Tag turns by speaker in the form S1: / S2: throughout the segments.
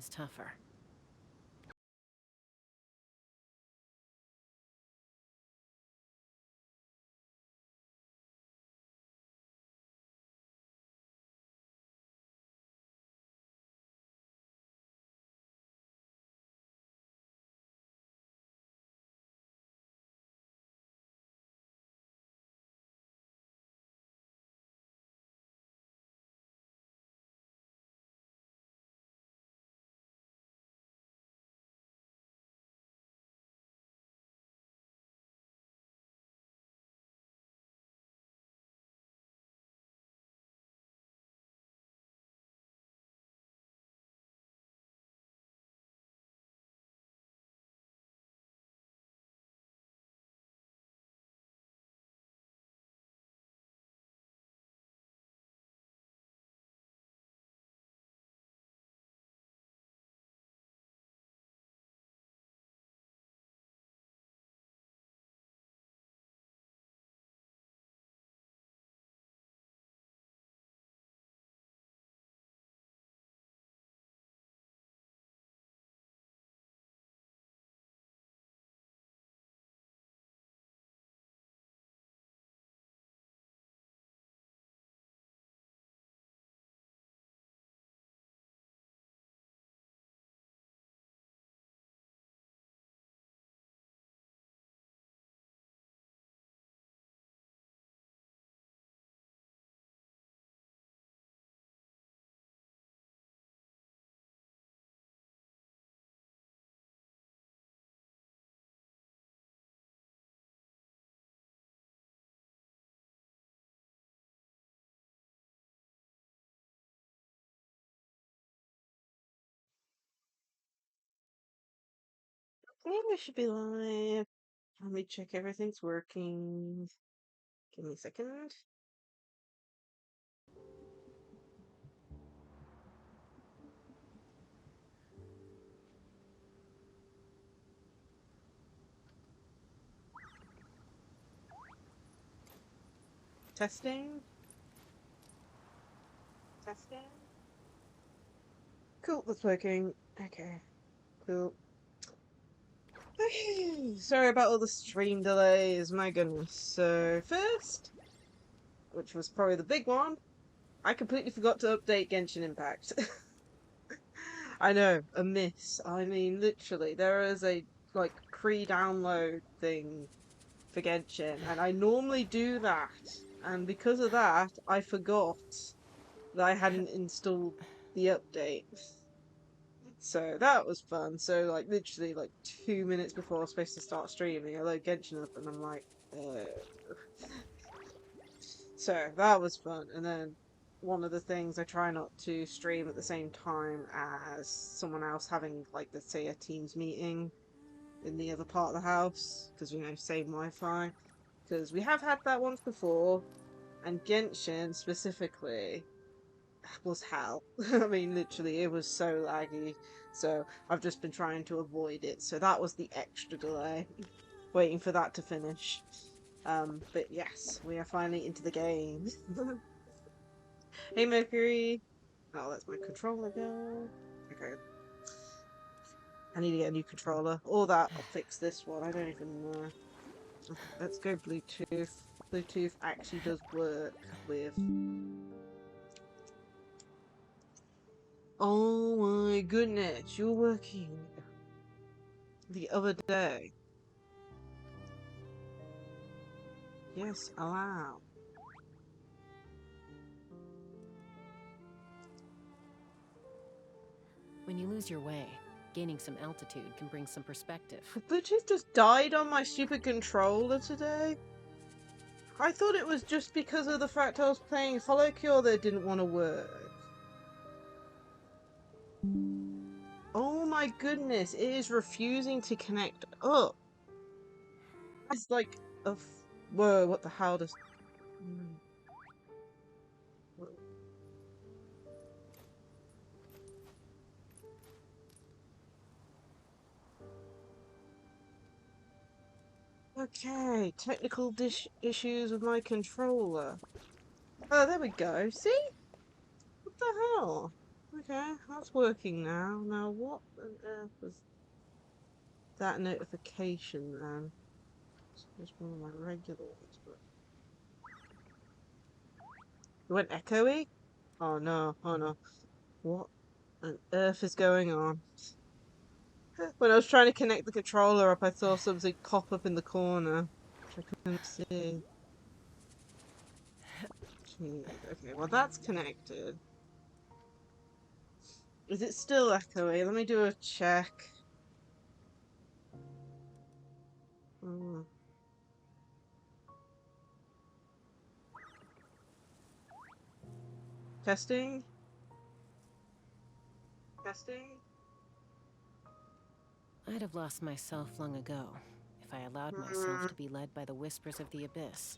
S1: is tougher.
S2: Maybe we should be live. Let me check everything's working. Give me a second. Testing. Testing. Cool, that's working. Okay, cool. Okay, sorry about all the stream delays, my goodness. So, first, which was probably the big one, I completely forgot to update Genshin Impact. I know, a miss. I mean, literally, there is a, like, pre-download thing for Genshin, and I normally do that. And because of that, I forgot that I hadn't installed the update. So that was fun. So like literally like 2 minutes before I was supposed to start streaming, I load Genshin up and I'm like, so that was fun. And then one of the things I try not to stream at the same time as someone else having like let's say a Teams meeting in the other part of the house because save Wi-Fi because we have had that once before and Genshin specifically was hell. I mean, literally, it was so laggy. So I've just been trying to avoid it. So that was the extra delay, waiting for that to finish. But yes, we are finally into the game. Hey, Mercury. Oh, that's my controller go. Okay. I need to get a new controller. Or that, I'll fix this one. I don't even know. Let's go Bluetooth. Bluetooth actually does work with. Oh my goodness, you're working the other day. Yes, allow.
S1: When you lose your way, gaining some altitude can bring some perspective.
S2: Bluetooth just died on my stupid controller today. I thought it was just because of the fact I was playing Hollow Cure that it didn't want to work. Oh my goodness, it is refusing to connect up. It's like, whoa, what the hell does... Hmm. Okay, technical issues with my controller. Oh, there we go. See? What the hell? Okay, that's working now. Now, what on earth was that notification then? It's one of my regular ones, but it went echoey? Oh no, oh no. What on earth is going on? When I was trying to connect the controller up, I saw something pop up in the corner, which I couldn't see. Jeez, okay, well that's connected. Is it still echoey? Let me do a check. Hmm. Testing? Testing?
S1: I'd have lost myself long ago if I allowed myself
S2: Hmm.
S1: to be led by the whispers of the abyss.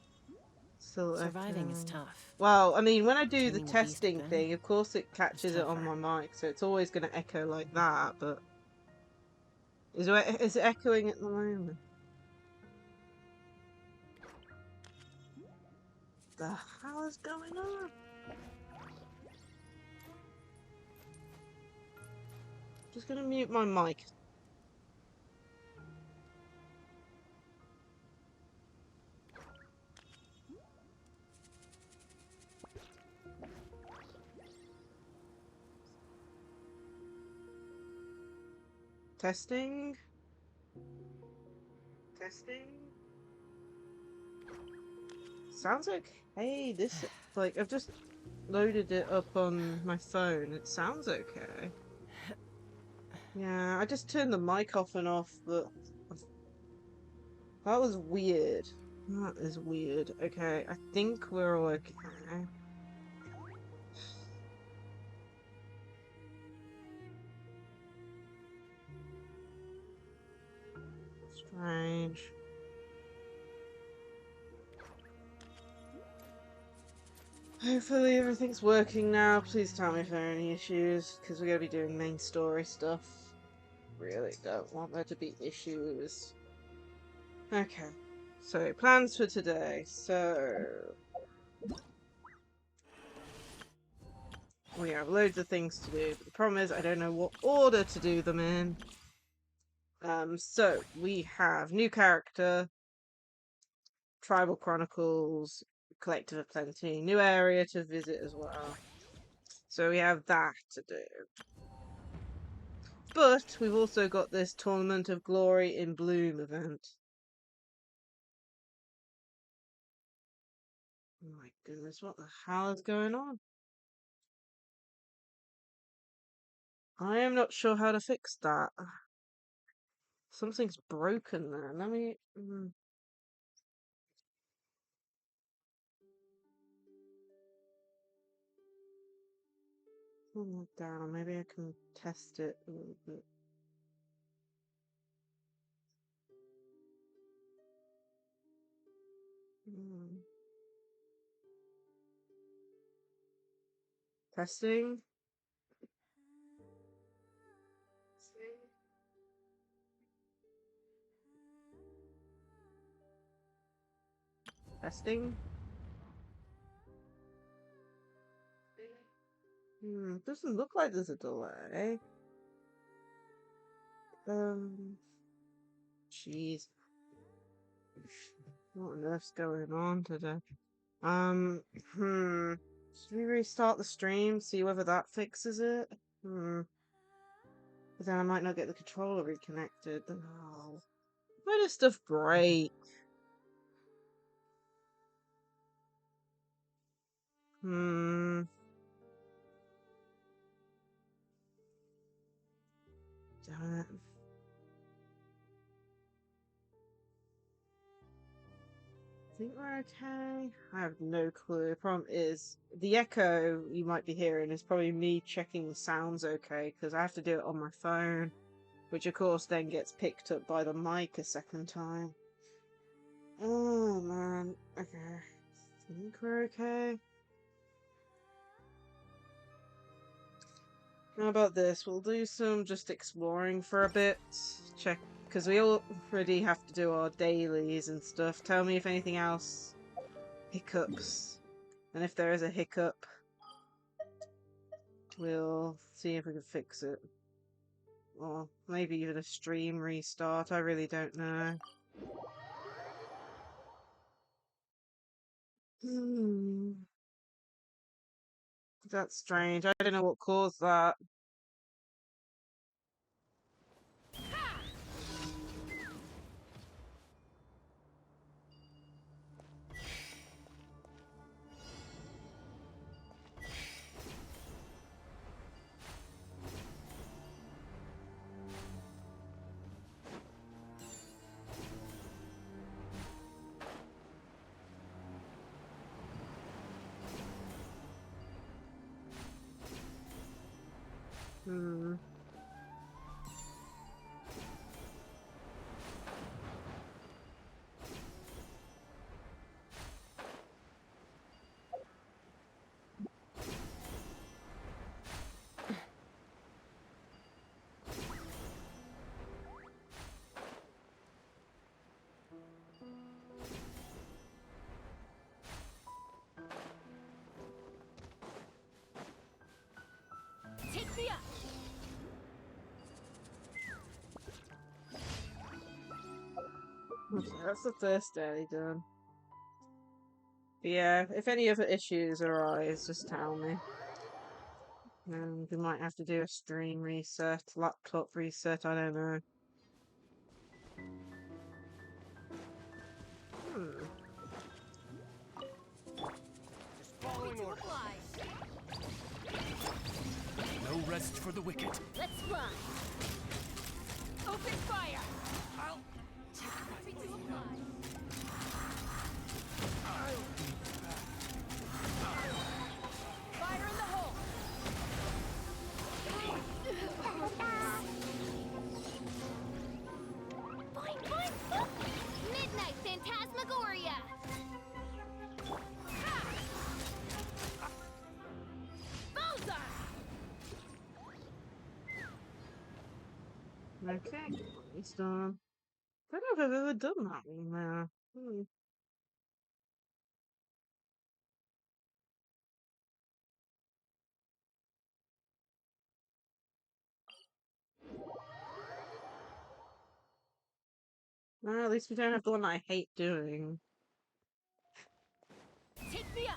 S2: Still
S1: Surviving is
S2: echoing.
S1: tough,
S2: Well, I mean, when I
S1: but
S2: do the
S1: taming the beast
S2: testing
S1: within
S2: thing, of course it
S1: is
S2: catches it on
S1: tougher.
S2: my mic, so it's always going to echo like that, but... Is it echoing at the moment? The hell is going on? Just gonna mute my mic. Testing? Testing? Sounds okay. This, like, I've just loaded it up on my phone. It sounds okay. Yeah, I just turned the mic off and off, but that was weird. That is weird. Okay, I think we're all okay. Strange. Hopefully everything's working now. Please tell me if there are any issues, because we're going to be doing main story stuff. Really don't want there to be issues. Okay. So, plans for today. So, we have loads of things to do, but the problem is I don't know what order to do them in. So, we have new character, Tribal Chronicles, Collective of Plenty, new area to visit as well. So we have that to do. But we've also got this Tournament of Glory in Bloom event. Oh my goodness, what the hell is going on? I am not sure how to fix that. Something's broken there. Let me... Pull that down. Maybe I can test it a little bit. Testing. Testing. Doesn't look like there's a delay. Jeez. What on earth's going on today? Should we restart the stream, see whether that fixes it? But then I might not get the controller reconnected. Oh. Why does stuff break? Damn it. I think we're okay. I have no clue. The problem is, the echo you might be hearing is probably me checking the sounds okay, because I have to do it on my phone, which of course then gets picked up by the mic a second time. Oh man, okay. I think we're okay. How about this? We'll do some just exploring for a bit. Check, because we already have to do our dailies and stuff. Tell me if anything else hiccups. And if there is a hiccup, We'll see if we can fix it. Or maybe even a stream restart, I really don't know. That's strange. I don't know what caused that.
S3: Take me up.
S2: Okay, that's the first daily done. But yeah, if any other issues arise, just tell me. And we might have to do a stream reset, laptop reset, I don't know.
S4: Just following orders. No rest for the wicked.
S3: Let's run. Open fire.
S4: I'll
S3: Ready to apply. Fire in the hole. Fine. Midnight Phantasmagoria.
S2: Okay, it's done. I don't know if I've ever done that one now. Well, at least we don't have the one I hate doing.
S3: Take me up.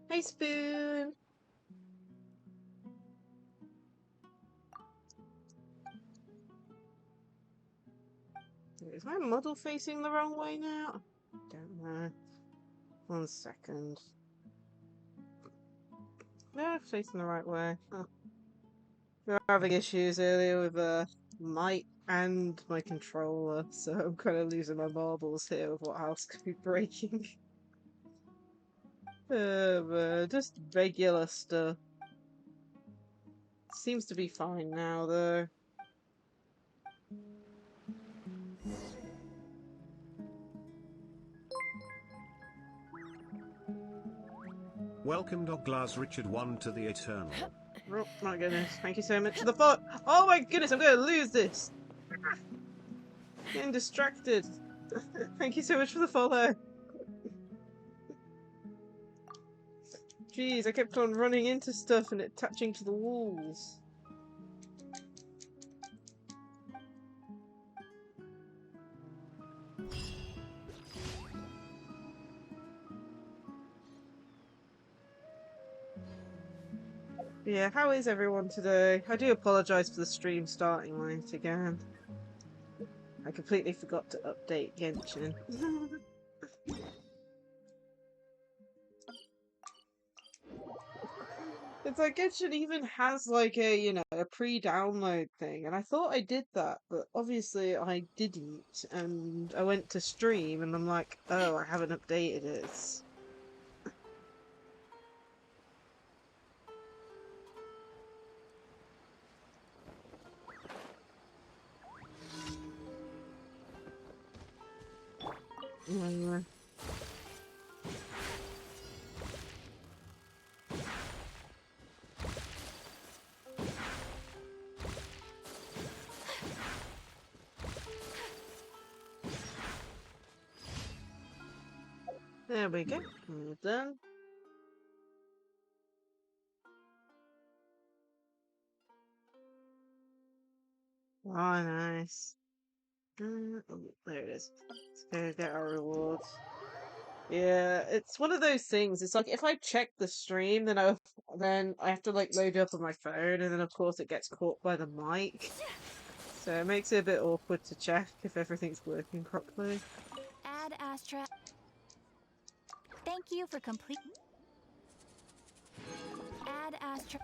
S2: Hey, Spoon! Is my model facing the wrong way now? Don't know. 1 second. No, it's facing the right way. Oh. We were having issues earlier with mic and my controller, so I'm kind of losing my marbles here with what else could be breaking. Just regular stuff. Seems to be fine now, though.
S5: Welcome Douglas Richard 1 to the Eternal.
S2: Oh my goodness, thank you so much for the follow. Oh my goodness, I'm gonna lose this! Getting distracted. Thank you so much for the follow. Jeez, I kept on running into stuff and it touching to the walls. Yeah, how is everyone today? I do apologise for the stream starting late again. I completely forgot to update Genshin. It's like Genshin even has like a, you know, a pre-download thing, and I thought I did that, but obviously I didn't, and I went to stream and I'm like, oh, I haven't updated it. There we go. We're done. Oh, nice. Oh, there it is. Let's go get our rewards. Yeah, it's one of those things. It's like if I check the stream, then I have to like load it up on my phone, and then of course it gets caught by the mic. So it makes it a bit awkward to check if everything's working properly.
S3: Add Astra. Thank you for complete. Add Astra.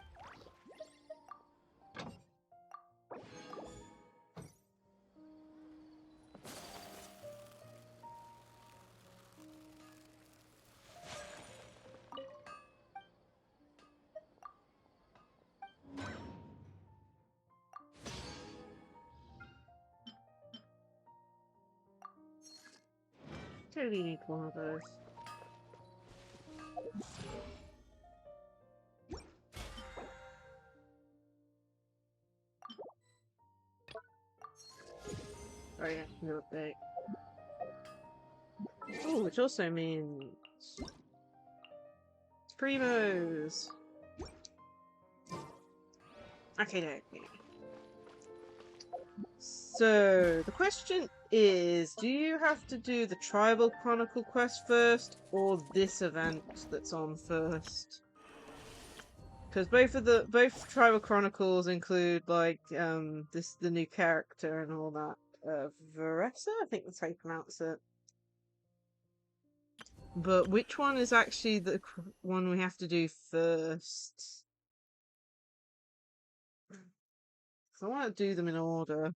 S2: Totally need one of those. Oh yeah, no update. Oh, which also means Primos. Okay. So the question is, do you have to do the Tribal Chronicle quest first, or this event that's on first? Because both Tribal Chronicles include like the new character and all that. Veressa, I think that's how you pronounce it. But which one is actually the one we have to do first? I want to do them in order.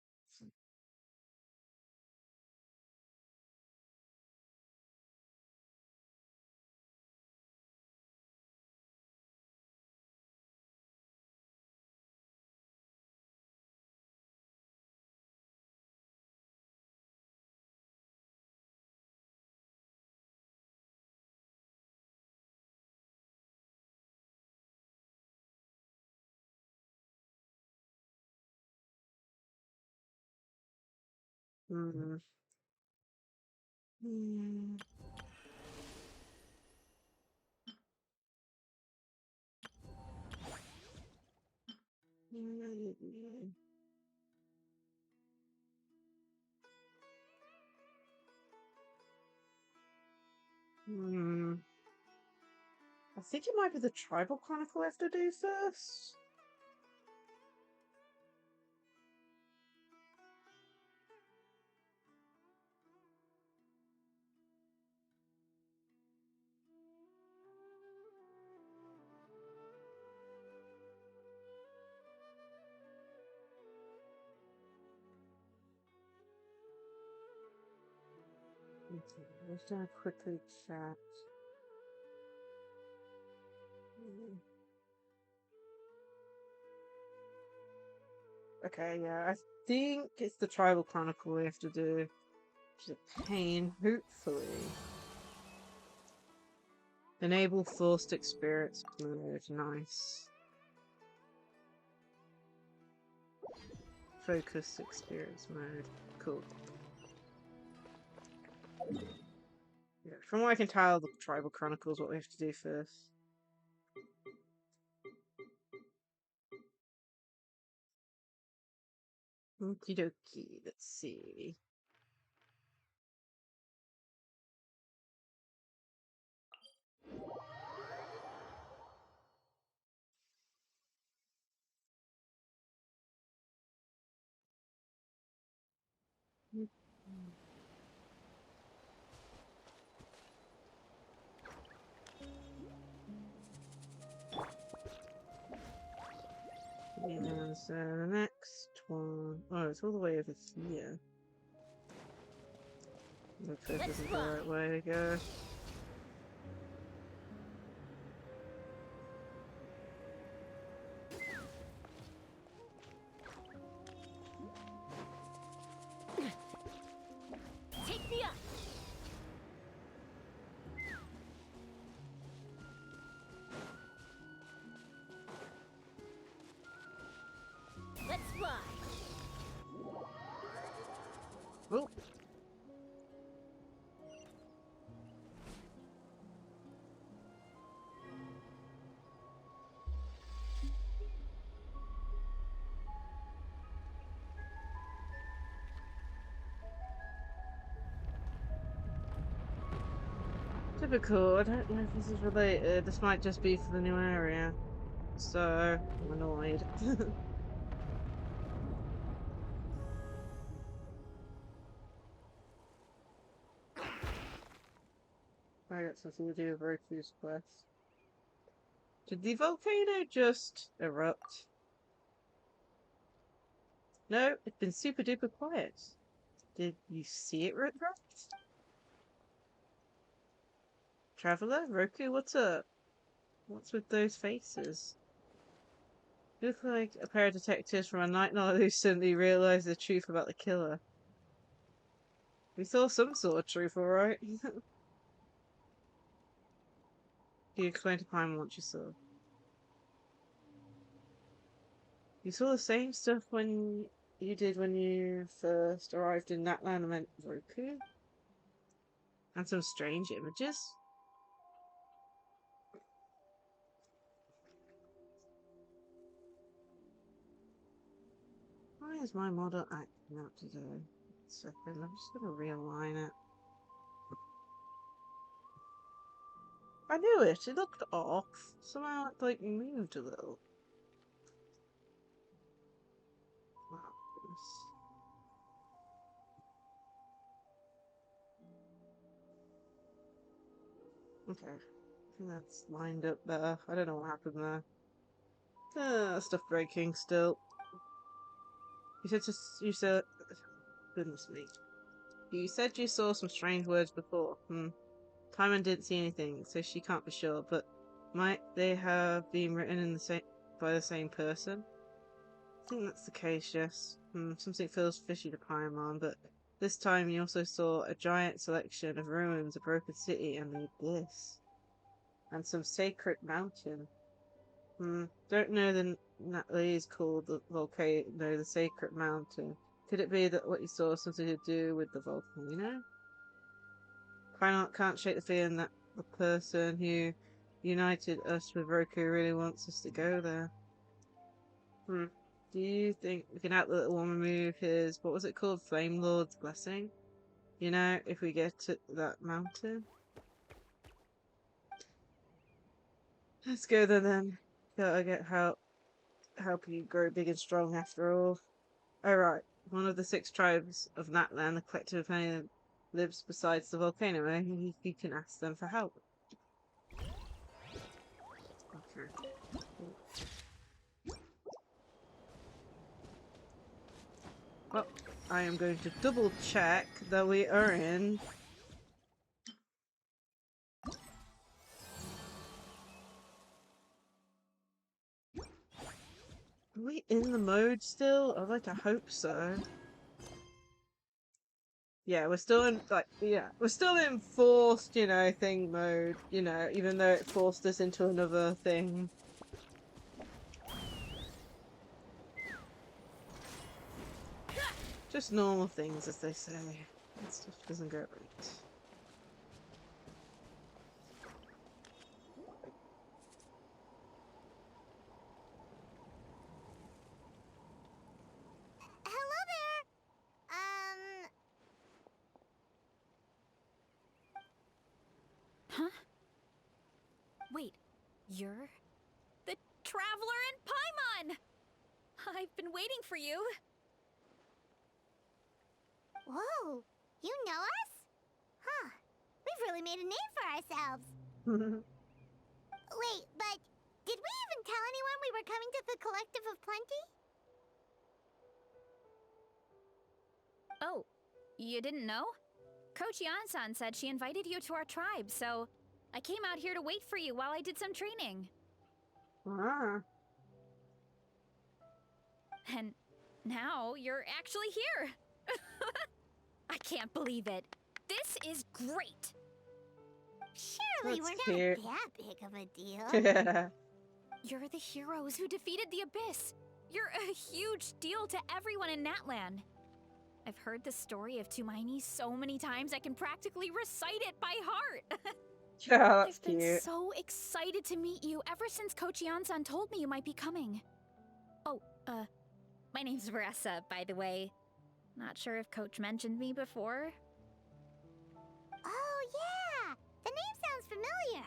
S2: Hmm. Hmm. Hmm. I think it might be the Tribal Chronicle I have to do first. Okay, let's just quickly chat. Okay, yeah, I think it's the Tribal Chronicle we have to do. Which is a pain, hopefully. Enable forced experience mode, nice. Focus experience mode, cool. Yeah, from what I can tell, the Tribal Chronicle is what we have to do first. Okie dokie, let's see. Yeah, so the next one. Oh, it's all the way over here. Looks like this is the right way to go.
S3: Take me up. Let's fly.
S2: Oh! Typical. I don't know if this is related. This might just be for the new area. So, I'm annoyed. I got something to do with Roku's quest. Did the volcano just erupt? No, it's been super duper quiet. Did you see it erupt? Traveler? Roku, what's up? What's with those faces? You look like a pair of detectives from a night night who suddenly realised the truth about the killer. We saw some sort of truth, alright? You explained to Paimon what you saw. You saw the same stuff when you did when you first arrived in that land and went Roku? And some strange images? Why is my model acting up today? Second, I'm just gonna realign it. I knew it. It looked off. Somehow it like moved a little. Wow. Okay. I think that's lined up better. I don't know what happened there. Stuff breaking still. You said goodness me. You said you saw some strange words before. Timon didn't see anything, so she can't be sure, but might they have been written in the same by the same person? I think that's the case, yes. Something feels fishy to Paimon, but this time you also saw a giant selection of ruins, a broken city, and the abyss. And some sacred mountain. Don't know that is called the volcano, the sacred mountain. Could it be that what you saw has something to do with the volcano? Can't shake the feeling that the person who united us with Roku really wants us to go there. Do you think we can help the little woman move his, what was it called? Flame Lord's blessing? You know, if we get to that mountain? Let's go there then. Gotta get help you grow big and strong after all. Alright, one of the 6 tribes of Natlan, the collective of any lives besides the volcano, you can ask them for help. Okay. Well, I am going to double check that we are in. Are we in the mode still? I'd like to hope so. Yeah, we're still in, we're still in forced, thing mode, even though it forced us into another thing. Just normal things, as they say. That stuff doesn't go right.
S3: Hello there. Huh? Wait, you're the Traveler in Paimon! I've been waiting for you. Whoa, you know us? Huh. We've really made a name for ourselves. Wait, but did we even tell anyone we were coming to the Collective of Plenty? Oh, you didn't know? Coach Yan-san said she invited you to our tribe, so I came out here to wait for you while I did some training.
S2: Ah.
S3: And now you're actually here. I can't believe it. This is great. Surely
S2: That's
S3: we're
S2: cute.
S3: not that big of a deal.
S2: Yeah.
S3: You're the heroes who defeated the Abyss. You're a huge deal to everyone in Natlan. I've heard the story of Tumaini so many times I can practically recite it by heart.
S2: Yeah, that's
S3: I've been
S2: cute.
S3: so excited to meet you ever since Coach Yan-san told me you might be coming. Oh, my name's Vanessa, by the way. Not sure if Coach mentioned me before. Oh, yeah! The name sounds
S6: familiar.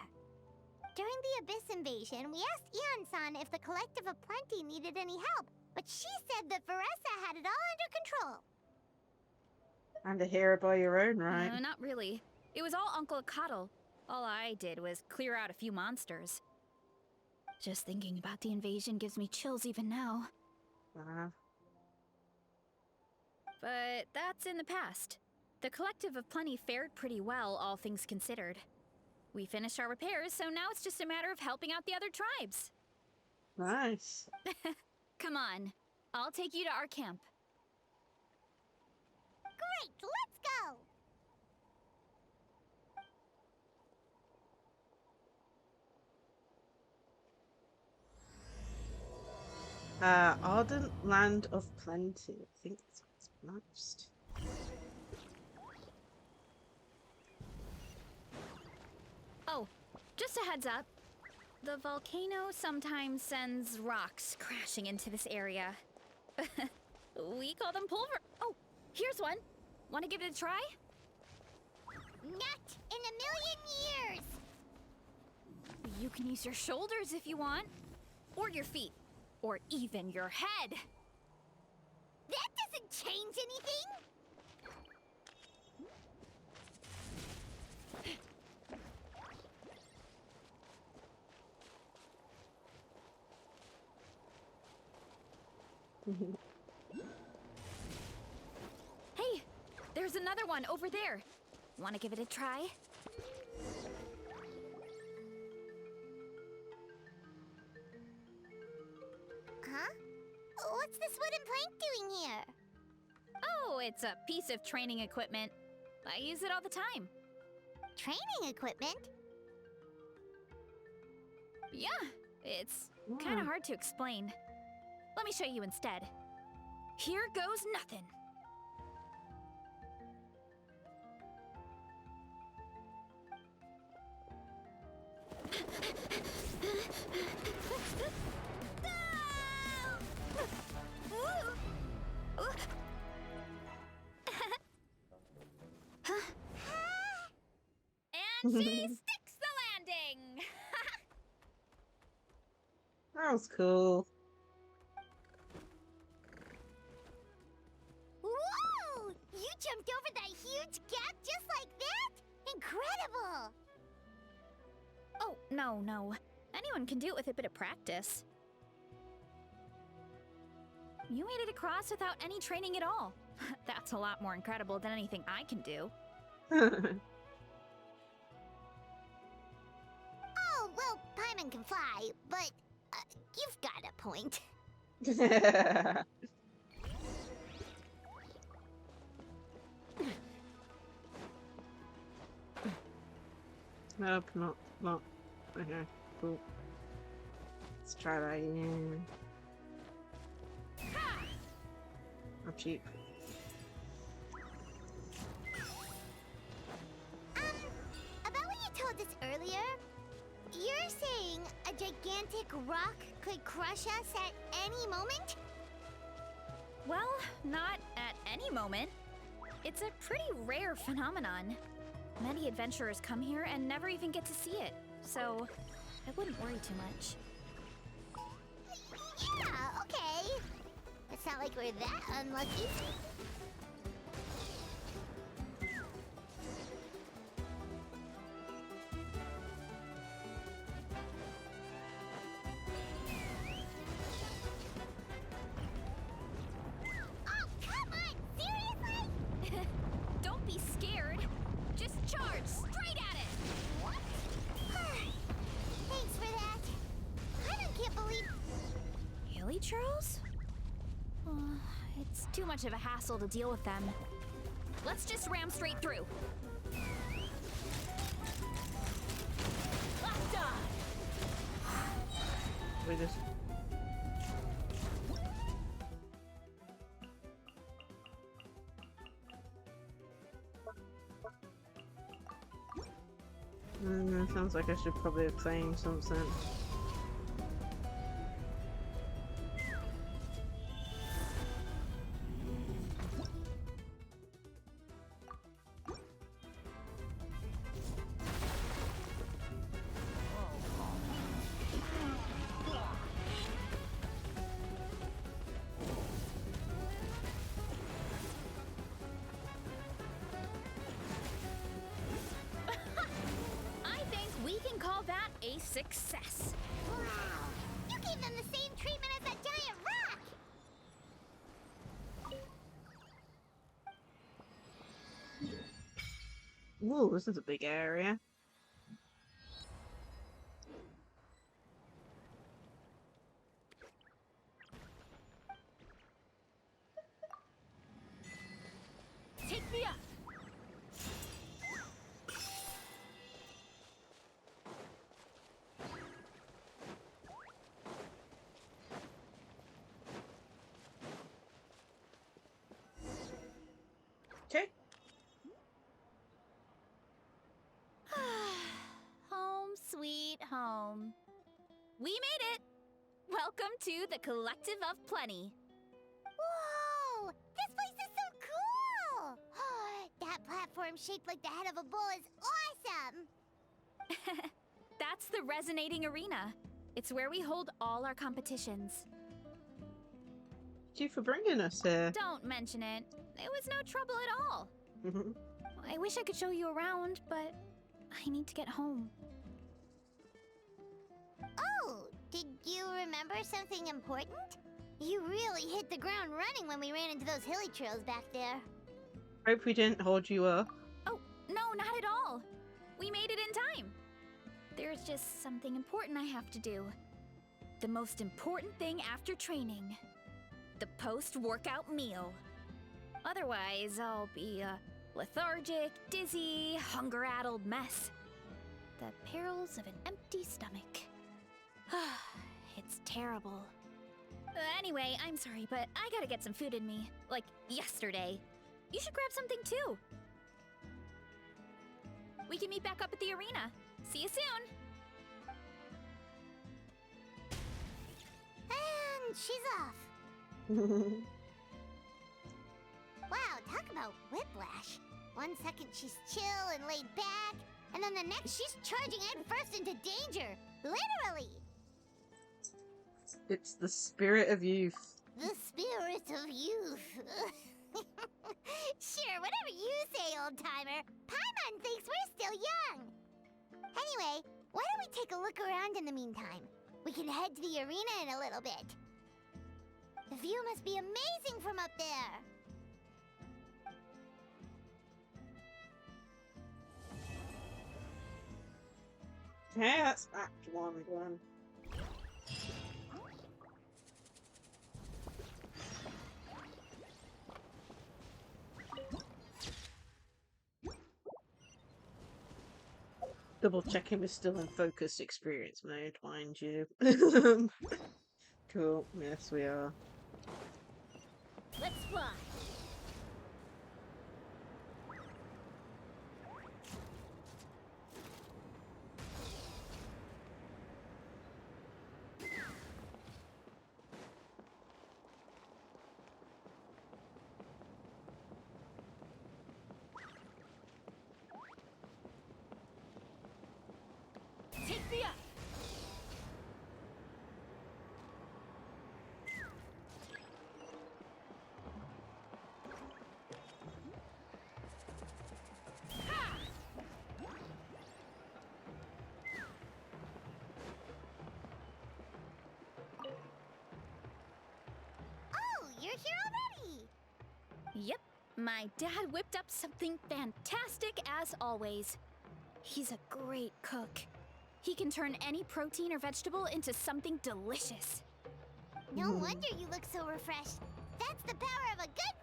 S6: During the Abyss invasion, we asked Eon-san if the Collective of Plenty needed any help, but she said that Veressa had it all under control.
S2: And a hero by your own right.
S3: Not really. It was all Uncle Cuddle. All I did was clear out a few monsters. Just thinking about the invasion gives me chills even now. But that's in the past. The Collective of Plenty fared pretty well, all things considered. We finished our repairs, so now it's just a matter of helping out the other tribes.
S2: Nice.
S3: Come on, I'll take you to our camp.
S6: Great, let's go!
S2: Ardent Land of Plenty. I think that's what it's pronounced.
S3: Oh, just a heads up. The volcano sometimes sends rocks crashing into this area. We call them pulver. Oh, here's one. Want to give it a try?
S6: Not in a million years!
S3: You can use your shoulders if you want. Or your feet. Or even your head.
S6: That doesn't change anything!
S3: Hey, there's another one over there. Want to give it a try?
S6: Huh? What's this wooden plank doing here?
S3: Oh, it's a piece of training equipment. I use it all the time.
S6: Training equipment?
S3: Yeah, it's kind of hard to explain. Let me show you instead. Here goes nothing. And she sticks the landing!
S2: That was cool.
S6: Whoa! You jumped over that huge gap just like that? Incredible!
S3: Oh, no. Anyone can do it with a bit of practice. You made it across without any training at all. That's a lot more incredible than anything I can do.
S6: Oh, well, Paimon can fly, but you've got a point.
S2: Nope, not. Okay, cool. Let's try that again. I'm cheap.
S6: About what you told us earlier, you're saying a gigantic rock could crush us at any moment?
S3: Well, not at any moment. It's a pretty rare phenomenon. Many adventurers come here and never even get to see it, so I wouldn't worry too much.
S6: Yeah, okay. It's not like we're that unlucky. Oh, come on! Seriously?
S3: Don't be scared. Just charge straight at it.
S6: What? Thanks for that. I can't believe...
S3: Really, Charles? It's too much of a hassle to deal with them. Let's just ram straight through. Locked on.
S2: We just... sounds like I should probably have claimed something.
S3: Success.
S6: Wow! You gave them the same treatment as that giant rock!
S2: Ooh, this is a big area.
S3: Take me up.
S2: Okay.
S3: Home sweet home. We made it! Welcome to the Collective of Plenty.
S6: Whoa! This place is so cool! That platform shaped like the head of a bull is awesome!
S3: That's the Resonating Arena. It's where we hold all our competitions.
S2: Thank you for bringing us here.
S3: Don't mention it. It was no trouble at all. I wish I could show you around, but I need to get home.
S6: Oh, did you remember something important? You really hit the ground running when we ran into those hilly trails back there.
S2: Hope we didn't hold you up.
S3: Oh, no, not at all. We made it in time. There's just something important I have to do. The most important thing after training. The post-workout meal. Otherwise, I'll be a lethargic, dizzy, hunger-addled mess. The perils of an empty stomach. It's terrible. Anyway, I'm sorry, but I gotta get some food in me. Like, yesterday. You should grab something, too. We can meet back up at the arena. See you soon!
S6: And she's off. Wow, talk about whiplash. One second she's chill and laid back, and then the next she's charging headfirst into danger. Literally.
S2: It's the spirit of youth.
S6: The spirit of youth. Sure, whatever you say, old-timer. Paimon thinks we're still young. Anyway, why don't we take a look around in the meantime? We can head to the arena in a little bit. The view must be amazing from up there.
S2: Hey, that's Act 1 again. Double checking we're still in focused experience mode, mind you. Cool, yes we are.
S3: Let's fly! Take me up!
S6: Oh, you're here already.
S3: Yep, my dad whipped up something fantastic as always. He's a great cook. He can turn any protein or vegetable into something delicious.
S6: No wonder you look so refreshed. That's the power of a good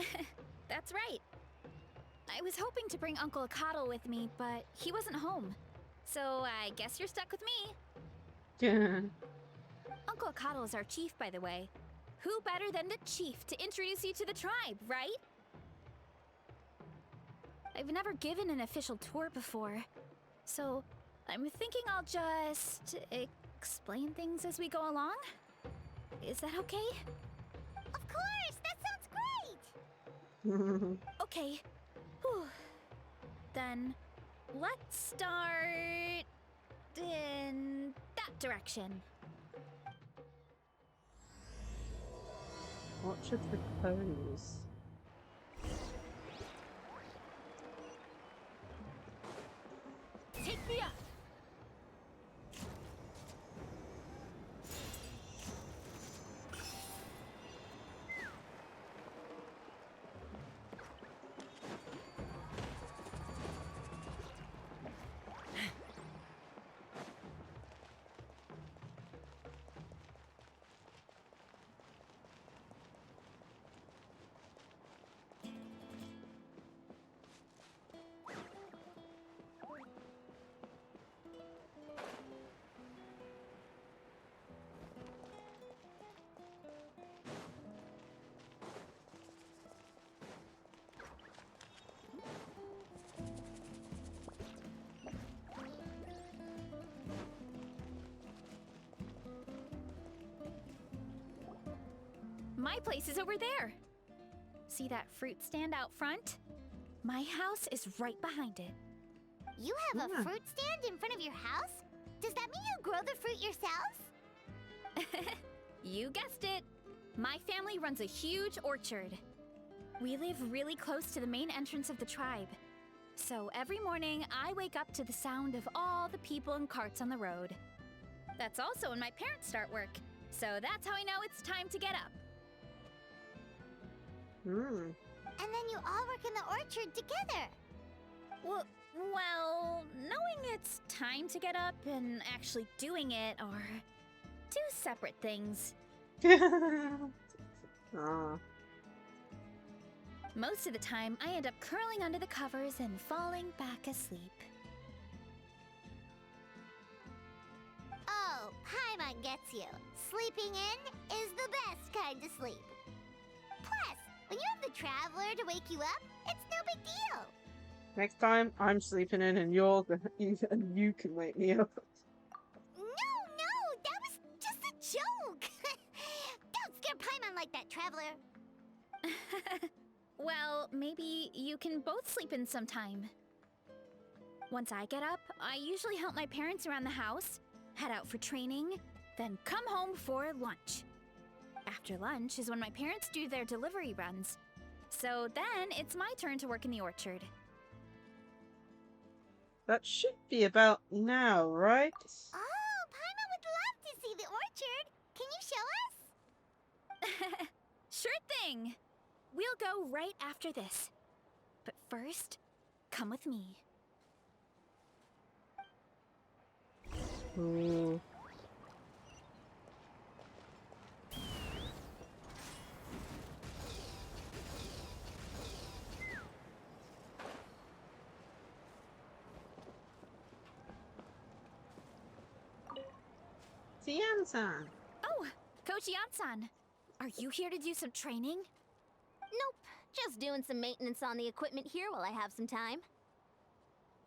S6: meal.
S3: That's right. I was hoping to bring Uncle Akatl with me, but he wasn't home. So I guess you're stuck with me.
S2: Yeah.
S3: Uncle Akatl is our chief, by the way. Who better than the chief to introduce you to the tribe, right? I've never given an official tour before, so I'm thinking I'll just explain things as we go along. Is that okay?
S6: Of course, that sounds great.
S3: Okay. Whew. Then let's start in that direction.
S2: What should we pose?
S3: Take me up! My place is over there. See that fruit stand out front? My house is right behind it.
S6: You have a fruit stand in front of your house? Does that mean you grow the fruit yourselves?
S3: You guessed it. My family runs a huge orchard. We live really close to the main entrance of the tribe. So every morning, I wake up to the sound of all the people and carts on the road. That's also when my parents start work. So that's how I know it's time to get up.
S2: Hmm.
S6: And then you all work in the orchard together.
S3: Well, knowing it's time to get up and actually doing it are two separate things.
S2: Ah.
S3: Most of the time, I end up curling under the covers and falling back asleep.
S6: Oh, Paimon gets you. Sleeping in is the best kind of sleep. Plus, when you have the Traveler to wake you up, it's no big deal.
S2: Next time, I'm sleeping in and and you can wake me up.
S6: No, that was just a joke. Don't scare Paimon like that, Traveler.
S3: Well, maybe you can both sleep in sometime. Once I get up, I usually help my parents around the house, head out for training, then come home for lunch. After lunch is when my parents do their delivery runs. So then it's my turn to work in the orchard.
S2: That should be about now, right?
S6: Oh, Paimon would love to see the orchard. Can you show us?
S3: Sure thing! We'll go right after this. But first, come with me.
S2: Ooh. Tian-san.
S3: Oh, Coach Yan-san. Are you here to do some training?
S7: Nope, just doing some maintenance on the equipment here while I have some time.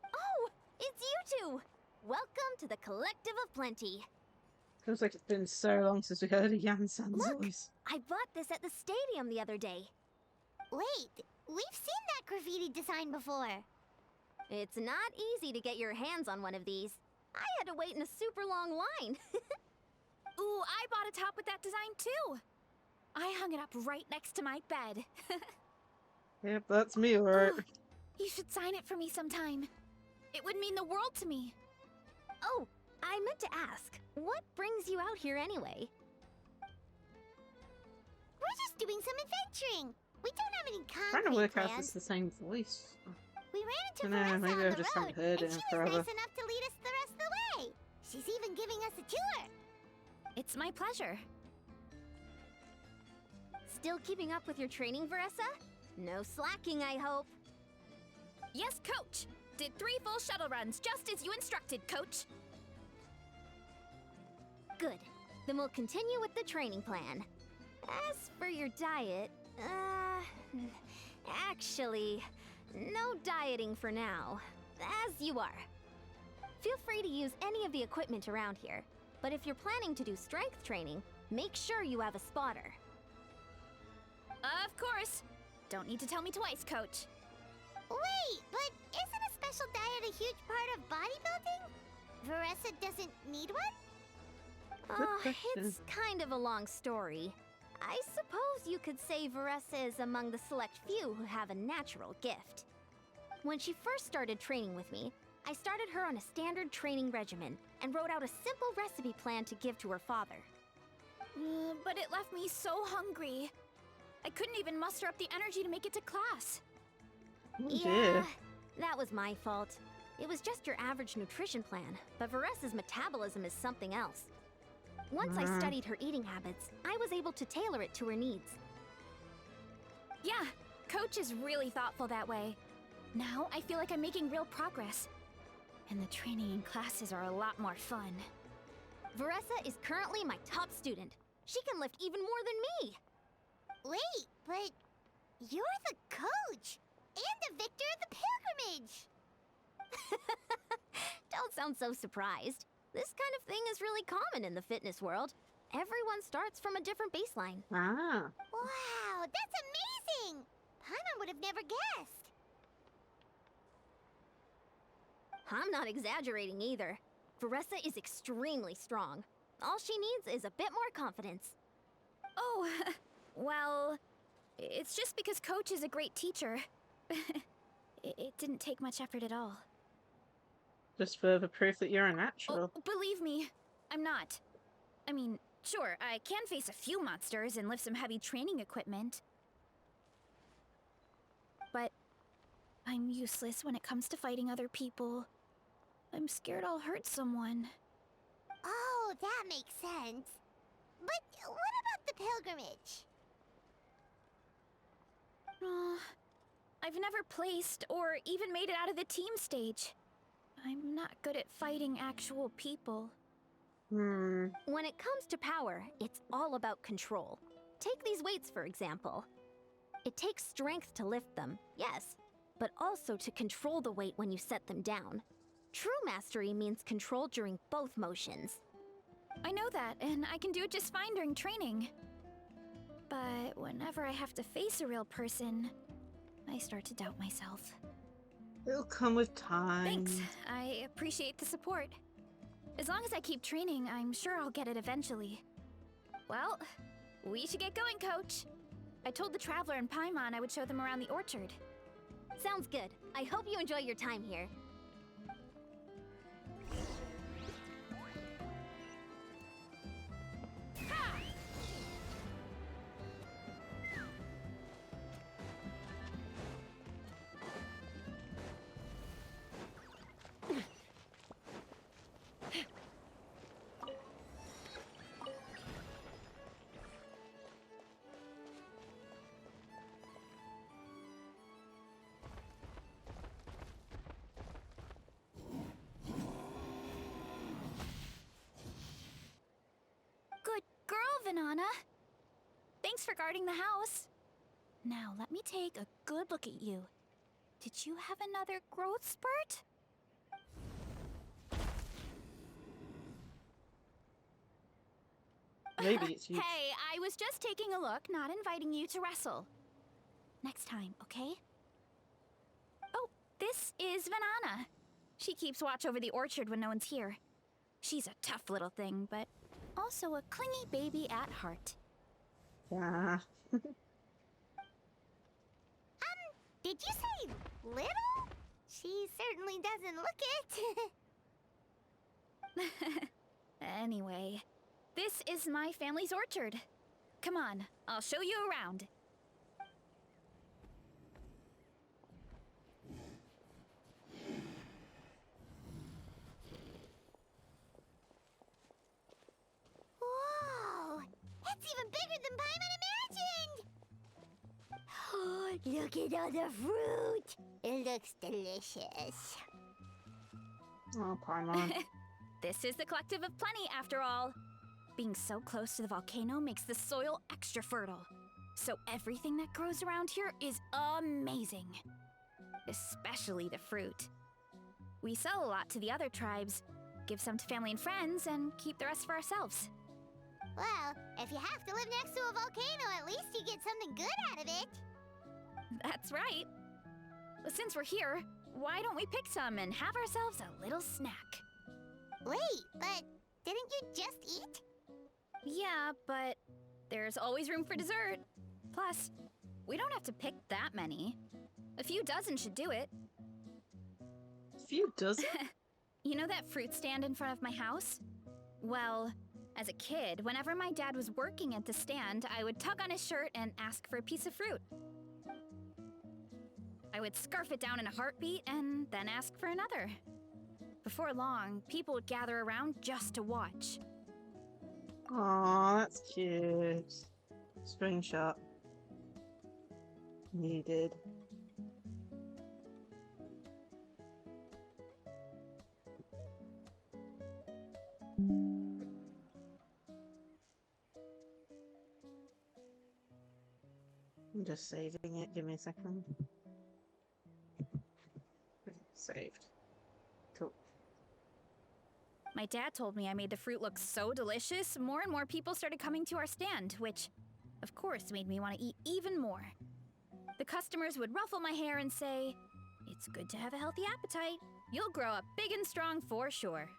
S7: Oh, it's you two! Welcome to the Collective of Plenty.
S2: Feels like it's been so long since we heard a Yan-san's
S7: Look!
S2: voice.
S7: I bought this at the stadium the other day.
S6: Wait, we've seen that graffiti design before.
S7: It's not easy to get your hands on one of these. I had to wait in a super long line.
S3: Ooh, I bought a top with that design too! I hung it up right next to my bed.
S2: Yep, that's me, alright.
S3: Ooh, you should sign it for me sometime. It would mean the world to me.
S7: Oh, I meant to ask, what brings you out here anyway?
S6: We're just doing some adventuring. We don't have any
S2: Trying to
S6: concrete
S2: work out if
S6: plans.
S2: it's the same voice.
S6: We ran into
S2: Dunno,
S6: Vanessa
S2: maybe
S6: on
S2: I
S6: the
S2: just
S6: road,
S2: haven't heard it
S6: and
S2: in
S6: she
S2: forever.
S6: was nice enough to lead us the rest of the way. She's even giving us a tour.
S3: It's my pleasure.
S7: Still keeping up with your training, Veressa? No slacking, I hope.
S3: Yes, Coach! Did 3 full shuttle runs, just as you instructed, Coach.
S7: Good. Then we'll continue with the training plan. As for your diet, actually, no dieting for now. As you are. Feel free to use any of the equipment around here, but if you're planning to do strength training, make sure you have a spotter.
S3: Of course. Don't need to tell me twice, Coach.
S6: Wait, but isn't a special diet a huge part of bodybuilding? Veressa doesn't need one?
S2: question.
S7: It's kind of a long story. I suppose you could say Veressa is among the select few who have a natural gift. When she first started training with me, I started her on a standard training regimen and wrote out a simple recipe plan to give to her father.
S3: But it left me so hungry. I couldn't even muster up the energy to make it to class.
S2: Oh,
S7: Yeah,
S2: dear.
S7: that was my fault. It was just your average nutrition plan, but Veressa's metabolism is something else. Once I studied her eating habits, I was able to tailor it to her needs.
S3: Yeah, Coach is really thoughtful that way. Now I feel like I'm making real progress. And the training and classes are a lot more fun.
S7: Veressa is currently my top student. She can lift even more than me.
S6: Wait, but you're the coach and the victor of the pilgrimage.
S7: Don't sound so surprised. This kind of thing is really common in the fitness world. Everyone starts from a different baseline.
S2: Ah.
S6: Wow, that's amazing! Paimon would have never guessed.
S7: I'm not exaggerating either. Veressa is extremely strong. All she needs is a bit more confidence.
S3: Oh, well, it's just because Coach is a great teacher. It didn't take much effort at all.
S2: Just further proof that you're a natural.
S3: Oh, believe me, I'm not. I mean, sure, I can face a few monsters and lift some heavy training equipment. But I'm useless when it comes to fighting other people. I'm scared I'll hurt someone.
S6: Oh, that makes sense. But what about the pilgrimage?
S3: I've never placed or even made it out of the team stage. I'm not good at fighting actual people.
S7: When it comes to power, it's all about control. Take these weights, for example. It takes strength to lift them, yes, but also to control the weight when you set them down. True mastery means control during both motions.
S3: I know that, and I can do it just fine during training. But whenever I have to face a real person, I start to doubt myself.
S2: It'll come with time.
S3: Thanks. I appreciate the support. As long as I keep training, I'm sure I'll get it eventually. Well, we should get going, Coach. I told the Traveler and Paimon I would show them around the orchard.
S7: Sounds good. I hope you enjoy your time here.
S3: Good girl, Vanana. Thanks for guarding the house. Now, let me take a good look at you. Did you have another growth spurt?
S2: Maybe it's you.
S3: Hey, I was just taking a look, not inviting you to wrestle. Next time, okay? Oh, this is Vanana. She keeps watch over the orchard when no one's here. She's a tough little thing, but also a clingy baby at heart.
S2: Yeah.
S6: Did you say little? She certainly doesn't look it.
S3: Anyway, this is my family's orchard. Come on, I'll show you around.
S6: Whoa! It's even bigger than Paimon imagined! Oh, look at all the fruit! It looks delicious.
S2: Oh, Paimon.
S3: This is the Collective of Plenty, after all. Being so close to the volcano makes the soil extra fertile. So everything that grows around here is amazing. Especially the fruit. We sell a lot to the other tribes, give some to family and friends, and keep the rest for ourselves.
S6: Well, if you have to live next to a volcano, at least you get something good out of it.
S3: That's right. But since we're here, why don't we pick some and have ourselves a little snack?
S6: Wait, but didn't you just eat?
S3: Yeah, but there's always room for dessert. Plus, we don't have to pick that many. A few dozen should do it.
S2: A few dozen?
S3: You know that fruit stand in front of my house? Well, as a kid, whenever my dad was working at the stand, I would tug on his shirt and ask for a piece of fruit. I would scarf it down in a heartbeat and then ask for another. Before long, people would gather around just to watch.
S2: Aw, that's cute. Screenshot. Needed. I'm just saving it. Give me a second. Saved. Cool.
S3: My dad told me I made the fruit look so delicious, more and more people started coming to our stand, which, of course, made me want to eat even more. The customers would ruffle my hair and say, "It's good to have a healthy appetite. You'll grow up big and strong for sure."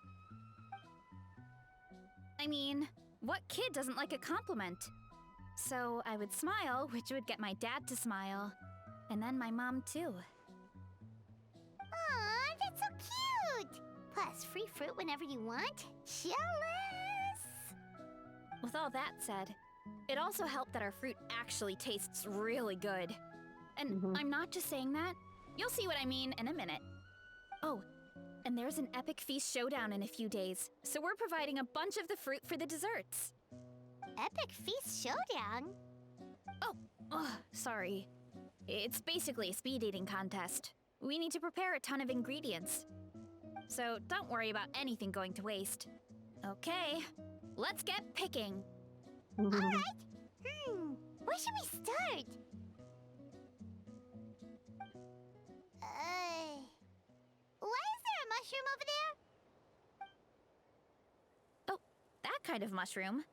S3: I mean, what kid doesn't like a compliment? So I would smile, which would get my dad to smile, and then my mom too.
S6: Aw, that's so cute! Plus, free fruit whenever you want. Jealous!
S3: With all that said, it also helped that our fruit actually tastes really good. And I'm not just saying that. You'll see what I mean in a minute. Oh, and there's an epic feast showdown in a few days, so we're providing a bunch of the fruit for the desserts.
S6: Epic Feast Showdown?
S3: Oh, sorry. It's basically a speed eating contest. We need to prepare a ton of ingredients. So don't worry about anything going to waste. Okay, let's get picking.
S6: Alright. Where should we start? Why is there a mushroom over there?
S3: Oh, that kind of mushroom.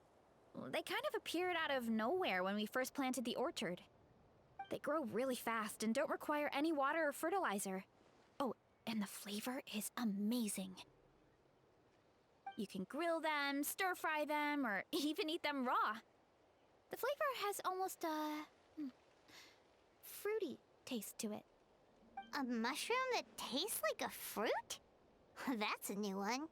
S3: They kind of appeared out of nowhere when we first planted the orchard. They grow really fast and don't require any water or fertilizer. Oh, and the flavor is amazing. You can grill them, stir-fry them, or even eat them raw. The flavor has almost a fruity taste to it.
S6: A mushroom that tastes like a fruit? That's a new one.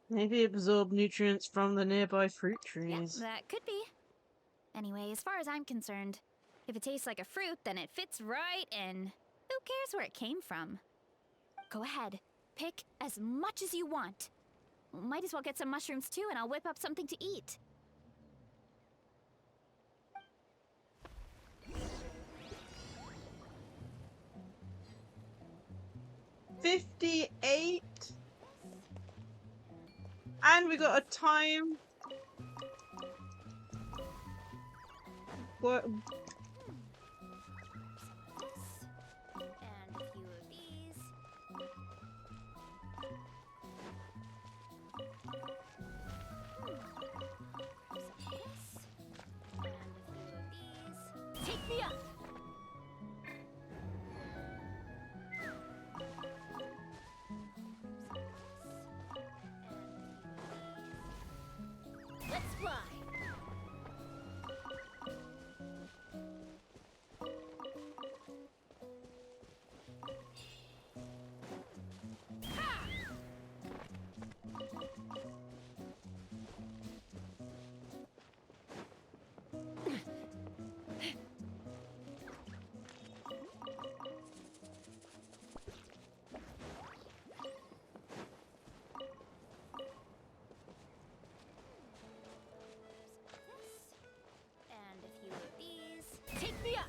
S2: Maybe absorb nutrients from the nearby fruit
S3: Yeah,
S2: trees.
S3: that could be. Anyway, as far as I'm concerned, if it tastes like a fruit, then it fits right in. Who cares where it came from? Go ahead, pick as much as you want. Might as well get some mushrooms too, and I'll whip up something to eat.
S2: $58? And we got a time. What?
S3: And a few of these. Take me up! Let's fly! And a few of these. Take me up!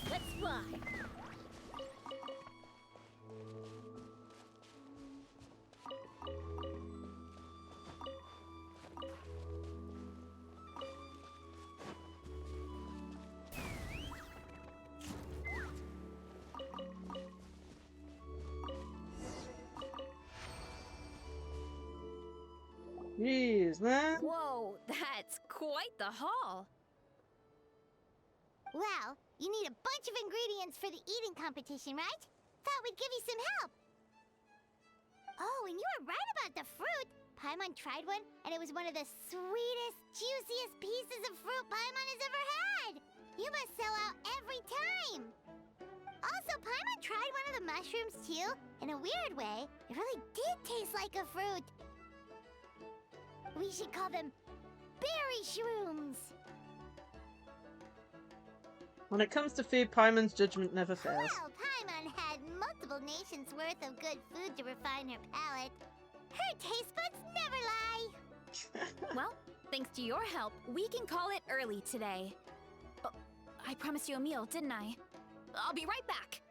S3: Let's fly!
S2: Jeez, man.
S3: Whoa, that's quite the haul.
S6: Well, you need a bunch of ingredients for the eating competition, right? Thought we'd give you some help. Oh, and you were right about the fruit. Paimon tried one, and it was one of the sweetest, juiciest pieces of fruit Paimon has ever had. You must sell out every time. Also, Paimon tried one of the mushrooms too. In a weird way, it really did taste like a fruit. We should call them berry shrooms.
S2: When it comes to food, Paimon's judgment never fails.
S6: Well, Paimon had multiple nations' worth of good food to refine her palate. Her taste buds never lie.
S3: Well, thanks to your help, we can call it early today. Oh, I promised you a meal, didn't I? I'll be right back.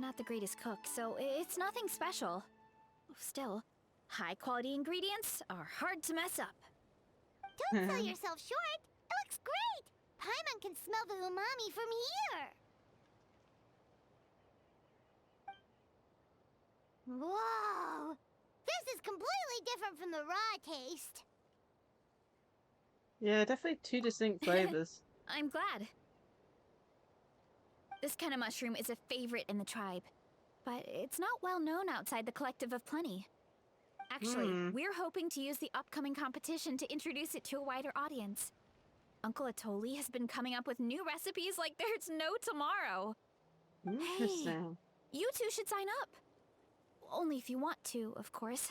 S3: I'm not the greatest cook, so it's nothing special. Still, high-quality ingredients are hard to mess up.
S6: Don't sell yourself short. It looks great. Paimon can smell the umami from here. Whoa! This is completely different from the raw taste.
S2: Yeah, definitely two distinct flavors.
S3: I'm glad. This kind of mushroom is a favorite in the tribe, but it's not well known outside the Collective of Plenty. Actually, we're hoping to use the upcoming competition to introduce it to a wider audience. Uncle Atoli has been coming up with new recipes like there's no tomorrow.
S2: Interesting.
S3: You two should sign up. Only if you want to, of course.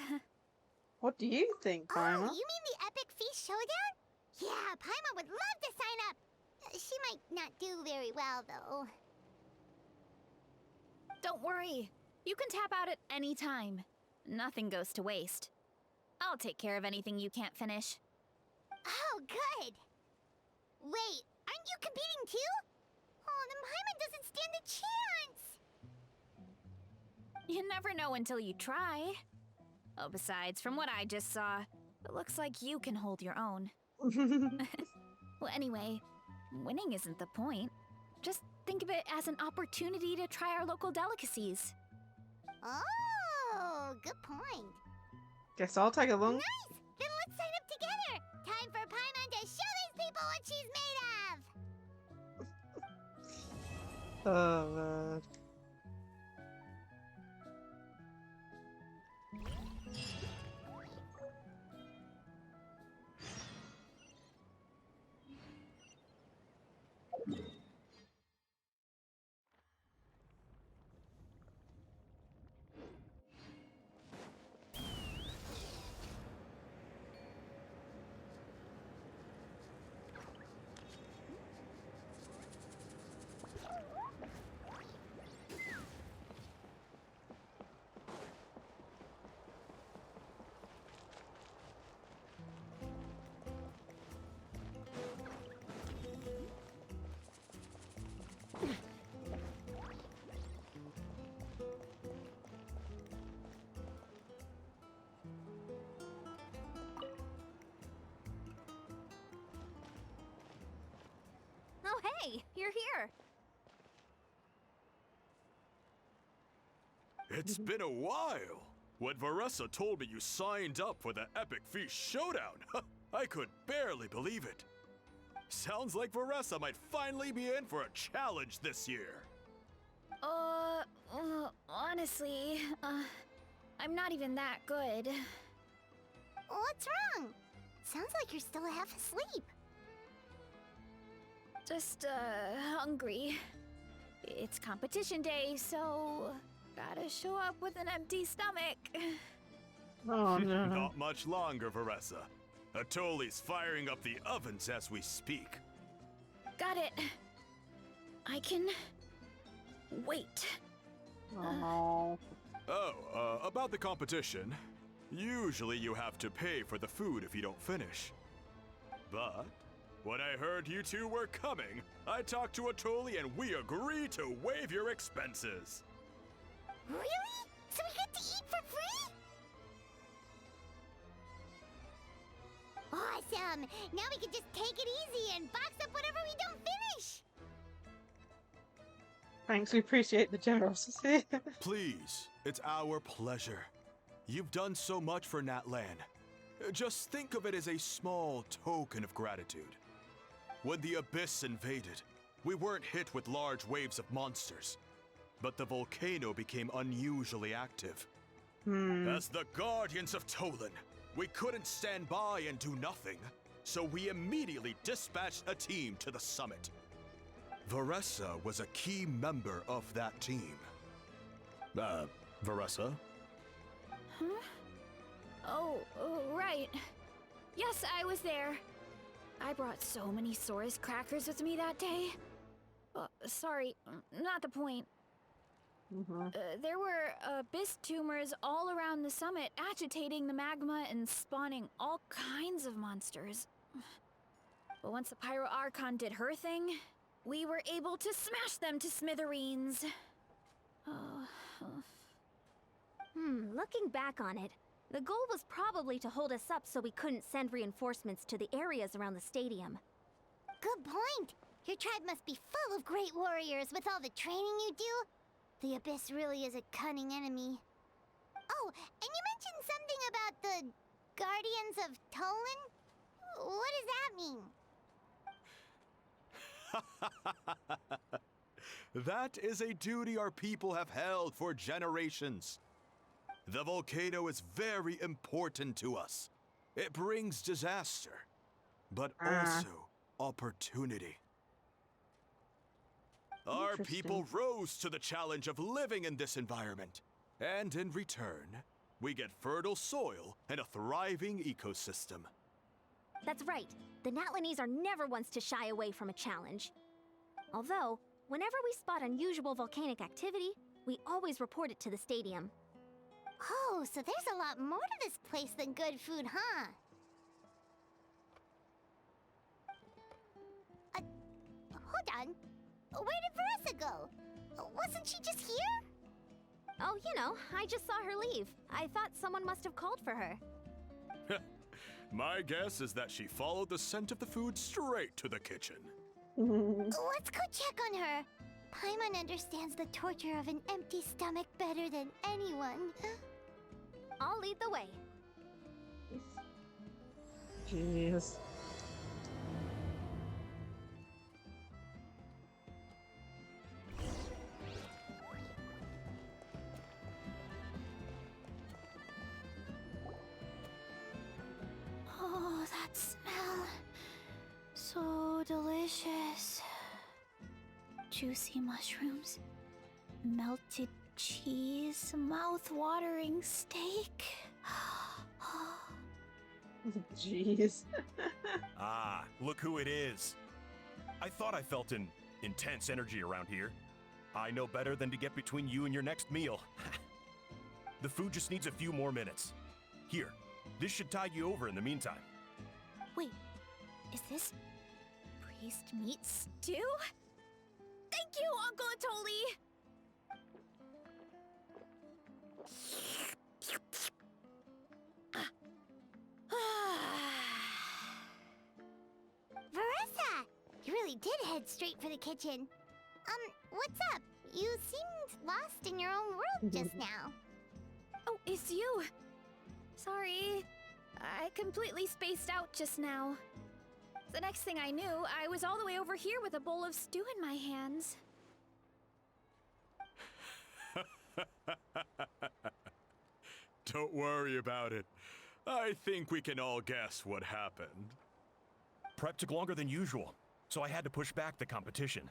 S2: What do you think,
S6: Oh,
S2: Paimon?
S6: you mean the Epic Feast Showdown? Yeah, Paimon would love to sign up. She might not do very well, though.
S3: Don't worry. You can tap out at any time. Nothing goes to waste. I'll take care of anything you can't finish.
S6: Oh, good. Wait, aren't you competing too? Oh, then Paimon doesn't stand a chance.
S3: You never know until you try. Oh, besides, from what I just saw, it looks like you can hold your own. Well, anyway, winning isn't the point. Just think of it as an opportunity to try our local delicacies.
S6: Oh, good point.
S2: Guess I'll tag along.
S6: Nice! Then let's sign up together. Time for Paimon to show these people what she's made of.
S2: Oh, man.
S7: Oh, hey, you're here.
S4: It's been a while. When Varessa told me you signed up for the Epic Feast Showdown, I could barely believe it. Sounds like Varessa might finally be in for a challenge this year.
S3: Honestly, I'm not even that good.
S6: What's wrong? Sounds like you're still half asleep.
S3: Just, hungry. It's competition day, so gotta show up with an empty stomach.
S2: Oh, no.
S4: Not much longer, Varessa. Atoli's firing up the ovens as we speak.
S3: Got it. I can wait.
S2: Oh.
S4: Oh, about the competition. Usually you have to pay for the food if you don't finish. But when I heard you two were coming, I talked to Atoli and we agreed to waive your expenses.
S6: Really? So we get to eat for free? Awesome! Now we can just take it easy and box up whatever we don't finish!
S2: Thanks, we appreciate the generosity.
S4: Please, it's our pleasure. You've done so much for Natlan. Just think of it as a small token of gratitude. When the Abyss invaded, we weren't hit with large waves of monsters, but the volcano became unusually active. As the Guardians of Tolan, we couldn't stand by and do nothing, so we immediately dispatched a team to the summit. Varessa was a key member of that team. Varessa?
S3: Oh, right. Yes, I was there. I brought so many Saurus crackers with me that day. Sorry, not the point. There were abyss tumors all around the summit, agitating the magma and spawning all kinds of monsters. But once the Pyro Archon did her thing, we were able to smash them to smithereens.
S7: Looking back on it, the goal was probably to hold us up so we couldn't send reinforcements to the areas around the stadium.
S6: Good point. Your tribe must be full of great warriors with all the training you do. The Abyss really is a cunning enemy. Oh, and you mentioned something about the Guardians of Tolan? What does that mean?
S4: That is a duty our people have held for generations. The volcano is very important to us. It brings disaster, but also opportunity. Our people rose to the challenge of living in this environment, and in return, we get fertile soil and a thriving ecosystem.
S7: That's right. The Natlanese are never ones to shy away from a challenge. Although, whenever we spot unusual volcanic activity, we always report it to the stadium.
S6: Oh, so there's a lot more to this place than good food, huh? Hold on. Where did Veressa go? Wasn't she just here?
S7: Oh, you know, I just saw her leave. I thought someone must have called for her.
S4: My guess is that she followed the scent of the food straight to the kitchen.
S6: Let's go check on her. Paimon understands the torture of an empty stomach better than anyone.
S7: I'll lead the way.
S2: Jeez.
S3: Oh, that smell. So delicious. Juicy mushrooms, melted cheese, mouth-watering steak.
S2: Jeez.
S8: Ah, look who it is. I thought I felt an intense energy around here. I know better than to get between you and your next meal. The food just needs a few more minutes. Here, this should tide you over in the meantime.
S3: Wait, is this priest meat stew? Thank you, Uncle Atoli!
S6: Veressa! You really did head straight for the kitchen. What's up? You seemed lost in your own world just now.
S3: Oh, it's you! Sorry, I completely spaced out just now. The next thing I knew, I was all the way over here with a bowl of stew in my hands.
S4: Don't worry about it. I think we can all guess what happened.
S8: Prep took longer than usual, so I had to push back the competition.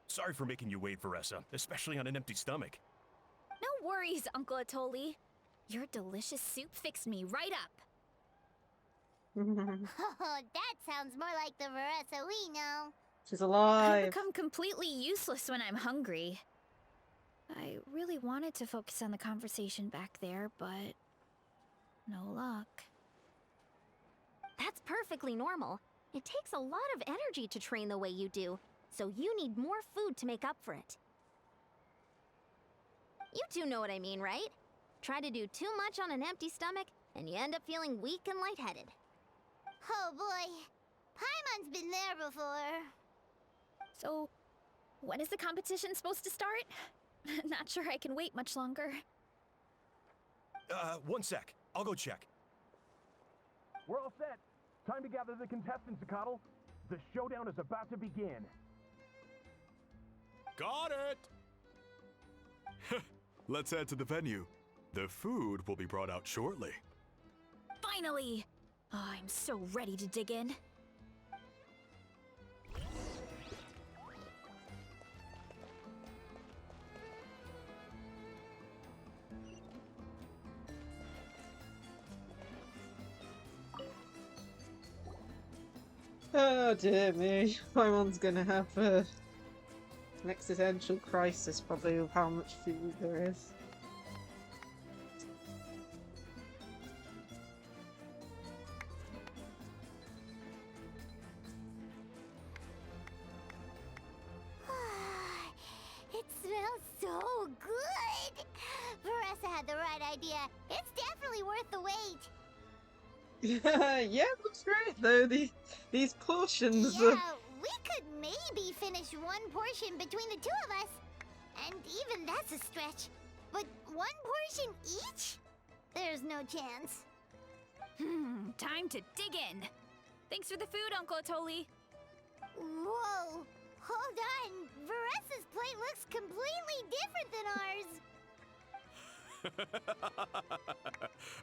S8: Sorry for making you wait, Veressa, especially on an empty stomach.
S3: No worries, Uncle Atoli. Your delicious soup fixed me right up.
S6: Oh, that sounds more like the Veressa we know.
S2: She's
S3: I
S2: alive.
S3: become completely useless when I'm hungry. I really wanted to focus on the conversation back there, but no luck.
S7: That's perfectly normal. It takes a lot of energy to train the way you do, so you need more food to make up for it. You do know what I mean, right? Try to do too much on an empty stomach, and you end up feeling weak and lightheaded.
S6: Oh boy, Paimon's been there before.
S3: So, when is the competition supposed to start? Not sure I can wait much longer.
S8: One sec. I'll go check.
S9: We're all set. Time to gather the contestants, Chronicle. The showdown is about to begin.
S4: Got it! Let's head to the venue. The food will be brought out shortly.
S3: Finally! Oh, I'm so ready to dig in.
S2: Oh dear me. Paimon's gonna have an existential crisis probably of how much food there is.
S6: It smells so good. idea. It's definitely worth the wait.
S2: Yeah, looks great though. These portions.
S6: Yeah, we could maybe finish one portion between the two of us. And even that's a stretch. But one portion each? There's no chance.
S3: Time to dig in. Thanks for the food, Uncle Atoli.
S6: Whoa! Hold on! Varessa's plate looks completely different than ours!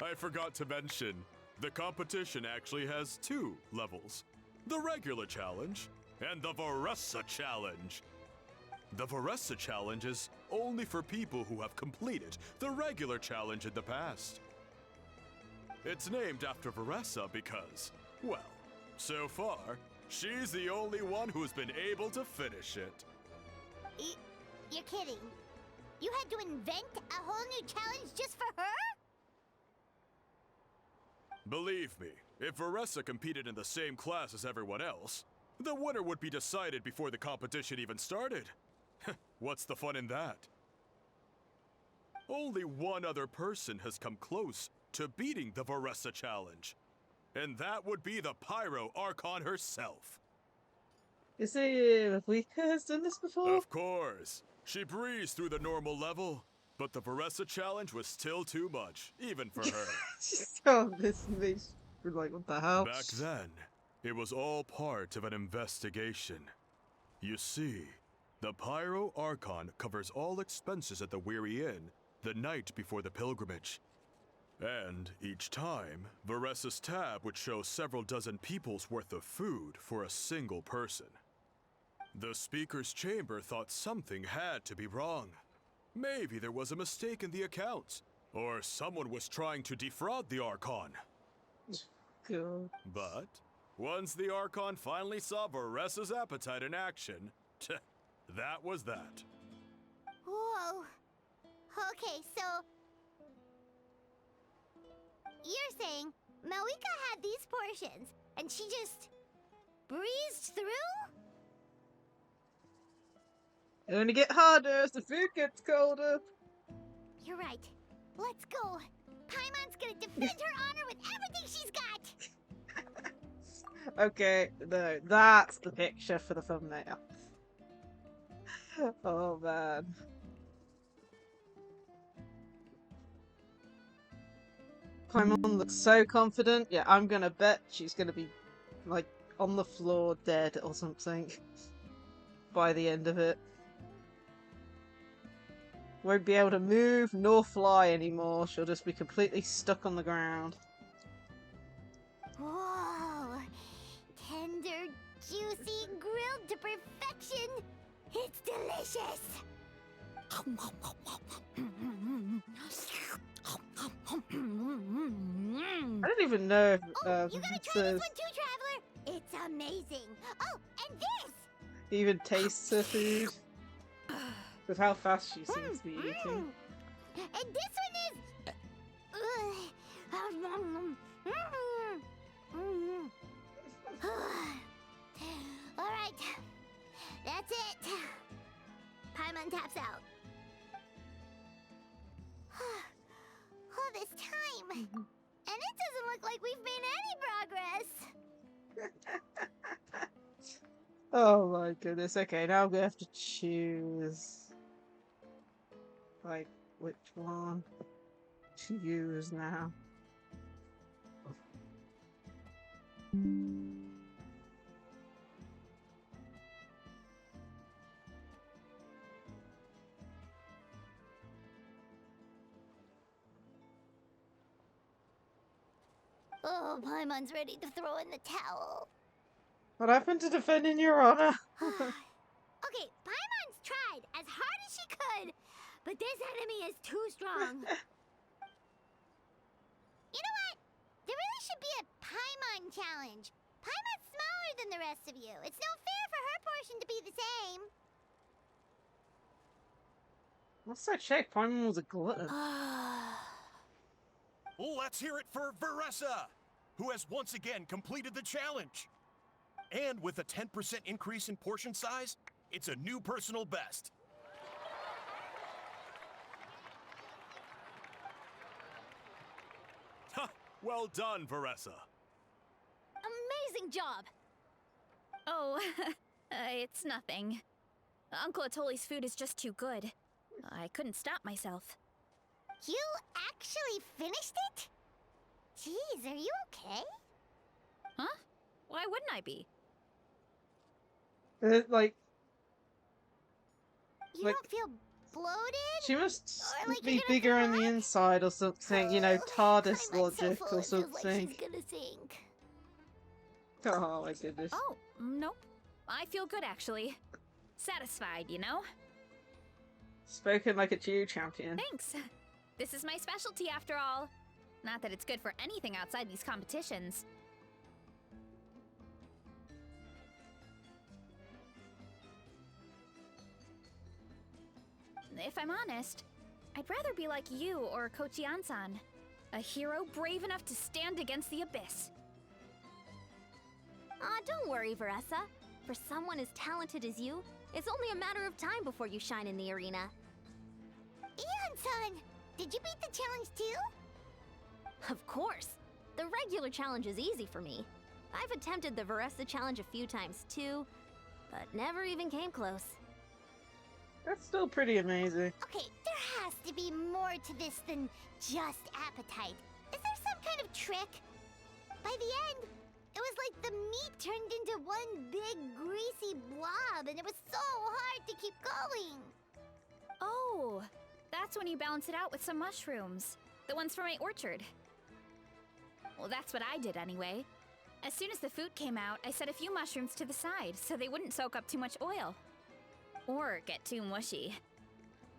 S4: I forgot to mention, the competition actually has 2 levels. The regular challenge and the Varessa challenge. The Varessa challenge is only for people who have completed the regular challenge in the past. It's named after Varessa because, well, so far, she's the only one who's been able to finish it.
S6: You're kidding. You had to invent a whole new challenge just for her?
S4: Believe me, if Varessa competed in the same class as everyone else, the winner would be decided before the competition even started. What's the fun in that? Only one other person has come close to beating the Varessa challenge, and that would be the Pyro Archon herself.
S2: You see, Vika has done this before?
S4: Of course. She breezed through the normal level, but the Varessa challenge was still too much, even for her.
S2: She saw this and we're like, what the hell?
S4: Back then, it was all part of an investigation. You see, the Pyro Archon covers all expenses at the Weary Inn the night before the pilgrimage. And each time, Varessa's tab would show several dozen people's worth of food for a single person. The speaker's chamber thought something had to be wrong. Maybe there was a mistake in the accounts, or someone was trying to defraud the Archon.
S2: God.
S4: But once the Archon finally saw Varessa's appetite in action, that was that.
S6: Whoa. Okay, so... You're saying Malika had these portions, and she just... breezed through?
S2: It only get harder as the food gets colder.
S6: You're right. Let's go. Paimon's gonna defend her honor with everything she's got!
S2: Okay, no, that's the picture for the thumbnail. Oh man. Paimon looks so confident. Yeah, I'm gonna bet she's gonna be, like, on the floor dead or something by the end of it. Won't be able to move nor fly anymore. She'll just be completely stuck on the ground.
S6: Whoa! Tender, juicy, grilled to perfection! It's delicious!
S2: I don't even know if
S6: You gotta try
S2: it
S6: this
S2: says
S6: one too, Traveler! It's amazing! Oh, and this!
S2: even tastes her food. With how fast she seems to be eating.
S6: And this one is... Alright. That's it. Paimon taps out. All this time. And it doesn't look like we've made any progress.
S2: Oh my goodness. Okay, now I'm gonna have to choose. Like, which one to use now?
S6: Oh, Paimon's ready to throw in the towel.
S2: What happened to defending your honor?
S6: Okay, Paimon's tried as hard as she could, but this enemy is too strong. You know what? There really should be a Paimon challenge. Paimon's smaller than the rest of you. It's no fair for her portion to be the same.
S2: What's that check? Paimon was a glutton.
S8: Let's hear it for Varessa, who has once again completed the challenge. And with a 10% increase in portion size, it's a new personal best.
S4: Well done, Veressa.
S7: Amazing job!
S3: Oh, it's nothing. Uncle Atoli's food is just too good. I couldn't stop myself.
S6: You actually finished it? Jeez, are you okay?
S3: Huh? Why wouldn't I be?
S2: Like,
S6: You
S2: Like-
S6: don't feel bloated?
S2: she must
S6: Or like
S2: be
S6: you're gonna
S2: bigger
S6: throw
S2: on the
S6: up?
S2: inside or something, you know,
S6: Oh,
S2: TARDIS
S6: my mind's so
S2: logic
S6: full,
S2: or
S6: it feels
S2: something.
S6: like she's gonna sink.
S2: Oh my goodness.
S3: Oh, nope. I feel good, actually. Satisfied, you know?
S2: Spoken like a true champion.
S3: Thanks. This is my specialty, after all. Not that it's good for anything outside these competitions. If I'm honest, I'd rather be like you or Kochi-an-san. A hero brave enough to stand against the abyss.
S7: Don't worry, Veressa. For someone as talented as you, it's only a matter of time before you shine in the arena.
S6: Eon-san, did you beat the challenge too?
S7: Of course! The regular challenge is easy for me. I've attempted the Veressa challenge a few times too, but never even came close.
S2: That's still pretty amazing.
S6: Okay, there has to be more to this than just appetite. Is there some kind of trick? By the end, it was like the meat turned into one big greasy blob and it was so hard to keep going.
S3: Oh, that's when you balance it out with some mushrooms. The ones from my orchard. Well, that's what I did anyway. As soon as the food came out, I set a few mushrooms to the side so they wouldn't soak up too much oil. Or get too mushy.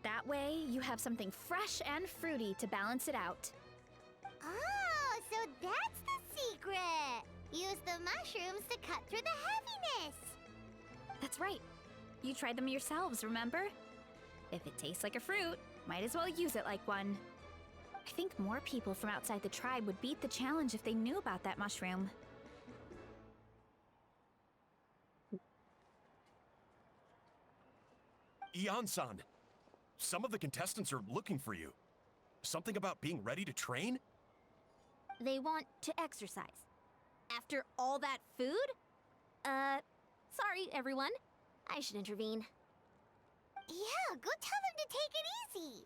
S3: That way, you have something fresh and fruity to balance it out.
S6: Oh, so that's the secret. Use the mushrooms to cut through the heaviness.
S3: That's right. You tried them yourselves, remember? If it tastes like a fruit, might as well use it like one. I think more people from outside the tribe would beat the challenge if they knew about that mushroom.
S8: Eon-san, some of the contestants are looking for you. Something about being ready to train?
S7: They want to exercise. After all that food? Sorry, everyone. I should intervene.
S6: Yeah, go tell them to take it easy.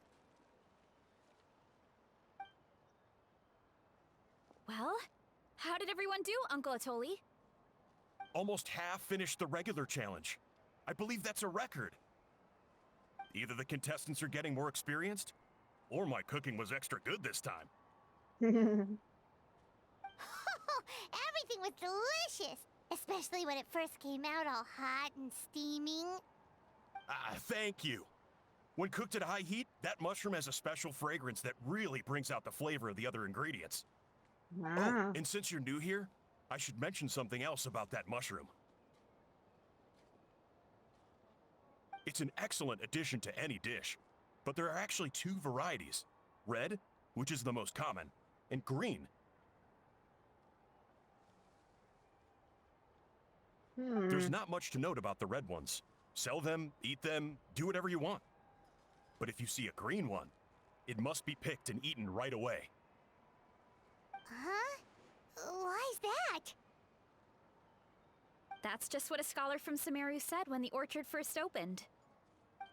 S3: Well, how did everyone do, Uncle Atoli?
S8: Almost half finished the regular challenge. I believe that's a record. Either the contestants are getting more experienced, or my cooking was extra good this time.
S6: Everything was delicious, especially when it first came out all hot and steaming.
S8: Thank you. When cooked at high heat, that mushroom has a special fragrance that really brings out the flavor of the other ingredients.
S2: Wow.
S8: Oh, and since you're new here, I should mention something else about that mushroom. It's an excellent addition to any dish, but there are actually two varieties. Red, which is the most common, and green. There's not much to note about the red ones. Sell them, eat them, do whatever you want. But if you see a green one, it must be picked and eaten right away.
S6: Huh? Why's that?
S3: That's just what a scholar from Sumeru said when the orchard first opened.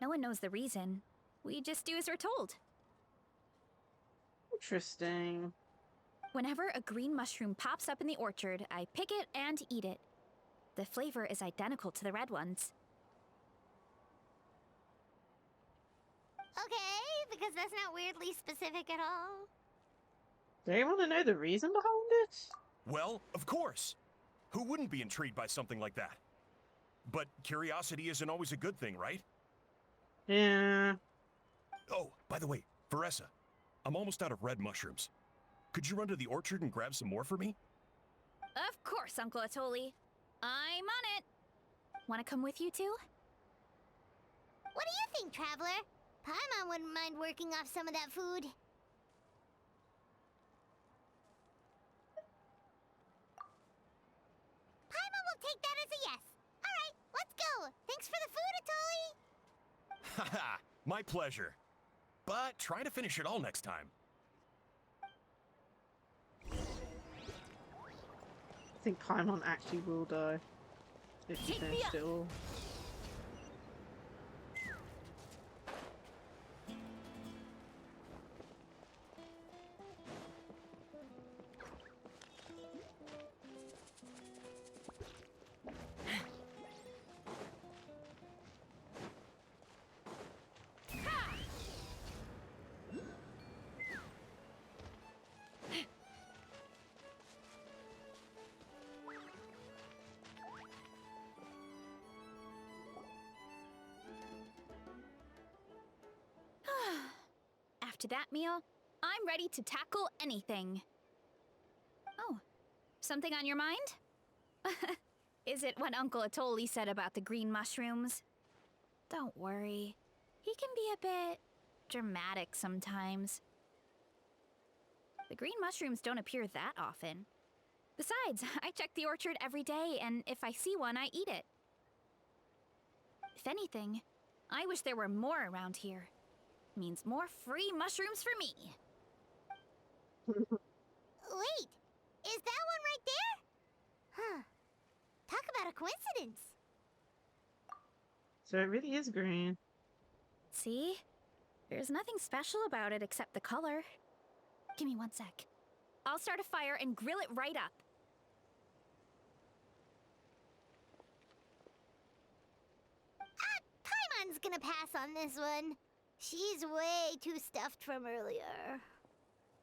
S3: No one knows the reason. We just do as we're told.
S2: Interesting.
S3: Whenever a green mushroom pops up in the orchard, I pick it and eat it. The flavor is identical to the red ones.
S6: Okay, because that's not weirdly specific at all.
S2: Do you want to know the reason behind it?
S8: Well, of course. Who wouldn't be intrigued by something like that? But curiosity isn't always a good thing, right?
S2: Yeah.
S8: Oh, by the way, Veressa, I'm almost out of red mushrooms. Could you run to the orchard and grab some more for me?
S3: Of course, Uncle Atoli. I'm on it. Want to come with you too?
S6: What do you think, Traveler? Paimon wouldn't mind working off some of that food. Paimon will take that as a yes. All right, let's go. Thanks for the food, Atoli.
S8: Haha, my pleasure. But try to finish it all next time.
S2: think Paimon actually will die if you finished it all.
S3: After that meal, I'm ready to tackle anything. Oh, something on your mind? Is it what Uncle Atoli said about the green mushrooms? Don't worry. He can be a bit dramatic sometimes. The green mushrooms don't appear that often. Besides, I check the orchard every day, and if I see one, I eat it. If anything, I wish there were more around here. Means more free mushrooms for me.
S6: Wait, is that one right there? Huh. Talk about a coincidence.
S2: So it really is green.
S3: See? There's nothing special about it except the color. Give me 1 sec. I'll start a fire and grill it right up.
S6: Paimon's gonna pass on this one. She's way too stuffed from earlier.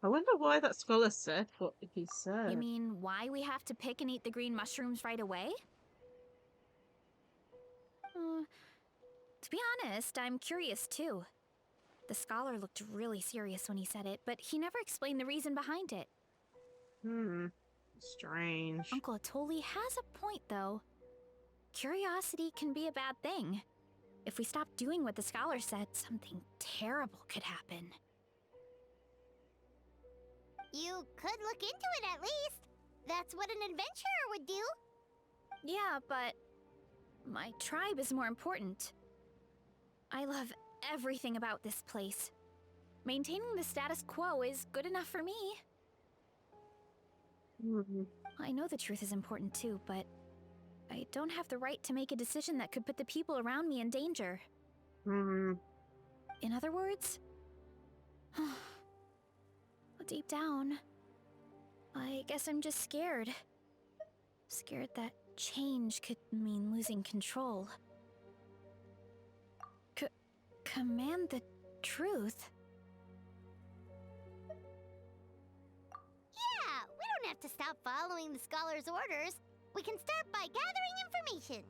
S2: I wonder why that scholar said what he said.
S3: You mean why we have to pick and eat the green mushrooms right away? To be honest, I'm curious too. The scholar looked really serious when he said it, but he never explained the reason behind it.
S2: Strange.
S3: Uncle Atoli has a point, though. Curiosity can be a bad thing. If we stop doing what the scholar said, something terrible could happen.
S6: You could look into it at least. That's what an adventurer would do.
S3: Yeah, but my tribe is more important. I love everything about this place. Maintaining the status quo is good enough for me. I know the truth is important too, but I don't have the right to make a decision that could put the people around me in danger. In other words, deep down, I guess I'm just scared. Scared that change could mean losing control. Command the truth?
S6: Yeah, we don't have to stop following the scholar's orders. We can start by gathering information.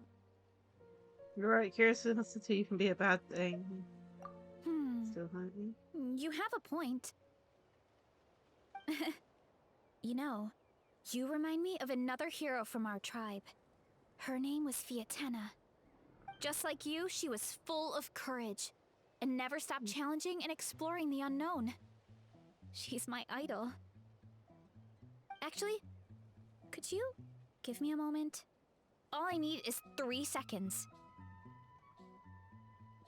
S2: You're right, curiosity can be a bad thing. Still hunting.
S3: You have a point. You know, you remind me of another hero from our tribe. Her name was Fiatena. Just like you, she was full of courage and never stopped challenging and exploring the unknown. She's my idol. Actually, could you give me a moment? All I need is 3 seconds.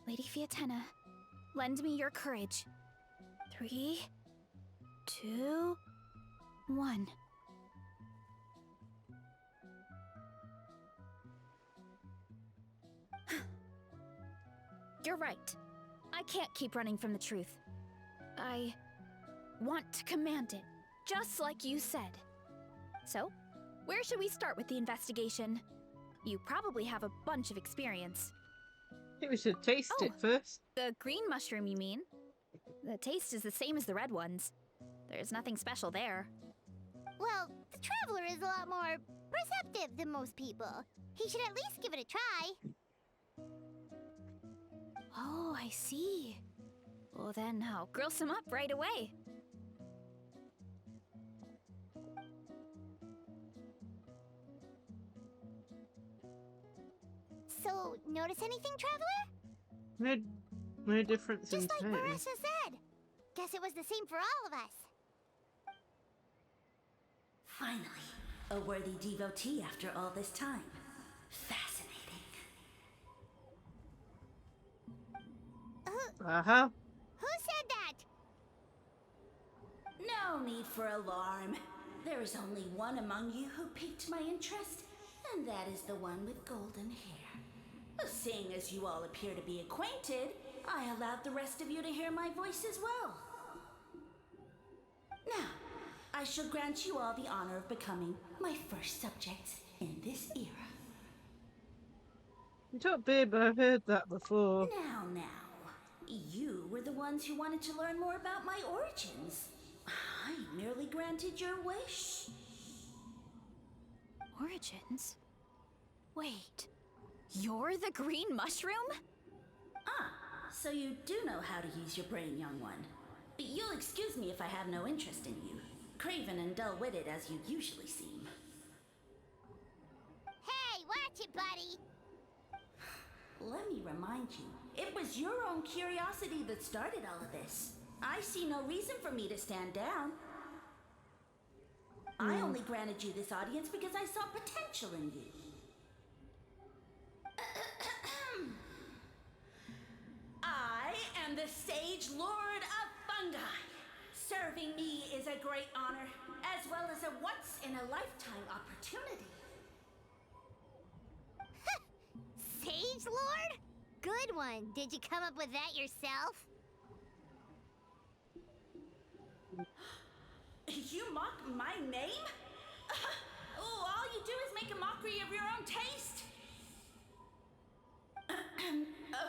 S3: Lady Fiatena, lend me your courage. 3, 2, 1. You're right. I can't keep running from the truth. I want to command it, just like you said. So, where should we start with the investigation? You probably have a bunch of experience.
S2: I think we should taste it first.
S3: The green mushroom, you mean? The taste is the same as the red ones. There's nothing special there.
S6: Well, the traveler is a lot more perceptive than most people. He should at least give it a try.
S3: Oh, I see. Well then, I'll grill some up right away.
S6: So, notice anything, traveler?
S2: No difference in
S6: Just like
S2: taste.
S6: Marissa said. Guess it was the same for all of us.
S10: Finally, a worthy devotee after all this time. Fascinating.
S6: Who said that?
S10: No need for alarm. There is only one among you who piqued my interest, and that is the one with golden hair. Seeing as you all appear to be acquainted, I allowed the rest of you to hear my voice as well. Now, I shall grant you all the honor of becoming my first subjects in this era.
S2: You don't be, but I've heard that before.
S10: Now. You were the ones who wanted to learn more about my origins. I merely granted your wish.
S3: Origins? Wait, you're the green mushroom?
S10: Ah, so you do know how to use your brain, young one. You'll excuse me if I have no interest in you, craven and dull-witted as you usually seem.
S6: Hey, watch it, buddy!
S10: Let me remind you, it was your own curiosity that started all of this. I see no reason for me to stand down. I only granted you this audience because I saw potential in you. I am the Sage Lord of Fungi. Serving me is a great honor, as well as a once-in-a-lifetime opportunity.
S6: Sage Lord? Good one. Did you come up with that yourself?
S10: You mock my name? All you do is make a mockery of your own taste.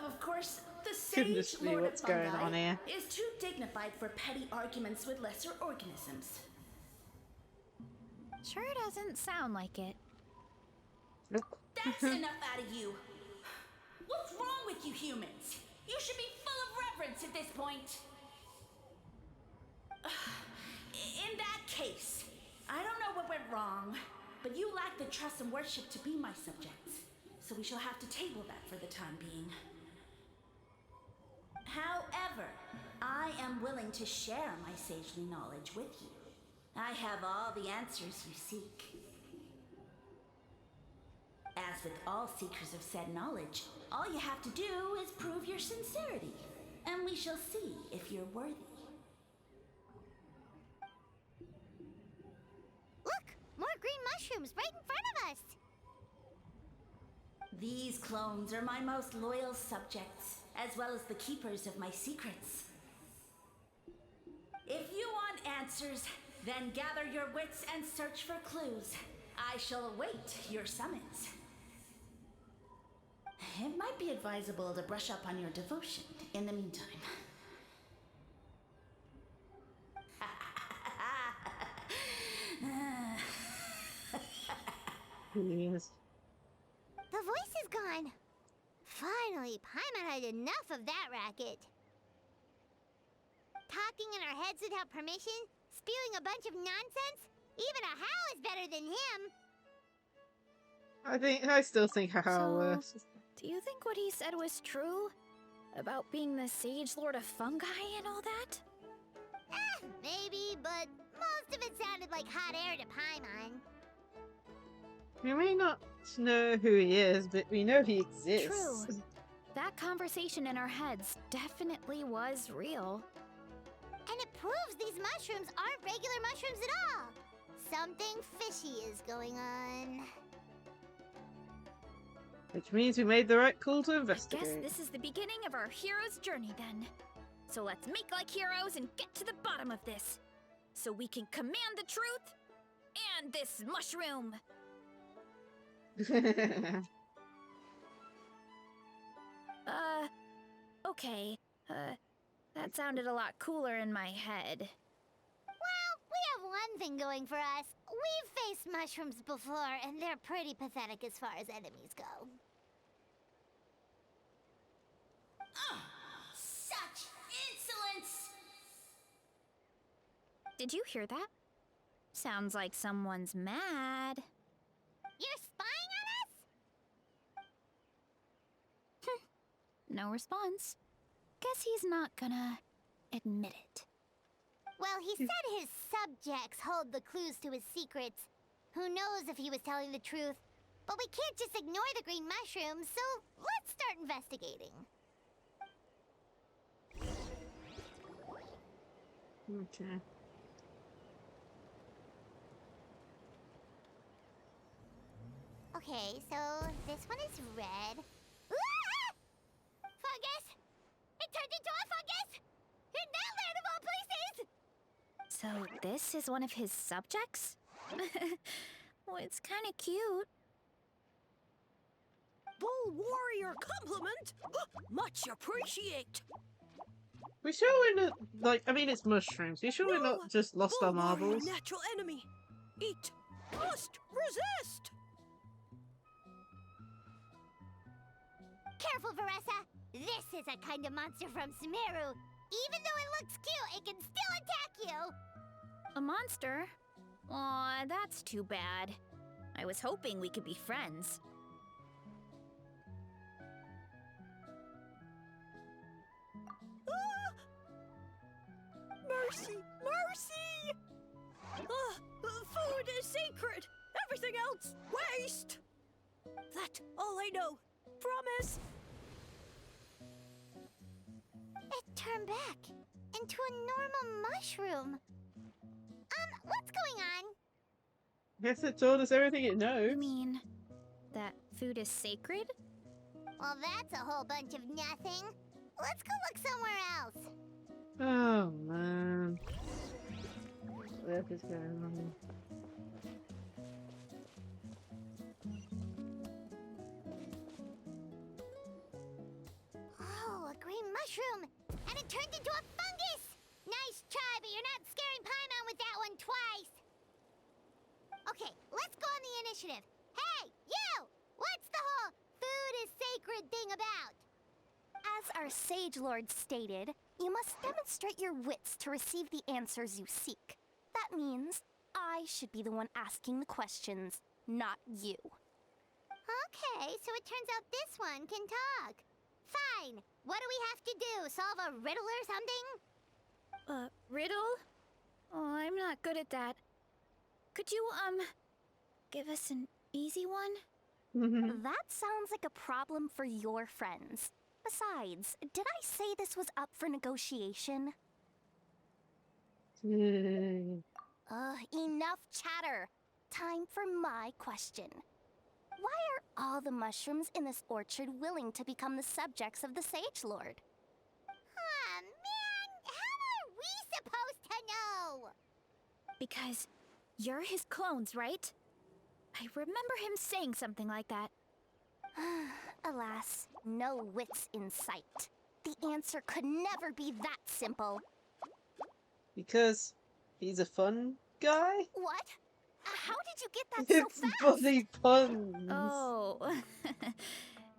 S10: Of course, the
S2: Goodness
S10: Sage
S2: me,
S10: Lord
S2: what's
S10: of
S2: going
S10: Fungi
S2: on here?
S10: is too dignified for petty arguments with lesser organisms.
S3: Sure doesn't sound like it.
S10: That's enough out of you. What's wrong with you humans? You should be full of reverence at this point. In that case, I don't know what went wrong, but you lack the trust and worship to be my subjects. So we shall have to table that for the time being. However, I am willing to share my sagely knowledge with you. I have all the answers you seek. As with all seekers of said knowledge, all you have to do is prove your sincerity, and we shall see if you're worthy.
S6: Look! More green mushrooms right in front of us!
S10: These clones are my most loyal subjects, as well as the keepers of my secrets. If you want answers, then gather your wits and search for clues. I shall await your summons. It might be advisable to brush up on your devotion in the meantime.
S2: Yes.
S6: The voice is gone. Finally, Paimon had enough of that racket. Talking in our heads without permission, spewing a bunch of nonsense. Even a How is better than him.
S2: I still think How
S3: So,
S2: worse.
S3: do you think what he said was true? About being the Sage Lord of Fungi and all that?
S6: Maybe, but most of it sounded like hot air to Paimon.
S2: We may not know who he is, but we know he exists.
S3: True. That conversation in our heads definitely was real.
S6: And it proves these mushrooms aren't regular mushrooms at all. Something fishy is going on.
S2: Which means we made the right call to
S3: I
S2: investigate.
S3: guess this is the beginning of our hero's journey then. So let's make like heroes and get to the bottom of this. So we can command the truth and this mushroom. Okay. That sounded a lot cooler in my head.
S6: Well, we have one thing going for us. We've faced mushrooms before, and they're pretty pathetic as far as enemies go.
S10: Such insolence!
S3: Did you hear that? Sounds like someone's mad.
S6: You're spying on us?
S3: No response. Guess he's not gonna admit it.
S6: Well, he said his subjects hold the clues to his secrets. Who knows if he was telling the truth? But we can't just ignore the green mushrooms, so let's start investigating.
S2: Okay.
S6: Okay, so this one is red. Ah! Fungus! It turned into a fungus! In that land of all places!
S3: So this is one of his subjects? Well, it's kind of cute.
S11: Bull warrior compliment! Much appreciate!
S2: We sure we're not, like, I mean, it's mushrooms. We sure we're not just lost our
S11: Bull warrior
S2: marbles?
S11: natural enemy. Eat. Must resist!
S6: Careful, Veressa! This is a kind of monster from Sumeru. Even though it looks cute, it can still attack you!
S3: A monster? Aw, that's too bad. I was hoping we could be friends.
S11: Ah! Mercy! Mercy! Food is sacred! Everything else, waste! That's all I know. Promise!
S6: It turned back into a normal mushroom. What's going on?
S2: Guess it told us everything it
S3: You
S2: knows.
S3: mean that food is sacred?
S6: Well, that's a whole bunch of nothing. Let's go look somewhere else.
S2: Oh, man. What is going on?
S6: Oh, a green mushroom! And it turned into a fungus! Nice try, but you're not scaring Paimon with that one twice! Okay, let's go on the initiative. Hey, you! What's the whole food is sacred thing about?
S7: As our Sage Lord stated, you must demonstrate your wits to receive the answers you seek. That means I should be the one asking the questions, not you.
S6: Okay, so it turns out this one can talk. Fine. What do we have to do? Solve a riddle or something?
S3: Riddle? Oh, I'm not good at that. Could you, give us an easy one?
S7: That sounds like a problem for your friends. Besides, did I say this was up for negotiation? Enough chatter. Time for my question. Why are all the mushrooms in this orchard willing to become the subjects of the Sage Lord?
S6: Ah, man! How are we supposed to know?
S3: Because you're his clones, right? I remember him saying something like that.
S7: Alas, no wits in sight. The answer could never be that simple.
S2: Because he's a fun guy?
S7: What? How did you get that so
S2: It's
S7: fast?
S2: bloody puns.
S3: Oh,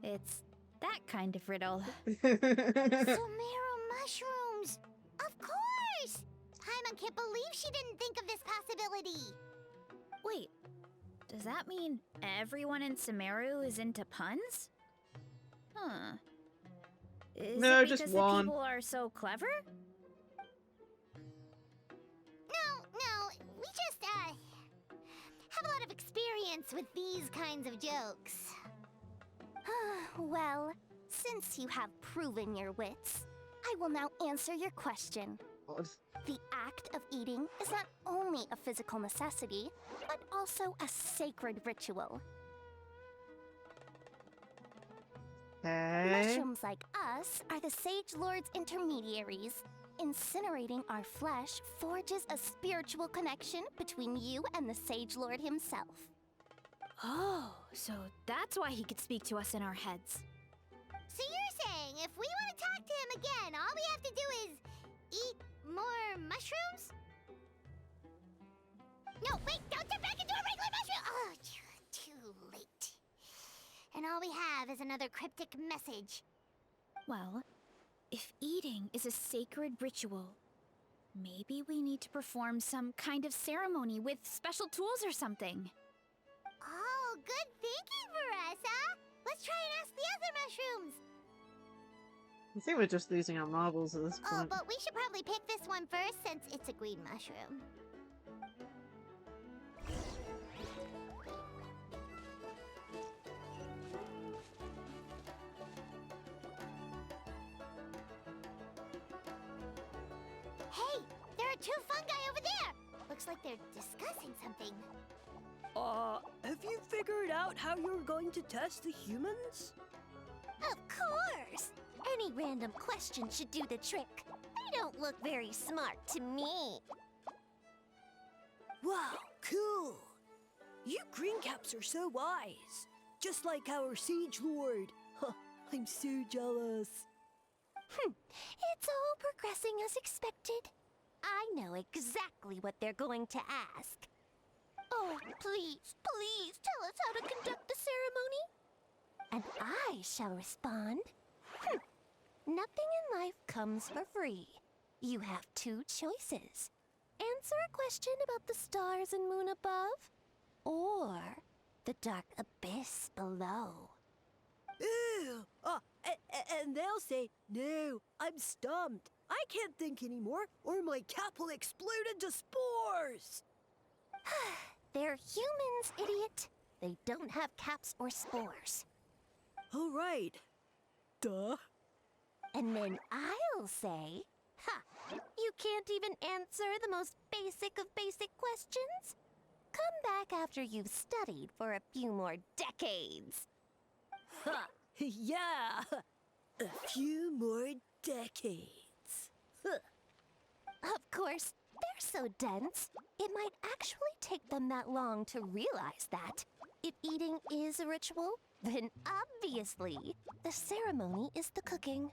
S3: it's that kind of riddle.
S6: Sumeru mushrooms! Of course! Paimon can't believe she didn't think of this possibility.
S3: Wait, does that mean everyone in Sumeru is into puns? Huh. Is
S2: No,
S3: it
S2: just
S3: because the
S2: one.
S3: people are so clever?
S6: No, we just, have a lot of experience with these kinds of jokes.
S7: Well, since you have proven your wits, I will now answer your question.
S2: God.
S7: The act of eating is not only a physical necessity, but also a sacred ritual.
S2: Okay.
S7: Mushrooms like us are the Sage Lord's intermediaries. Incinerating our flesh forges a spiritual connection between you and the Sage Lord himself.
S3: Oh, so that's why he could speak to us in our heads.
S6: So you're saying if we want to talk to him again, all we have to do is eat more mushrooms? No, wait, don't turn back into a regular mushroom! Oh, too late. And all we have is another cryptic message.
S3: Well, if eating is a sacred ritual, maybe we need to perform some kind of ceremony with special tools or something.
S6: Oh, good thinking, Veressa! Let's try and ask the other mushrooms!
S2: I think we're just losing our marbles at this
S6: Oh,
S2: point.
S6: but we should probably pick this one first since it's a green mushroom. Hey, there are two fungi over there! Looks like they're discussing something.
S11: Have you figured out how you're going to test the humans?
S7: Of course! Any random question should do the trick. They don't look very smart to me.
S11: Wow, cool! You greencaps are so wise. Just like our Siege Lord. Huh, I'm so jealous.
S7: It's all progressing as expected. I know exactly what they're going to ask. Oh, please, please tell us how to conduct the ceremony. And I shall respond. Nothing in life comes for free. You have two choices. Answer a question about the stars and moon above, or the dark abyss below.
S11: Ew! And they'll say, no, I'm stumped. I can't think anymore, or my cap will explode into spores!
S7: They're humans, idiot. They don't have caps or spores.
S11: All right. Duh.
S7: And then I'll say, you can't even answer the most basic of basic questions? Come back after you've studied for a few more decades.
S11: Ha! Yeah! A few more decades.
S7: Of course, they're so dense, it might actually take them that long to realize that. If eating is a ritual, then obviously, the ceremony is the cooking.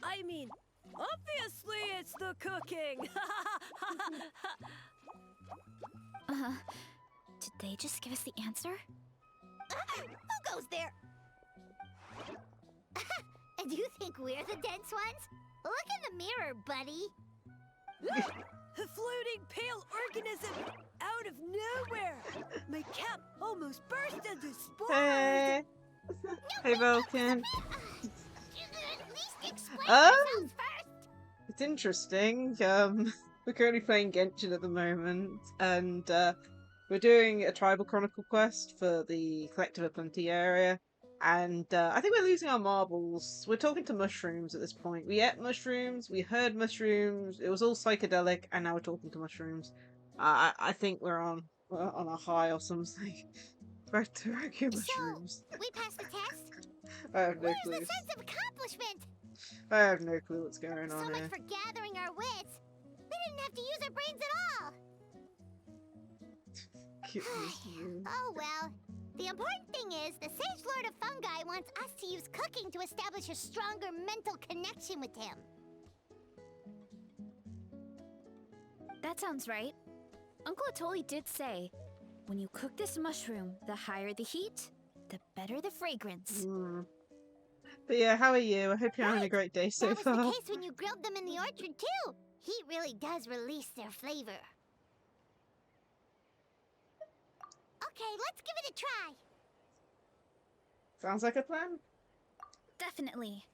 S11: I mean, obviously it's the cooking!
S3: Did they just give us the answer?
S6: Who goes there? And you think we're the dense ones? Look in the mirror, buddy.
S11: A floating pale organism out of nowhere! My cap almost burst into spores!
S2: Hey! Hey, Vulcan.
S6: At least explain
S2: Oh!
S6: yourselves first.
S2: It's interesting. We're currently playing Genshin at the moment, and we're doing a tribal chronicle quest for the Collective of Plenty area. And I think we're losing our marbles. We're talking to mushrooms at this point. We ate mushrooms, we heard mushrooms, it was all psychedelic, and now we're talking to mushrooms. I think we're on a high or something. Back to regular mushrooms.
S6: We passed the test.
S2: I have no
S6: Where's
S2: clue.
S6: the sense of accomplishment?
S2: I have no clue what's going
S6: So
S2: on
S6: much
S2: here.
S6: for gathering our wits. We didn't have to use our brains at all.
S2: Cute mushrooms.
S6: Oh well. The important thing is, the Sage Lord of Fungi wants us to use cooking to establish a stronger mental connection with him.
S3: That sounds right. Uncle Atoli did say, when you cook this mushroom, the higher the heat, the better the fragrance.
S2: But yeah, how are you? I hope you're having a great day so
S6: That was
S2: far.
S6: the case when you grilled them in the orchard too. Heat really does release their flavor. Okay, let's give it a try.
S2: Sounds like a plan.
S3: Definitely.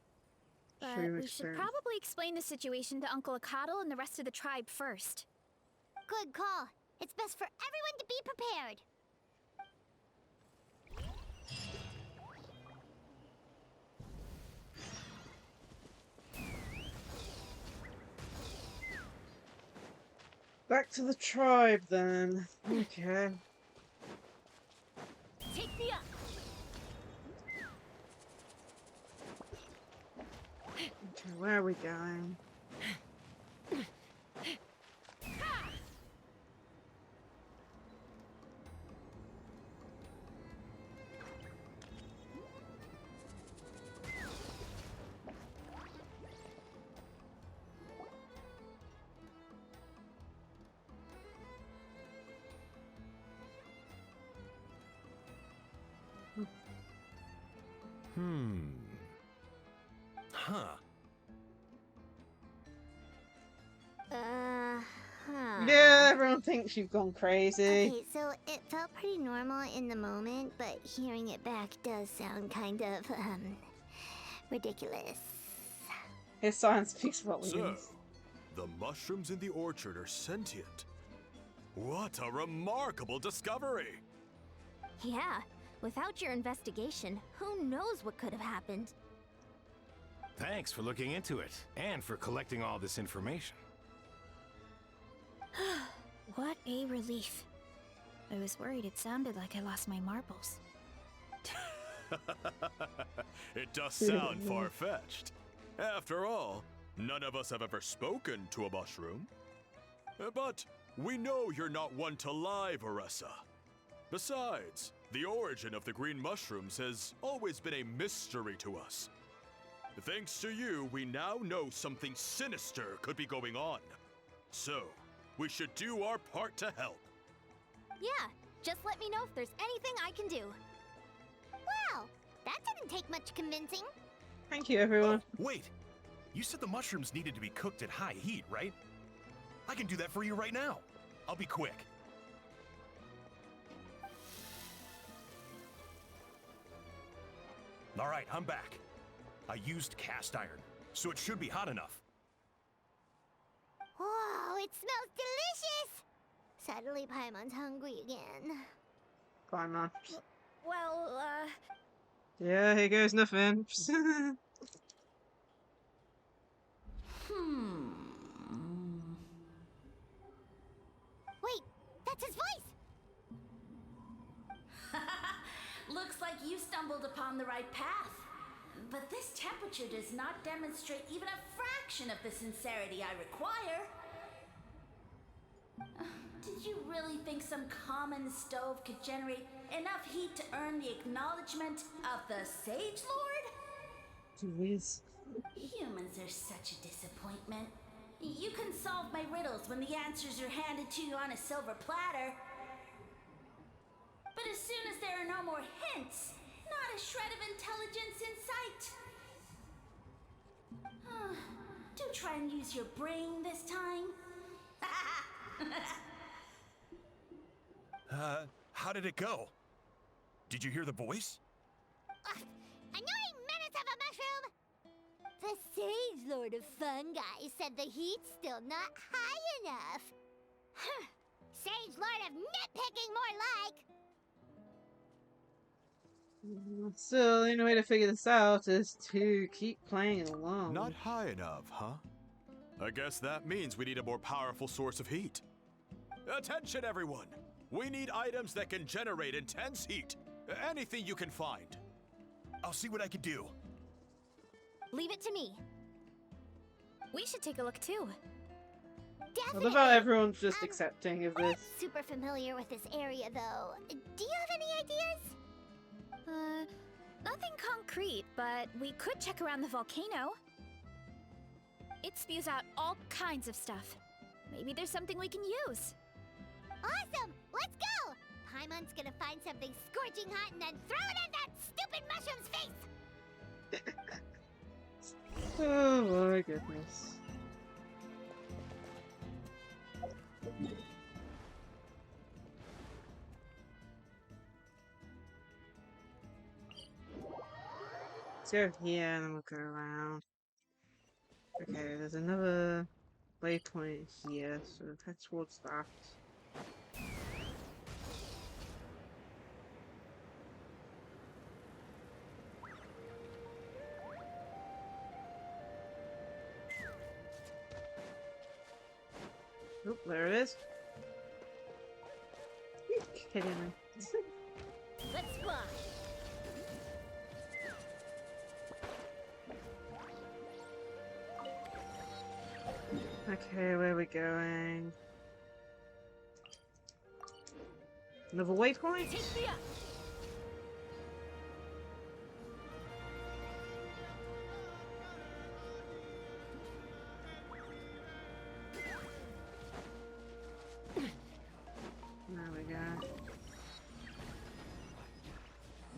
S3: But
S2: True
S3: we should
S2: experience.
S3: probably explain the situation to Uncle Akatl and the rest of the tribe first.
S6: Good call. It's best for everyone to be prepared.
S2: Back to the tribe then. Okay.
S11: Take me up!
S2: Okay, where are we going?
S8: Huh.
S2: Yeah, everyone thinks you've gone crazy.
S6: Okay, so it felt pretty normal in the moment, but hearing it back does sound kind of, ridiculous.
S2: His science speaks volumes.
S4: So, the mushrooms in the orchard are sentient. What a remarkable discovery!
S7: Yeah, without your investigation, who knows what could have happened?
S12: Thanks for looking into it, and for collecting all this information.
S3: What a relief. I was worried it sounded like I lost my marbles.
S4: It does sound far-fetched. After all, none of us have ever spoken to a mushroom. But we know you're not one to lie, Veressa. Besides, the origin of the green mushrooms has always been a mystery to us. Thanks to you, we now know something sinister could be going on. So, we should do our part to help.
S7: Yeah, just let me know if there's anything I can do.
S6: Wow, that didn't take much convincing.
S2: Thank you, everyone.
S8: Wait! You said the mushrooms needed to be cooked at high heat, right? I can do that for you right now. I'll be quick. Alright, I'm back. I used cast iron, so it should be hot enough.
S6: Whoa, it smells delicious! Suddenly Paimon's hungry again.
S2: Fine, man.
S3: Well,
S2: Yeah, here goes nothing.
S6: Wait, that's his voice!
S10: Looks like you stumbled upon the right path. But this temperature does not demonstrate even a fraction of the sincerity I require. Did you really think some common stove could generate enough heat to earn the acknowledgement of the Sage Lord?
S2: Jeez.
S10: Humans are such a disappointment. You can solve my riddles when the answers are handed to you on a silver platter. But as soon as there are no more hints, not a shred of intelligence in sight. Do try and use your brain this time.
S8: How did it go? Did you hear the voice?
S6: Annoying menace of a mushroom! The Sage Lord of Fungi said the heat's still not high enough. Huh. Sage Lord of nitpicking, more like!
S2: Still, the only way to figure this out is to keep playing along.
S4: Not high enough, huh? I guess that means we need a more powerful source of heat. Attention, everyone! We need items that can generate intense heat. Anything you can find.
S8: I'll see what I can do.
S7: Leave it to me.
S3: we should take a look too.
S2: I
S6: Definitely!
S2: love how everyone's just accepting of
S6: I'm
S2: this.
S6: super familiar with this area, though. Do you have any ideas?
S3: Nothing concrete, but we could check around the volcano. It spews out all kinds of stuff. Maybe there's something we can use.
S6: Awesome! Let's go! Paimon's gonna find something scorching hot and then throw it in that stupid mushroom's face!
S2: Oh my goodness. Let's go here and then we'll go around. Okay, there's another waypoint here, so head towards that. Oh, there it is. Get in there.
S6: Let's fly!
S2: Okay, where are we going? Another waypoint?
S11: Take me up!
S2: There we go.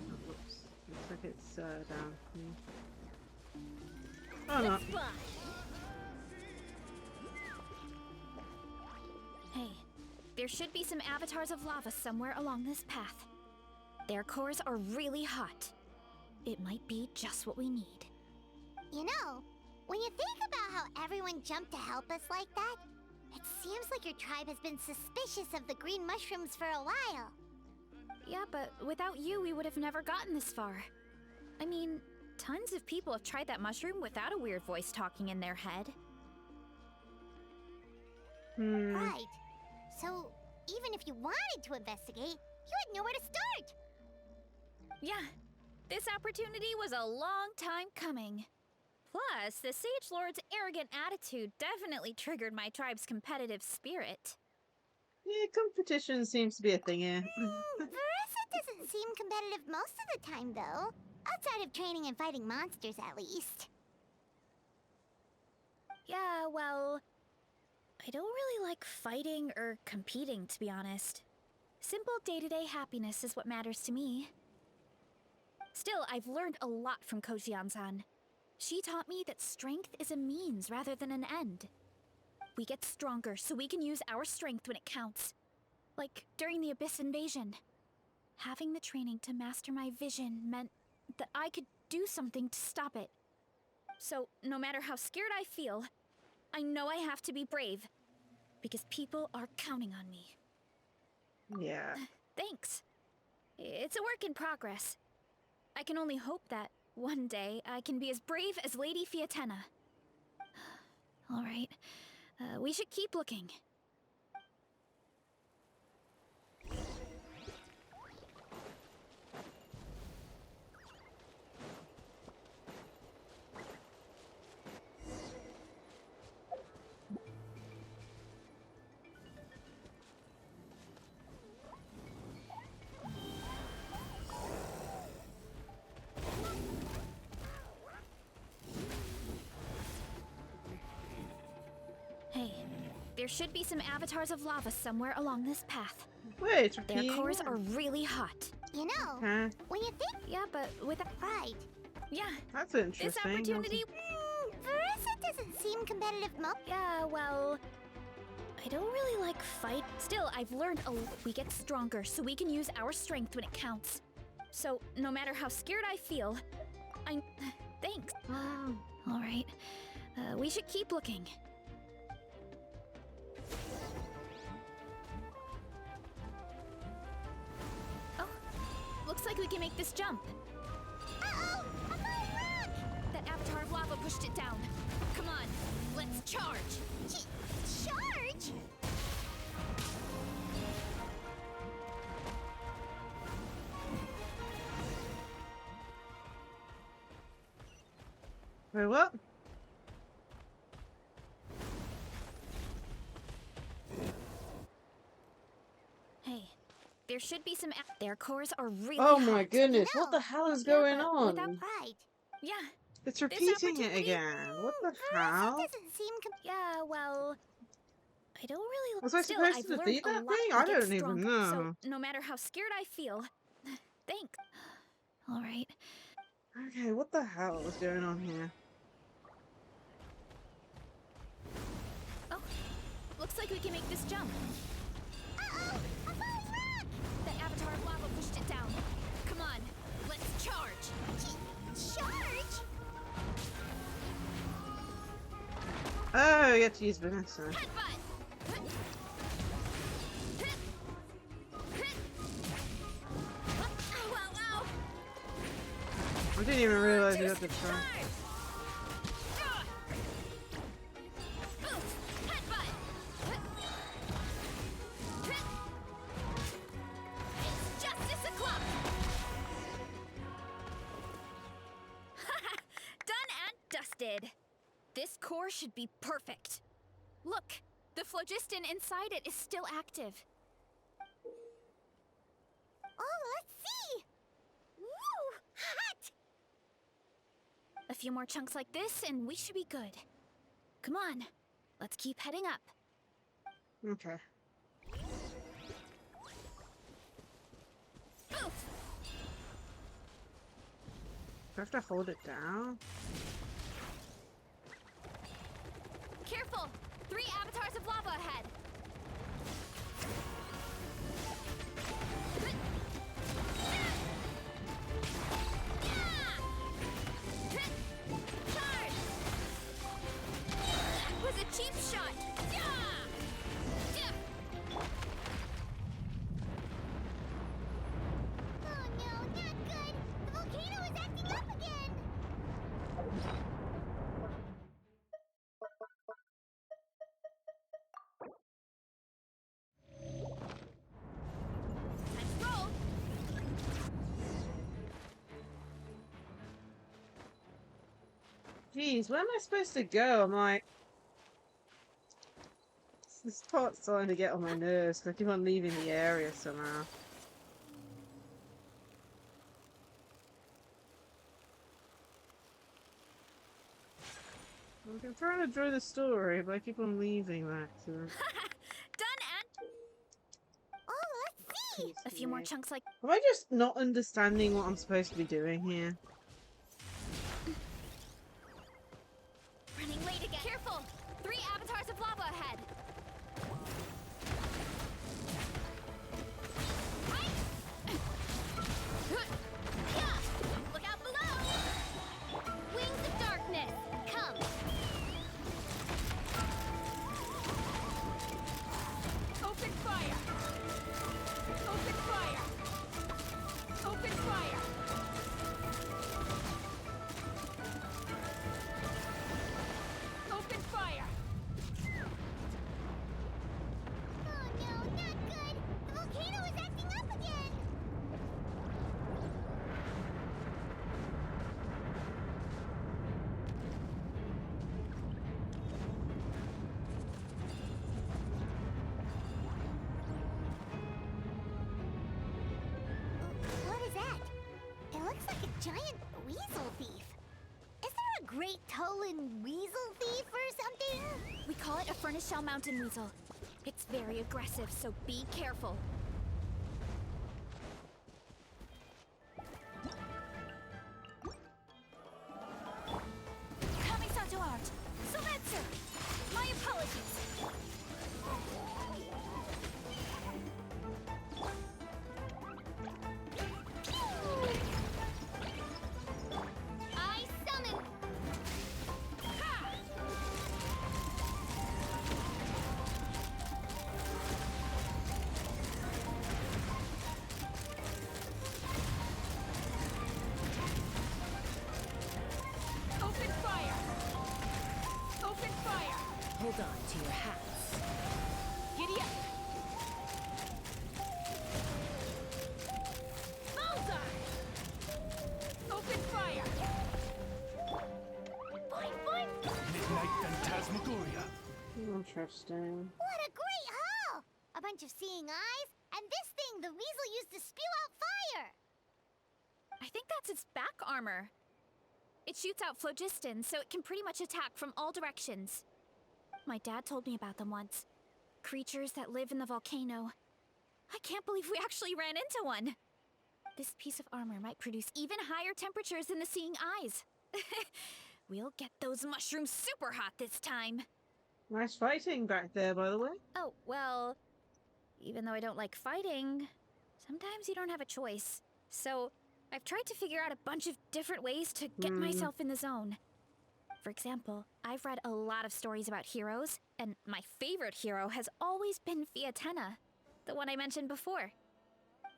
S2: Oh, whoops. Looks like it's down here. Oh no.
S11: Let's fly!
S3: Hey, there should be some avatars of lava somewhere along this path. Their cores are really hot. It might be just what we need.
S6: You know, when you think about how everyone jumped to help us like that, it seems like your tribe has been suspicious of the green mushrooms for a while.
S3: Yeah, but without you, we would have never gotten this far. I mean, tons of people have tried that mushroom without a weird voice talking in their head.
S6: Right. So, even if you wanted to investigate, you had nowhere to start.
S3: Yeah, this opportunity was a long time coming. Plus, the Sage Lord's arrogant attitude definitely triggered my tribe's competitive spirit.
S2: Yeah, competition seems to be a thing here.
S6: Veressa doesn't seem competitive most of the time, though. Outside of training and fighting monsters, at least.
S3: Yeah, well, I don't really like fighting or competing, to be honest. Simple day-to-day happiness is what matters to me. Still, I've learned a lot from Kojian-san. She taught me that strength is a means rather than an end. We get stronger so we can use our strength when it counts. Like during the Abyss invasion. Having the training to master my vision meant that I could do something to stop it. So, no matter how scared I feel, I know I have to be brave. Because people are counting on me.
S2: Yeah.
S3: Thanks. It's a work in progress. I can only hope that one day I can be as brave as Lady Fiatena. Alright. We should keep looking. Hey, there should be some avatars of lava somewhere along this path.
S2: Wait,
S3: their cores are really hot.
S6: You know,
S2: Huh?
S6: when you think...
S3: Yeah, but with...
S6: Right.
S3: Yeah.
S2: That's interesting.
S3: This opportunity...
S6: Veressa doesn't seem competitive
S3: Yeah, well... I don't really like fight. Still, I've learned we get stronger so we can use our strength when it counts. So, no matter how scared I feel, Thanks. Alright. We should keep looking. Oh, looks like we can make this jump.
S6: Uh-oh! A flying rock!
S3: That avatar of lava pushed it down. Come on, let's charge!
S6: Charge?
S2: Wait, what?
S3: Hey, there should be some... Their cores are really
S2: Oh
S3: hot.
S2: my goodness, what the hell is going on?
S6: Without pride.
S3: Yeah.
S2: It's repeating it again. What the hell?
S6: Doesn't seem
S3: yeah, well... I don't really...
S2: Was I
S3: Still,
S2: supposed
S3: I've
S2: to
S3: learned
S2: defeat
S3: a
S2: that
S3: lot
S2: thing?
S3: to
S2: I
S3: get
S2: don't even
S3: stronger,
S2: know.
S3: So, no matter how scared I feel... Thanks. Alright.
S2: Okay, what the hell is going on here?
S3: Oh, looks like we can make this jump.
S6: Uh-oh! A flying rock!
S3: That avatar of lava pushed it down. Come on, let's charge!
S6: Charge?
S2: Oh, I get to use Vanessa.
S3: Headbutt! Ow, ow, ow!
S2: I didn't even realize you got to try.
S3: It's justice o'clock! Done and dusted. This core should be perfect. Look, the phlogiston inside it is still active.
S6: Oh, let's see! Woo! Hot!
S3: A few more chunks like this and we should be good. Come on, let's keep heading up.
S2: Okay.
S3: Oof.
S2: Do I have to hold it down?
S3: Careful! 3 avatars of lava ahead! Charge! That was a cheap shot!
S6: Oh no, not good! The volcano is acting up again!
S2: Jeez, where am I supposed to go? I'm like... This part's starting to get on my nerves because I keep on leaving the area somehow. I'm trying to draw the story, but I keep on leaving that. So.
S3: Done, and
S6: Oh, let's see!
S3: a few more chunks like.
S2: Am I just not understanding what I'm supposed to be doing here?
S3: Running late again. Careful! 3 avatars of lava ahead. Look out below! Wings of darkness, come! Open fire! Open fire! Open fire! Open fire!
S6: Oh no, not good! The volcano is acting up again! What is that? It looks like a giant weasel thief. Is there a Great Tolan Weasel Thief or something?
S3: We call it a Furnace Shell Mountain Weasel. It's very aggressive, so be careful. Coming to art. Sylvester! My apologies.
S6: I summon!
S3: Ha! Open fire! Open fire!
S1: Hold on to your hats.
S3: Giddy up! Bullseye! Open fire! Boing, boing!
S8: Midnight Phantasmagoria.
S2: Interesting.
S6: What a great haul! A bunch of seeing eyes, and this thing the weasel used to spew out fire!
S3: I think that's its back armor. It shoots out phlogiston, so it can pretty much attack from all directions. My dad told me about them once. Creatures that live in the volcano. I can't believe we actually ran into one. This piece of armor might produce even higher temperatures than the seeing eyes. We'll get those mushrooms super hot this time.
S2: Nice fighting back there, by the way.
S3: Oh, well, even though I don't like fighting, sometimes you don't have a choice. So, I've tried to figure out a bunch of different ways to get myself in the zone. For example, I've read a lot of stories about heroes, and my favorite hero has always been Fiatenna, the one I mentioned before.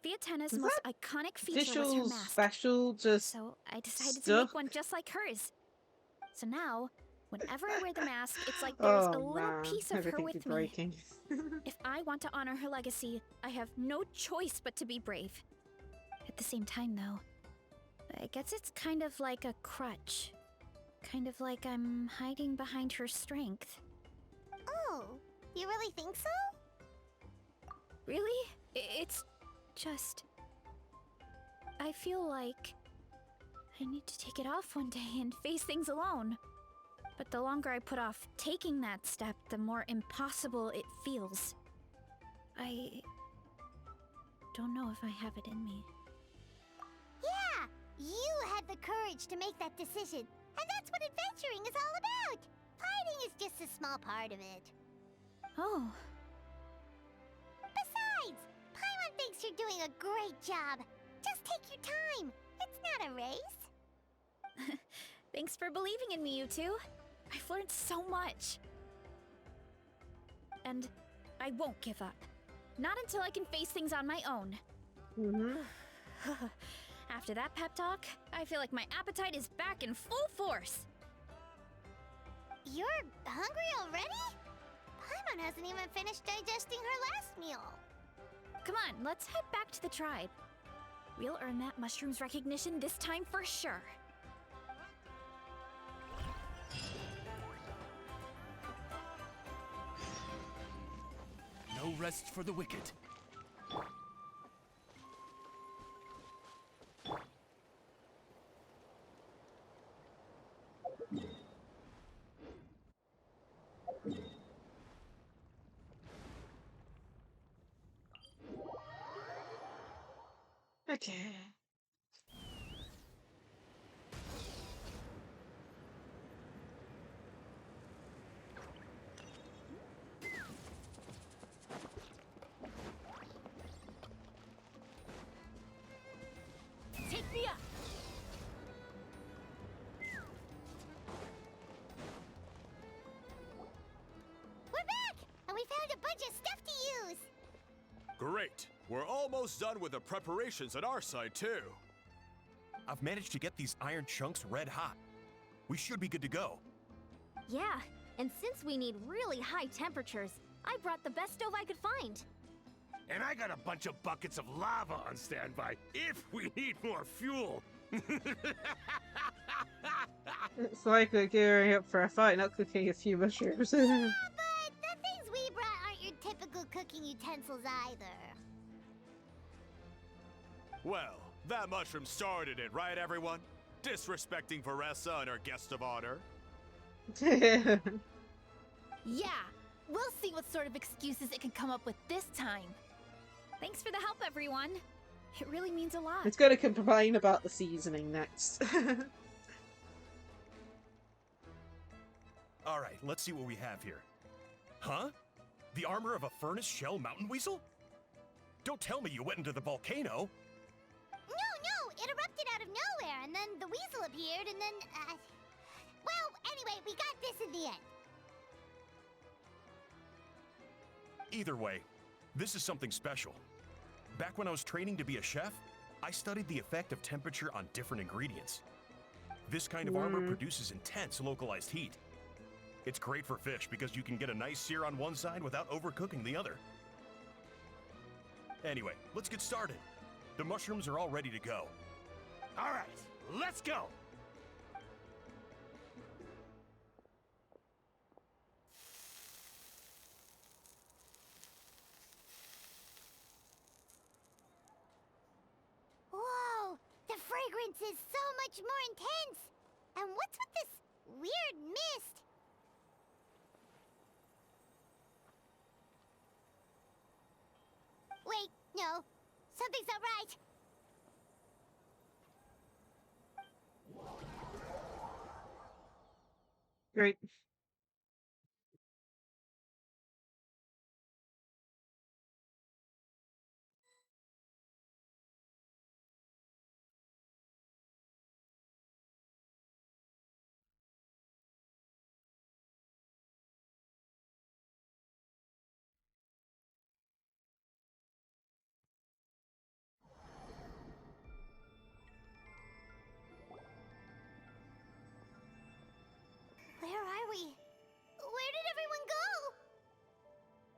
S3: Fiatenna's
S2: Is
S3: most iconic feature was her
S2: Visual
S3: mask.
S2: special, just
S3: So I decided to
S2: stuff?
S3: make one just like hers. So now, whenever I wear the mask, it's like there's a little
S2: man,
S3: piece of her
S2: everything
S3: with
S2: keeps
S3: me.
S2: breaking.
S3: If I want to honor her legacy, I have no choice but to be brave. At the same time, though, I guess it's kind of like a crutch. Kind of like I'm hiding behind her strength.
S6: Oh, you really think so?
S3: Really? It's just... I feel like I need to take it off one day and face things alone. But the longer I put off taking that step, the more impossible it feels. I don't know if I have it in me.
S6: Yeah! You had the courage to make that decision. And that's what adventuring is all about! Fighting is just a small part of it.
S3: Oh.
S6: Besides, Paimon thinks you're doing a great job. Just take your time. It's not a race.
S3: Thanks for believing in me, you two. I've learned so much. And I won't give up. Not until I can face things on my own. After that pep talk, I feel like my appetite is back in full force.
S6: You're hungry already? Paimon hasn't even finished digesting her last meal.
S3: Come on, let's head back to the tribe. We'll earn that mushroom's recognition this time for sure.
S9: rest for the wicked.
S2: Okay.
S3: Take me up!
S6: We're back! And we found a bunch of stuff to use!
S4: Great! We're almost done with the preparations on our side, too.
S8: I've managed to get these iron chunks red hot. We should be good to go.
S7: Yeah, and since we need really high temperatures, I brought the best stove I could find.
S12: And I got a bunch of buckets of lava on standby if we need more fuel.
S2: It's like we're gearing up for a fight, not cooking a few mushrooms.
S6: Yeah, but the things we brought aren't your typical cooking utensils either.
S4: Well, that mushroom started it, right, everyone? Disrespecting Veressa and our guest of honor.
S3: Yeah, we'll see what sort of excuses it can come up with this time. Thanks for the help, everyone. It really means a lot.
S2: It's gonna complain about the seasoning next.
S8: All right, let's see what we have here. Huh? The armor of a furnace shell mountain weasel? Don't tell me you went into the volcano.
S6: No, it erupted out of nowhere, and then the weasel appeared, and then, well, anyway, we got this in the end.
S8: Either way, this is something special. Back when I was training to be a chef, I studied the effect of temperature on different ingredients. This kind of armor produces intense localized heat. It's great for fish because you can get a nice sear on one side without overcooking the other. Anyway, let's get started. The mushrooms are all ready to go.
S12: All right, let's go.
S6: Whoa, the fragrance is so much more intense. And what's with this weird mist? Wait, no. Something's not right.
S2: Great.
S6: Where are we? Where did everyone go?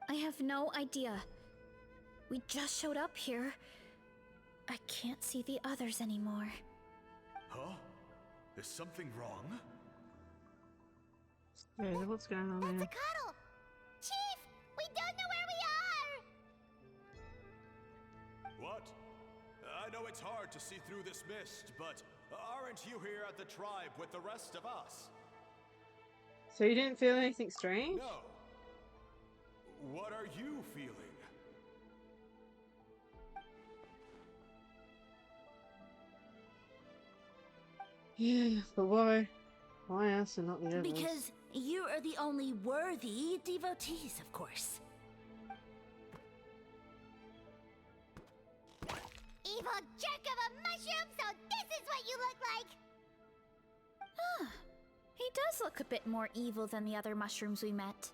S3: I have no idea. We just showed up here. I can't see the others anymore.
S4: Huh? Is something wrong?
S2: Yeah, what's going on
S6: That's
S2: there?
S6: a cuddle! Chief! We don't know where we are!
S4: What? I know it's hard to see through this mist, but aren't you here at the tribe with the rest of us?
S2: So you didn't feel anything strange?
S4: No. What are you feeling?
S2: Yeah, but why? Why us and not the others?
S10: Because you are the only worthy devotees, of course.
S6: Evil jerk of a mushroom, so this is what you look like!
S3: He does look a bit more evil than the other mushrooms we met.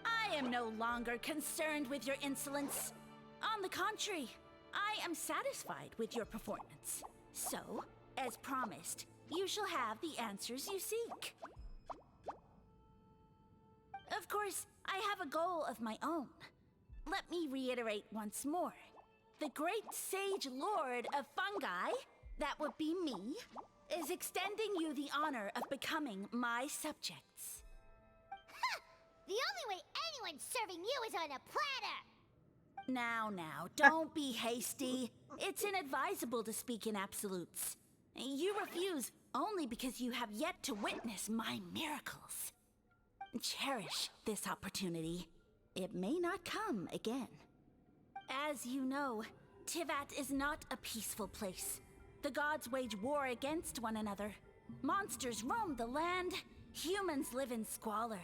S10: I am no longer concerned with your insolence. On the contrary, I am satisfied with your performance. So, as promised, you shall have the answers you seek. Of course, I have a goal of my own. Let me reiterate once more. The great sage lord of fungi, that would be me, is extending you the honor of becoming my subjects.
S6: Ha! The only way anyone's serving you is on a platter!
S10: Now, don't be hasty. It's inadvisable to speak in absolutes. You refuse only because you have yet to witness my miracles. Cherish this opportunity. It may not come again. As you know, Tivat is not a peaceful place. The gods wage war against one another. Monsters roam the land. Humans live in squalor.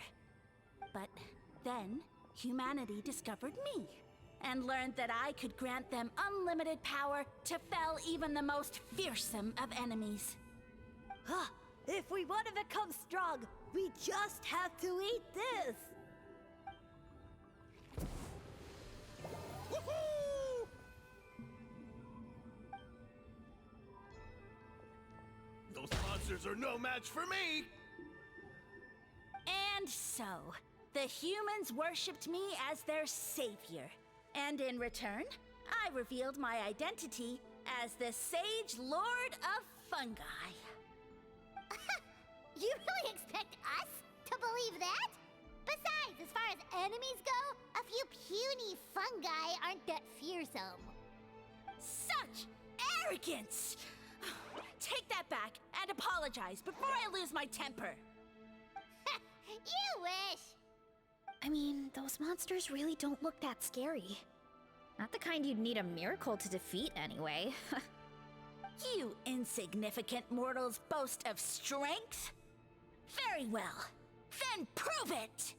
S10: But then, humanity discovered me and learned that I could grant them unlimited power to fell even the most fearsome of enemies.
S11: Huh. If we want to become strong, we just have to eat this.
S12: Woohoo! Those monsters are no match for me!
S10: And so, the humans worshipped me as their savior. And in return, I revealed my identity as the Sage Lord of Fungi.
S6: You really expect us to believe that? Besides, as far as enemies go, a few puny fungi aren't that fearsome.
S10: Such arrogance! Take that back and apologize before I lose my temper.
S6: You wish!
S3: I mean, those monsters really don't look that scary. Not the kind you'd need a miracle to defeat, anyway.
S10: You insignificant mortals boast of strength? Very well. Then prove it!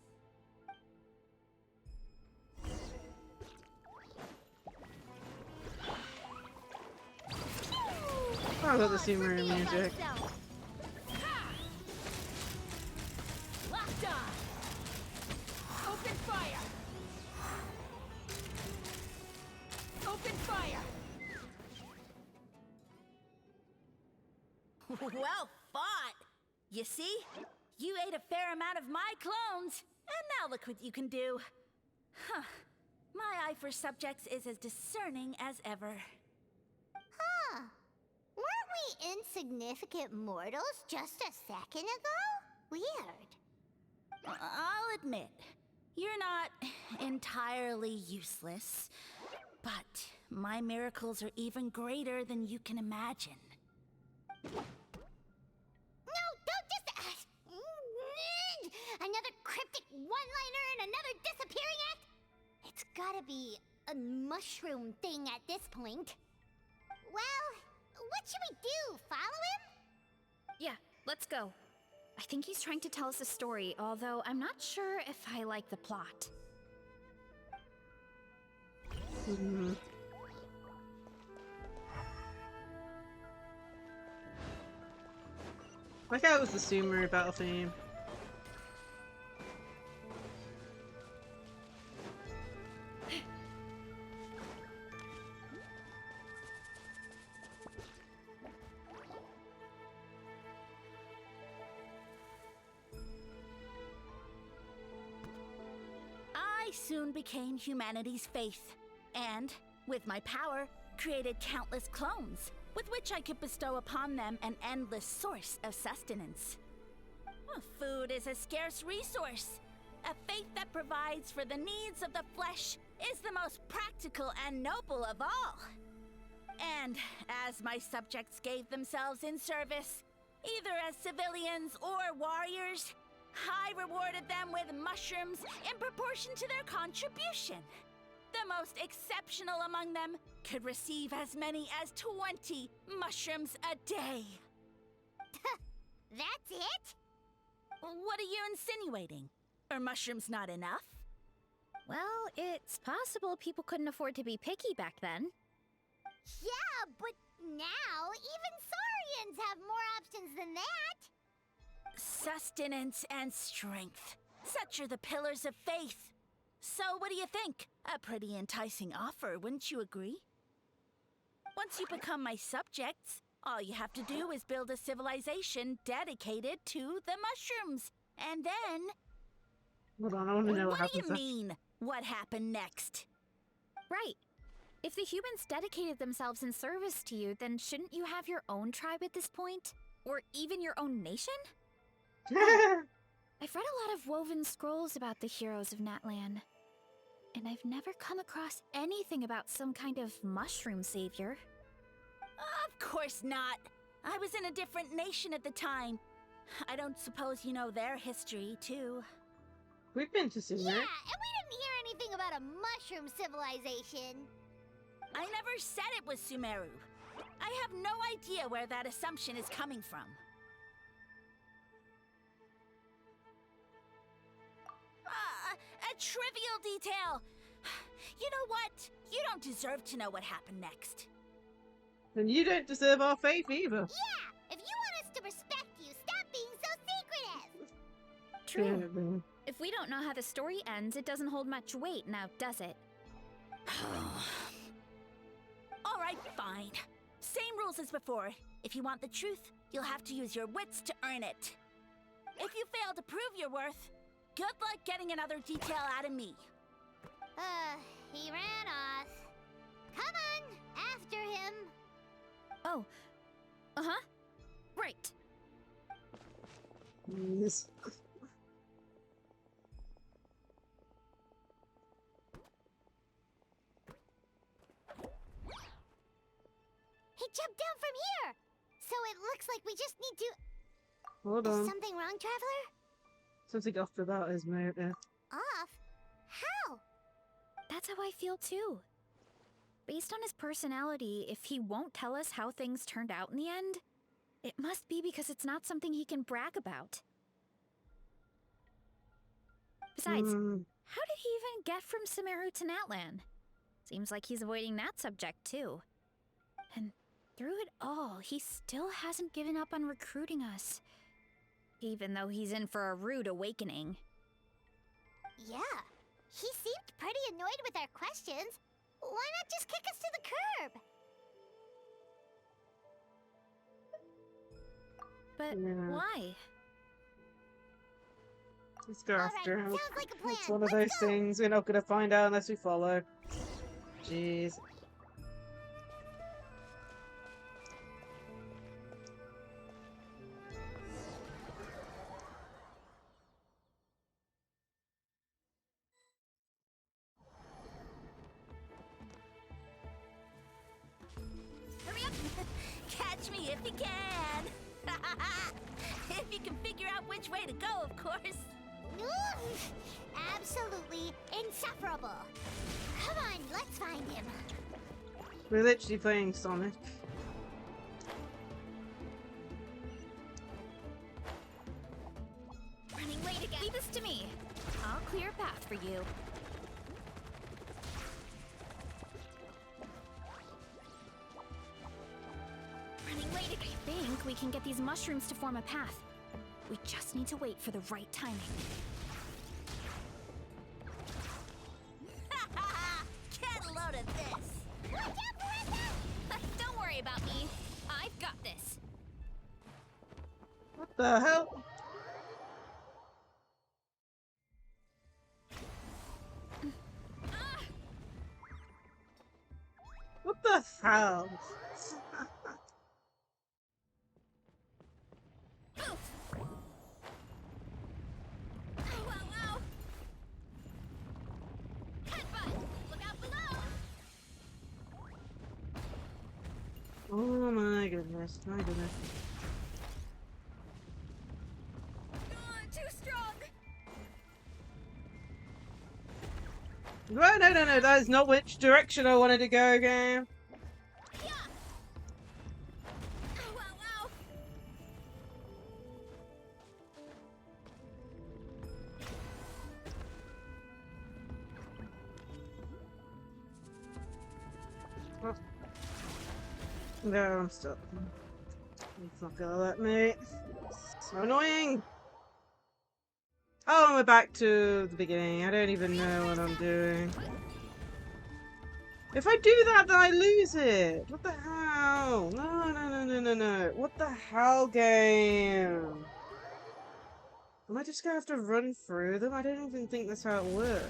S2: I love the Sumeru music.
S10: Locked on! Open fire! Open fire! Well fought! You see? You ate a fair amount of my clones, and now look what you can do. Huh. My eye for subjects is as discerning as ever.
S6: Huh. Weren't we insignificant mortals just a second ago? Weird.
S10: I'll admit, you're not entirely useless, but my miracles are even greater than you can imagine.
S6: No, don't just... another cryptic one-liner and another disappearing act? It's gotta be a mushroom thing at this point. Well, what should we do? Follow him?
S3: Yeah, let's go. I think he's trying to tell us a story, although I'm not sure if I like the plot.
S2: I thought it was the Sumeru battle theme.
S10: I soon became humanity's faith, and, with my power, created countless clones, with which I could bestow upon them an endless source of sustenance. Food is a scarce resource. A faith that provides for the needs of the flesh is the most practical and noble of all. And as my subjects gave themselves in service, either as civilians or warriors, I rewarded them with mushrooms in proportion to their contribution. The most exceptional among them could receive as many as 20 mushrooms a day.
S6: That's it?
S10: What are you insinuating? Are mushrooms not enough?
S3: Well, it's possible people couldn't afford to be picky back then.
S6: Yeah, but now even Saurians have more options than that.
S10: Sustenance and strength. Such are the pillars of faith. So what do you think? A pretty enticing offer, wouldn't you agree? Once you become my subjects, all you have to do is build a civilization dedicated to the mushrooms. And then...
S2: Hold on, I want to know what
S10: What do
S2: happens
S10: you
S2: next.
S10: mean, what happened next?
S3: Right. If the humans dedicated themselves in service to you, then shouldn't you have your own tribe at this point? Or even your own nation? I've read a lot of woven scrolls about the heroes of Natlan. And I've never come across anything about some kind of mushroom savior.
S10: Of course not. I was in a different nation at the time. I don't suppose you know their history, too.
S2: We've been to Sumer.
S6: Yeah, and we didn't hear anything about a mushroom civilization.
S10: I never said it was Sumeru. I have no idea where that assumption is coming from. A trivial detail. You know what? You don't deserve to know what happened next.
S2: And you don't deserve our faith either.
S6: Yeah, if you want us to respect you, stop being so secretive.
S3: True. If we don't know how the story ends, it doesn't hold much weight now, does it?
S10: All right, fine. Same rules as before. If you want the truth, you'll have to use your wits to earn it. If you fail to prove your worth, good luck getting another detail out of me.
S6: He ran off. Come on, after him.
S3: Oh. Uh-huh. Right.
S2: Yes.
S6: He jumped down from here. So it looks like we just need to...
S2: Hold
S6: Is
S2: on.
S6: something wrong, Traveler?
S2: Something off about his motive.
S6: Off? How?
S3: That's how I feel too. Based on his personality, if he won't tell us how things turned out in the end, it must be because it's not something he can brag about. Besides, how did he even get from Sumeru to Natlan? Seems like he's avoiding that subject too. And through it all, he still hasn't given up on recruiting us. Even though he's in for a rude awakening.
S6: Yeah, he seemed pretty annoyed with our questions. Why not just kick us to the curb?
S3: But why?
S2: Let's go after him.
S6: Sounds like a plan.
S2: It's one of those things we're not gonna find out unless we follow. Jeez.
S10: Hurry up! Catch me if you can! If you can figure out which way to go, of course.
S6: Absolutely insufferable. Come on, let's find him.
S2: We're literally playing Sonic.
S3: Running late again. Leave this to me. I'll clear a path for you. Running late again. I think we can get these mushrooms to form a path. We just need to wait for the right timing.
S10: Get a load of this!
S6: Watch out, Marissa!
S3: Don't worry about me. I've got this.
S2: What the hell? What the hell? Oh my goodness, my goodness.
S3: Too strong.
S2: Right, no, that is not which direction I wanted to go, game. No, I'm stuck. It's not gonna let me. So annoying! Oh, we're back to the beginning. I don't even know what I'm doing. If I do that, then I lose it! What the hell? No. What the hell, game? Am I just gonna have to run through them? I don't even think that's how it works.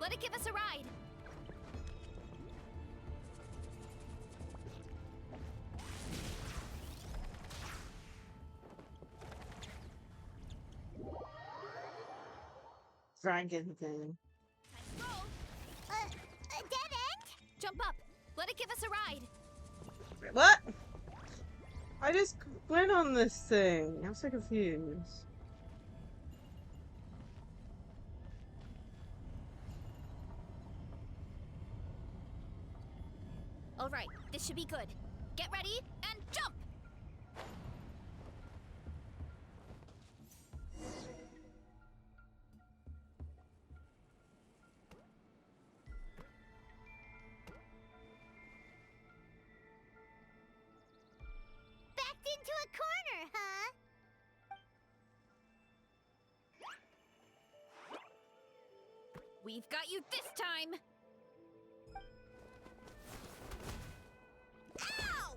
S3: Let it give us a ride.
S2: Frankenstein.
S3: Roll.
S6: A dead end?
S3: Jump up. Let it give us a ride.
S2: What? I just went on this thing. I'm so confused.
S3: All right, this should be good. Get ready and jump.
S6: Backed into a corner, huh?
S3: We've got you this time.
S10: Ow!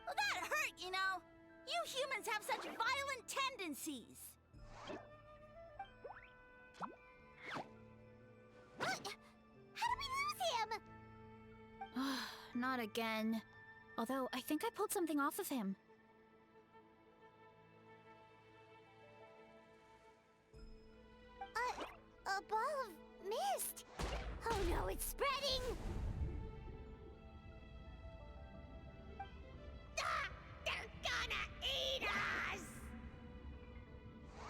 S10: Well, that hurt, you know. You humans have such violent tendencies.
S6: What? How did we lose him?
S3: Not again. Although, I think I pulled something off of him.
S6: A ball of mist. Oh no, it's spreading. Ah, they're gonna eat us.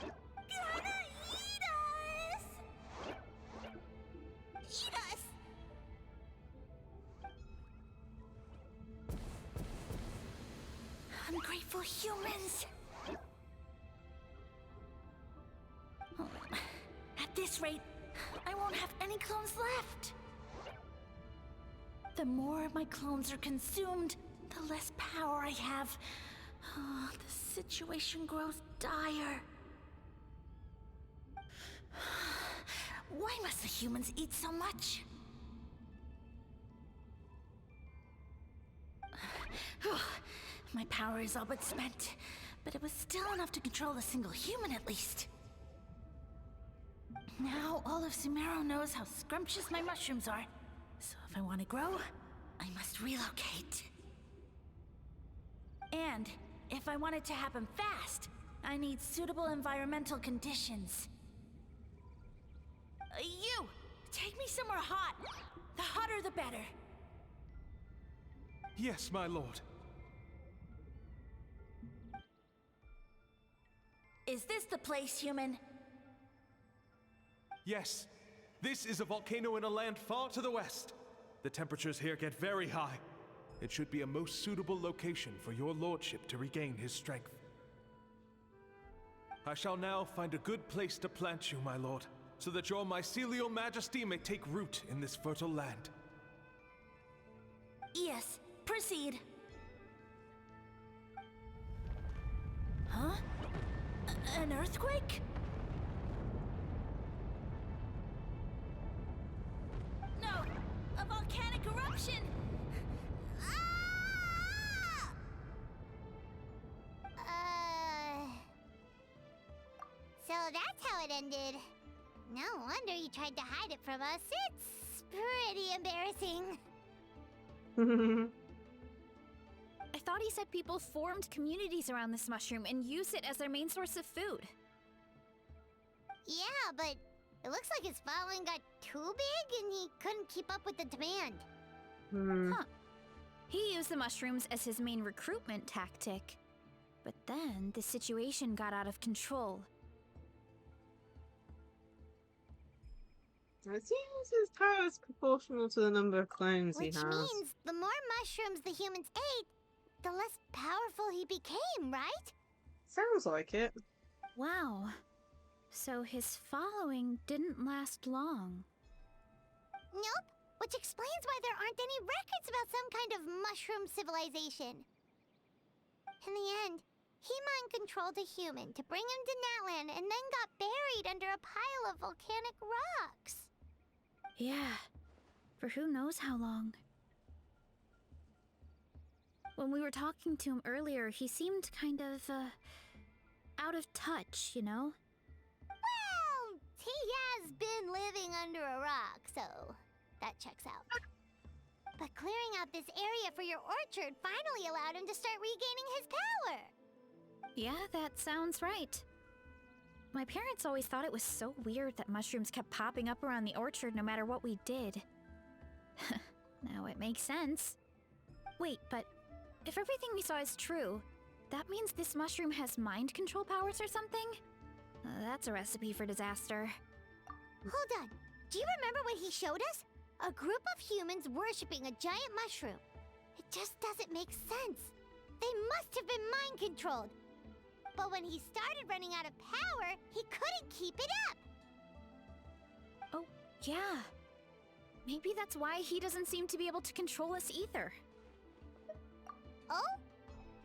S10: Gonna eat us!
S6: Eat us.
S10: Ungrateful humans! Oh, at this rate, I won't have any clones left. The more my clones are consumed, the less power I have. Oh, the situation grows dire. Why must the humans eat so much? My power is all but spent, but it was still enough to control a single human at least. Now all of Sumeru knows how scrumptious my mushrooms are, so if I want to grow, I must relocate. And if I want it to happen fast, I need suitable environmental conditions. You! Take me somewhere hot! The hotter the better.
S13: Yes, my lord.
S10: Is this the place, human?
S13: Yes. This is a volcano in a land far to the west. The temperatures here get very high. It should be a most suitable location for your lordship to regain his strength. I shall now find a good place to plant you, my lord, so that your mycelial majesty may take root in this fertile land.
S10: Yes, proceed. Huh? An earthquake? No! A volcanic eruption! Ah!
S6: So that's how it ended. No wonder you tried to hide it from us. It's pretty embarrassing.
S3: I thought he said people formed communities around this mushroom and used it as their main source of food.
S6: Yeah, but it looks like his following got too big and he couldn't keep up with the demand.
S3: Huh. He used the mushrooms as his main recruitment tactic. But then the situation got out of control.
S2: It seems his power is proportional to the number of clones he
S6: Which
S2: has.
S6: means the more mushrooms the humans ate, the less powerful he became, right?
S2: Sounds like it.
S3: Wow. So his following didn't last long.
S6: Nope, which explains why there aren't any records about some kind of mushroom civilization. In the end, he mind-controlled a human to bring him to Natlan and then got buried under a pile of volcanic rocks.
S3: Yeah, for who knows how long. When we were talking to him earlier, he seemed kind of, out of touch, you know?
S6: Well, he has under a rock, so that checks out. But clearing out this area for your orchard finally allowed him to start regaining his power.
S3: Yeah, that sounds right. My parents always thought it was so weird that mushrooms kept popping up around the orchard no matter what we did. Now it makes sense. Wait, but if everything we saw is true, that means this mushroom has mind control powers or something? That's a recipe for disaster.
S6: Hold on. Do you remember what he showed us? A group of humans worshipping a giant mushroom. It just doesn't make sense. They must have been mind controlled. But when he started running out of power, he couldn't keep it up.
S3: Oh, yeah. Maybe that's why he doesn't seem to be able to control us either.
S6: Oh?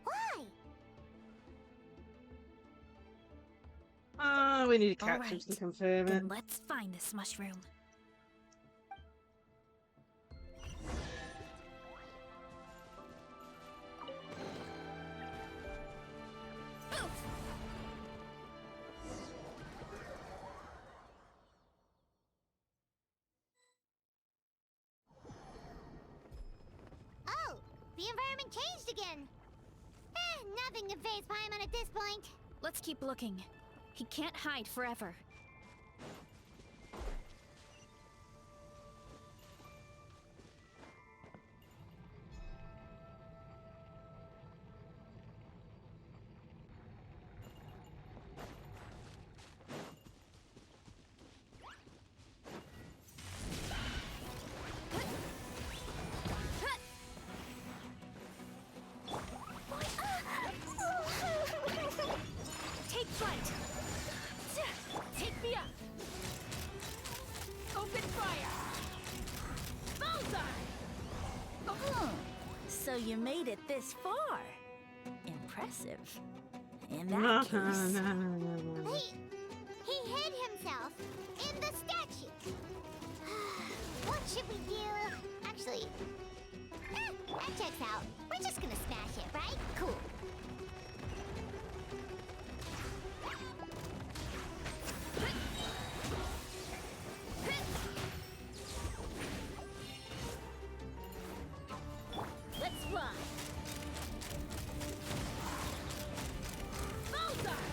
S6: Why?
S2: We need to catch him
S3: Alright,
S2: to confirm it.
S3: then let's find this mushroom.
S6: Oh, the environment changed again. Nothing to phase Paimon at this point.
S3: Let's keep looking. He can't hide forever. Take flight! Take me up! Open fire! Bullseye!
S10: Oh, so you made it this far. Impressive. In that case...
S6: He hid himself in the statue. What should we do? Actually, that checks out. We're just gonna smash it, right? Cool.
S10: Let's fly.
S3: Bullseye!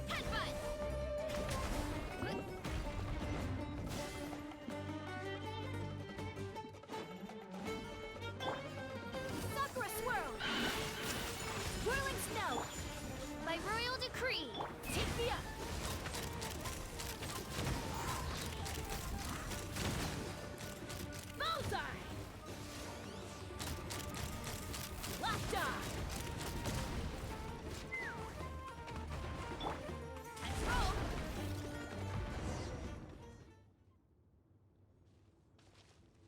S3: Headbutt! Sakura swirl! Whirling snow! By royal decree, take me up! Bullseye! Lockdown! Let's roll!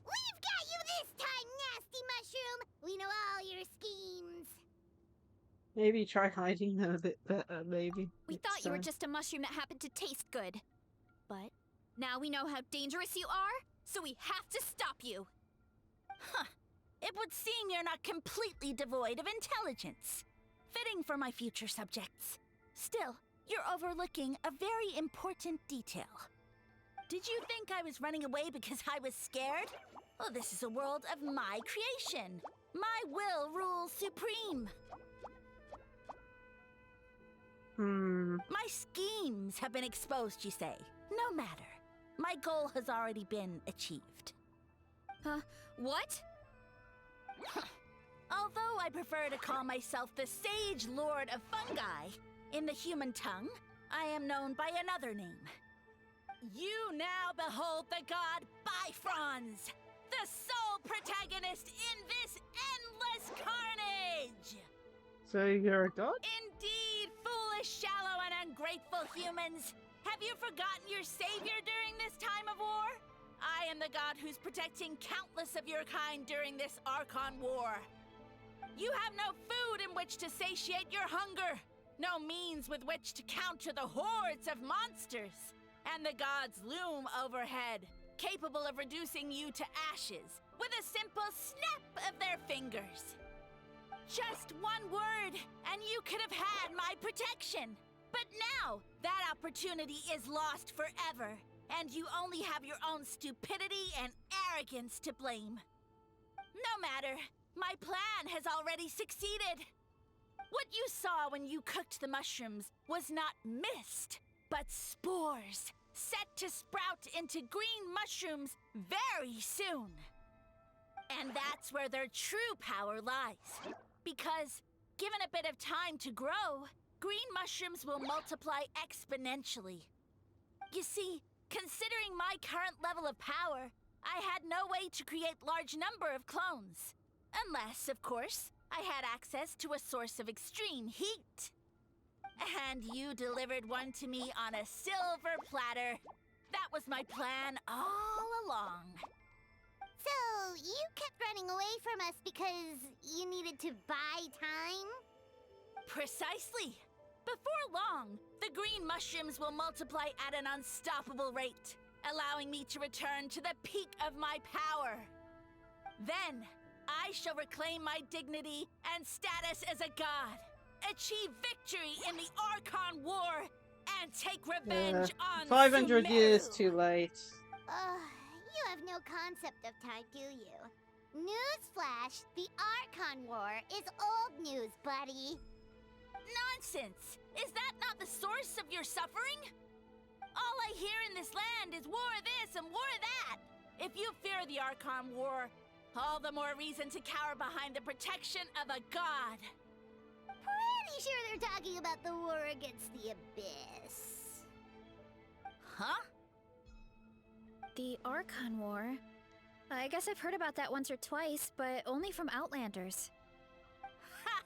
S6: We've got you this time, nasty mushroom. We know all your schemes.
S2: Maybe try hiding them a bit better, maybe.
S3: We thought you were just a mushroom that happened to taste good. But now we know how dangerous you are, so we have to stop you.
S10: Huh. It would seem you're not completely devoid of intelligence. Fitting for my future subjects. Still, you're overlooking a very important detail. Did you think I was running away because I was scared? Well, this is a world of my creation. My will rules supreme. My schemes have been exposed, you say. No matter. My goal has already been achieved.
S3: What?
S10: Although I prefer to call myself the Sage Lord of Fungi, in the human tongue, I am known by another name. You now behold the god Bifrons, the sole protagonist in this endless carnage!
S2: So you're a god?
S10: Indeed, foolish, shallow, and ungrateful humans! Have you forgotten your savior during this time of war? I am the god who's protecting countless of your kind during this Archon war. You have no food in which to satiate your hunger, no means with which to counter the hordes of monsters, and the gods loom overhead, capable of reducing you to ashes with a simple snap of their fingers. Just one word, and you could have had my protection. But now, that opportunity is lost forever, and you only have your own stupidity and arrogance to blame. No matter, my plan has already succeeded. What you saw when you cooked the mushrooms was not mist, but spores, set to sprout into green mushrooms very soon. And that's where their true power lies. Because, given a bit of time to grow, green mushrooms will multiply exponentially. You see, considering my current level of power, I had no way to create large number of clones. Unless, of course, I had access to a source of extreme heat. And you delivered one to me on a silver platter. That was my plan all along.
S6: So, you kept running away from us because you needed to buy time?
S10: Precisely. Before long, the green mushrooms will multiply at an unstoppable rate, allowing me to return to the peak of my power. Then, I shall reclaim my dignity and status as a god, achieve victory in the Archon War, and take revenge on
S2: 500
S10: Sumeru.
S2: years too late.
S6: You have no concept of time, do you? Newsflash, the Archon War is old news, buddy.
S10: Nonsense! Is that not the source of your suffering? All I hear in this land is war this and war that. If you fear the Archon War, all the more reason to cower behind the protection of a god.
S6: Pretty sure they're talking about the war against the Abyss.
S10: Huh?
S3: The Archon War? I guess I've heard about that once or twice, but only from Outlanders.
S10: Ha!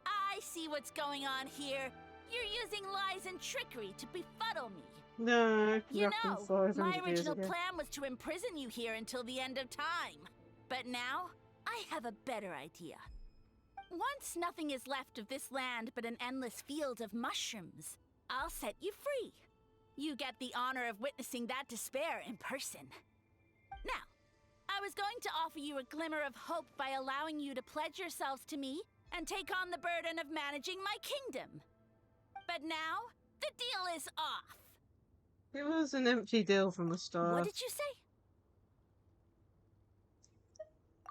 S10: I see what's going on here. You're using lies and trickery to befuddle me.
S2: No,
S10: You know, my
S2: 500 years
S10: original
S2: ago.
S10: plan was to imprison you here until the end of time. But now, I have a better idea. Once nothing is left of this land but an endless field of mushrooms, I'll set you free. You get the honor of witnessing that despair in person. Now, I was going to offer you a glimmer of hope by allowing you to pledge yourselves to me and take on the burden of managing my kingdom. But now, the deal is off.
S2: It was an empty deal from the start.
S10: What did you say?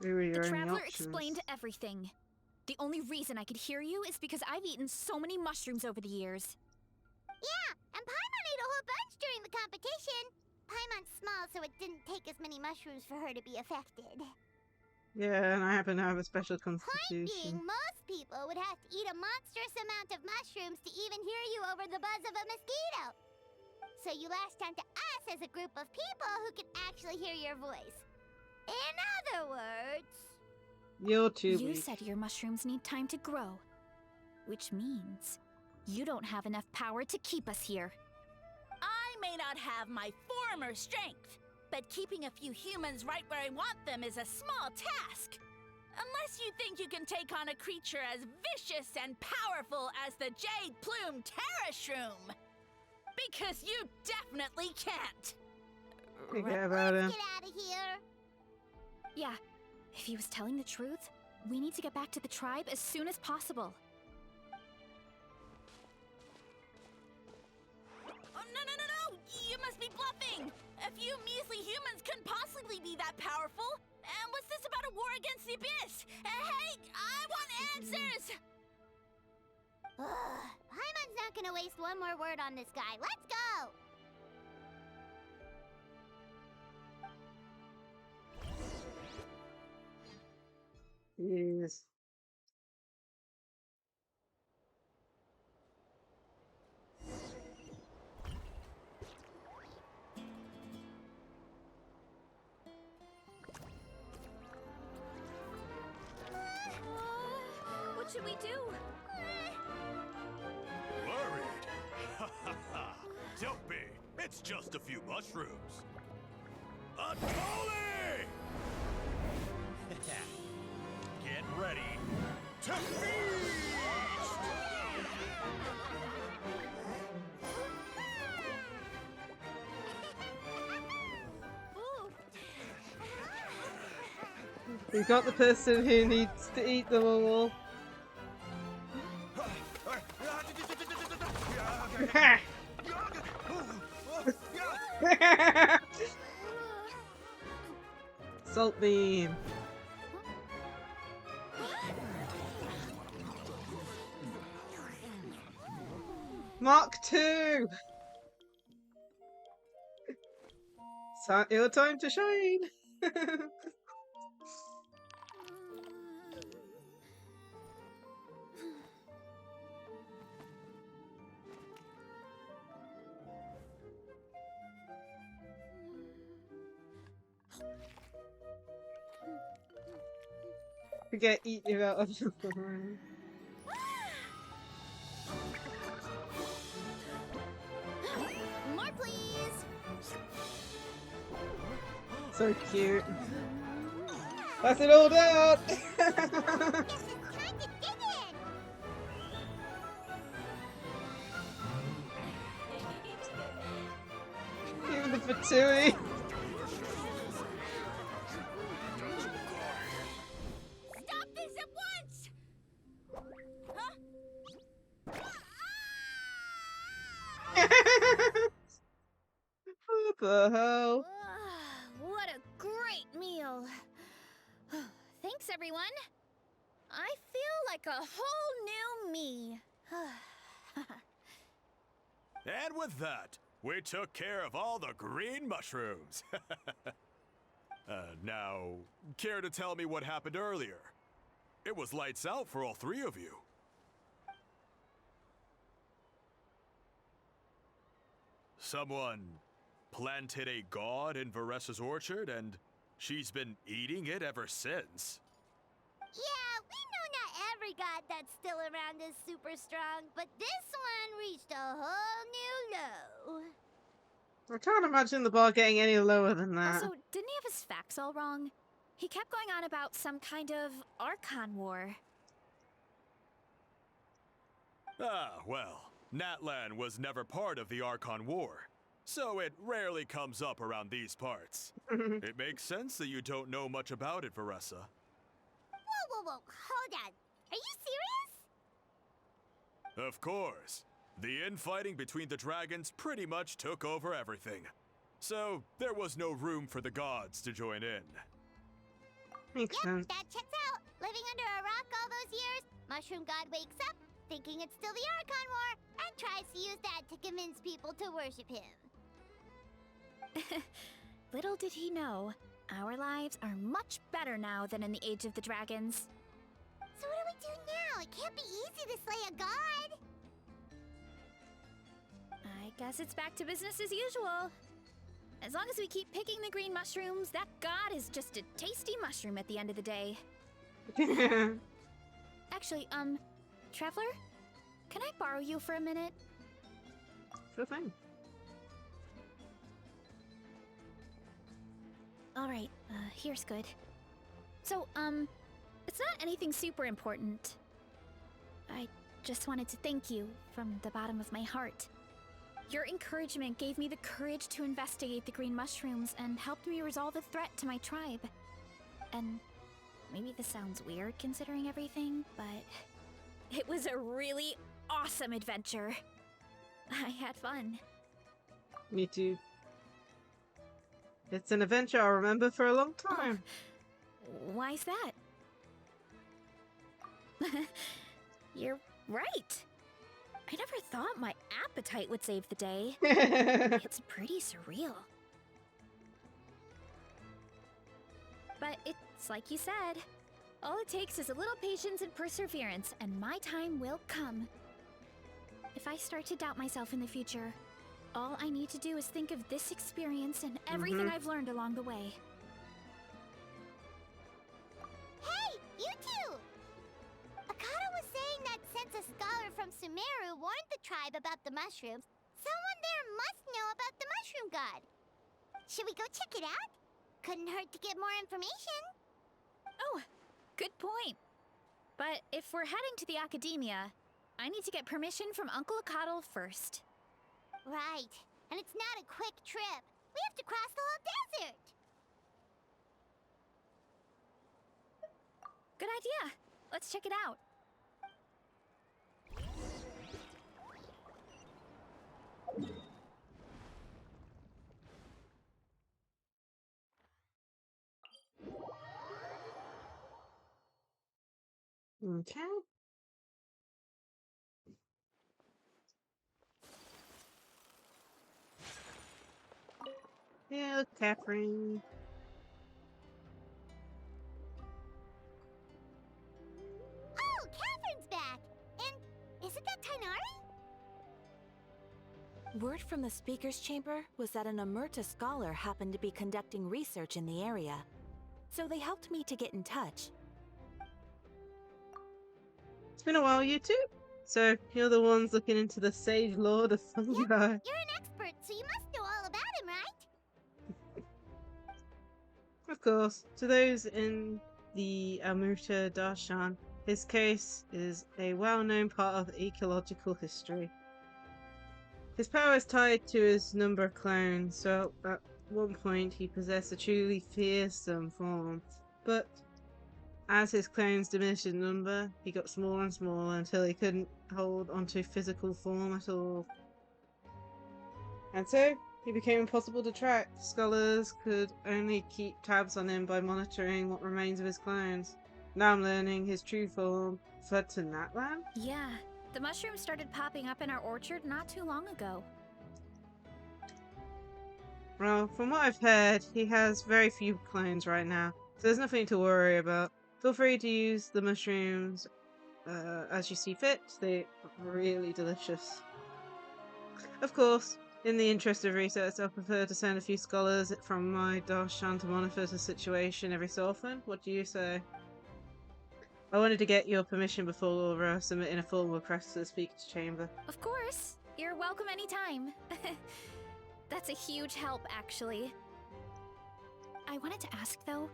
S2: Who were your
S3: The
S2: only
S3: Traveler
S2: options?
S3: explained everything. The only reason I could hear you is because I've eaten so many mushrooms over the years.
S6: Yeah, and Paimon ate a whole bunch during the competition. Paimon's small, so it didn't take as many mushrooms for her to be affected.
S2: Yeah, and I happen to have a special
S6: Point being,
S2: constitution.
S6: most people would have to eat a monstrous amount of mushrooms to even hear you over the buzz of a mosquito. So you latched onto us as a group of people who can actually hear your voice. In other words...
S2: You're too
S3: You
S2: weak.
S3: said your mushrooms need time to grow. Which means you don't have enough power to keep us here.
S10: I may not have my former strength, but keeping a few humans right where I want them is a small task. Unless you think you can take on a creature as vicious and powerful as the Jade Plume Terrashroom. Because you definitely can't.
S2: Forget about it.
S6: Get out of here.
S3: Yeah, if he was telling the truth, we need to get back to the tribe as soon as possible.
S10: Oh, no! You must be bluffing! A few measly humans couldn't possibly be that powerful! And what's this about a war against the Abyss? Hey, I want answers!
S6: Paimon's not gonna waste one more word on this guy. Let's go!
S2: Yes.
S3: What should we do?
S8: Worried? Ha ha ha! Don't be. It's just a few mushrooms. Unholy! Get ready to feast!
S2: We got the person who needs to eat them all. Salt beam. Mark 2. Your time to shine. Forget eating out of the room.
S3: More, please.
S2: So cute. Pass it all down. Even the patooey.
S3: Stop this at once! Huh?
S2: What the hell?
S3: What a great meal. Thanks, everyone. I feel like a whole new me.
S4: And with that, we took care of all the green mushrooms. Now, care to tell me what happened earlier? It was lights out for all three of you. Someone planted a god in Varessa's orchard, and she's been eating it ever since.
S6: Yeah, we know not every god that's still around is super strong, but this one reached a whole new low.
S2: I can't imagine the bar getting any lower than that.
S3: Also, didn't he have his facts all wrong? He kept going on about some kind of Archon War.
S4: Ah, well, Natlan was never part of the Archon War, so it rarely comes up around these parts. It makes sense that you don't know much about it, Varessa.
S6: Whoa, hold on. Are you serious?
S4: Of course. The infighting between the dragons pretty much took over everything. So, there was no room for the gods to join in.
S2: Makes sense.
S6: That checks out. Living under a rock all those years, Mushroom God wakes up, thinking it's still the Archon War, and tries to use that to convince people to worship him.
S3: Little did he know, our lives are much better now than in the Age of the Dragons.
S6: So what do we do now? It can't be easy to slay a god.
S3: I guess it's back to business as usual. As long as we keep picking the green mushrooms, that god is just a tasty mushroom at the end of the day. Actually, Traveler? Can I borrow you for a minute?
S2: Sure thing.
S3: Alright, here's good. So, it's not anything super important. I just wanted to thank you from the bottom of my heart. Your encouragement gave me the courage to investigate the green mushrooms and helped me resolve the threat to my tribe. And maybe this sounds weird considering everything, but it was a really awesome adventure. I had fun.
S2: Me too. It's an adventure I'll remember for a long time.
S3: Why's that? You're right. I never thought my appetite would save the day. It's pretty surreal. But it's like you said. All it takes is a little patience and perseverance, and my time will come. If I start to doubt myself in the future, all I need to do is think of this experience and everything I've learned along the way.
S6: Hey, you two! Akata was saying that since a scholar from Sumeru warned the tribe about the mushrooms, someone there must know about the mushroom god. Should we go check it out? Couldn't hurt to get more information.
S3: Oh, good point. But if we're heading to the academia, I need to get permission from Uncle Akatl first.
S6: Right. And it's not a quick trip. We have to cross the whole desert.
S3: Good idea. Let's check it out.
S2: Okay. Yeah, look, Catherine.
S6: Oh, Catherine's back! And isn't that Tainari?
S14: Word from the speaker's chamber was that an Emerta scholar happened to be conducting research in the area. So they helped me to get in touch.
S2: It's been a while, you two. So, you're the ones looking into the Sage Lord of Fungi.
S6: Yep, you're an expert, so you must know all about him, right?
S2: Of course, to those in the Amurta Darshan, his case is a well-known part of ecological history. His power is tied to his number of clones, so at one point he possessed a truly fearsome form, but as his clones diminished in number, he got smaller and smaller until he couldn't hold onto physical form at all. And so, he became impossible to track. Scholars could only keep tabs on him by monitoring what remains of his clones. Now I'm learning his true form fled to Natlan?
S3: Yeah, the mushrooms started popping up in our orchard not too long ago.
S2: Well, from what I've heard, he has very few clones right now, so there's nothing to worry about. Feel free to use the mushrooms as you see fit. They're really delicious. Of course, in the interest of research, I prefer to send a few scholars from my Darshan to monitor the situation every so often. What do you say? I wanted to get your permission before submitting a formal request to the Speaker's Chamber.
S3: Of course. You're welcome anytime. That's a huge help, actually. I wanted to ask, though,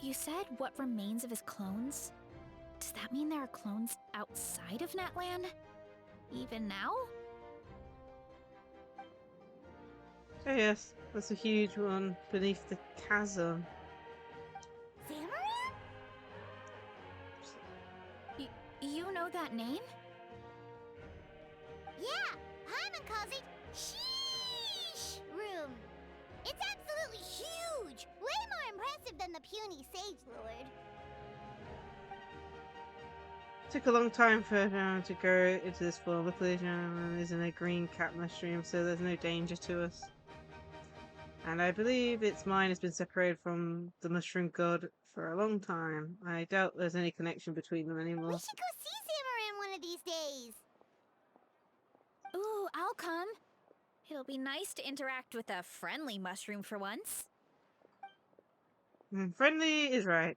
S3: you said what remains of his clones? Does that mean there are clones outside of Natlan? Even now?
S2: Oh yes, that's a huge one beneath the chasm.
S6: Zamarin?
S3: You know that name?
S6: Yeah, Paimon calls it Sheesh Room. It's absolutely huge! Way more impressive than the puny Sage Lord.
S2: Took a long time for her to grow into this form. Luckily, Shaman isn't a green cat mushroom, so there's no danger to us. And I believe its mind has been separated from the mushroom god for a long time. I doubt there's any connection between them anymore.
S6: We should go see Zamarin one of these days.
S3: Ooh, I'll come. It'll be nice to interact with a friendly mushroom for once.
S2: Friendly is right.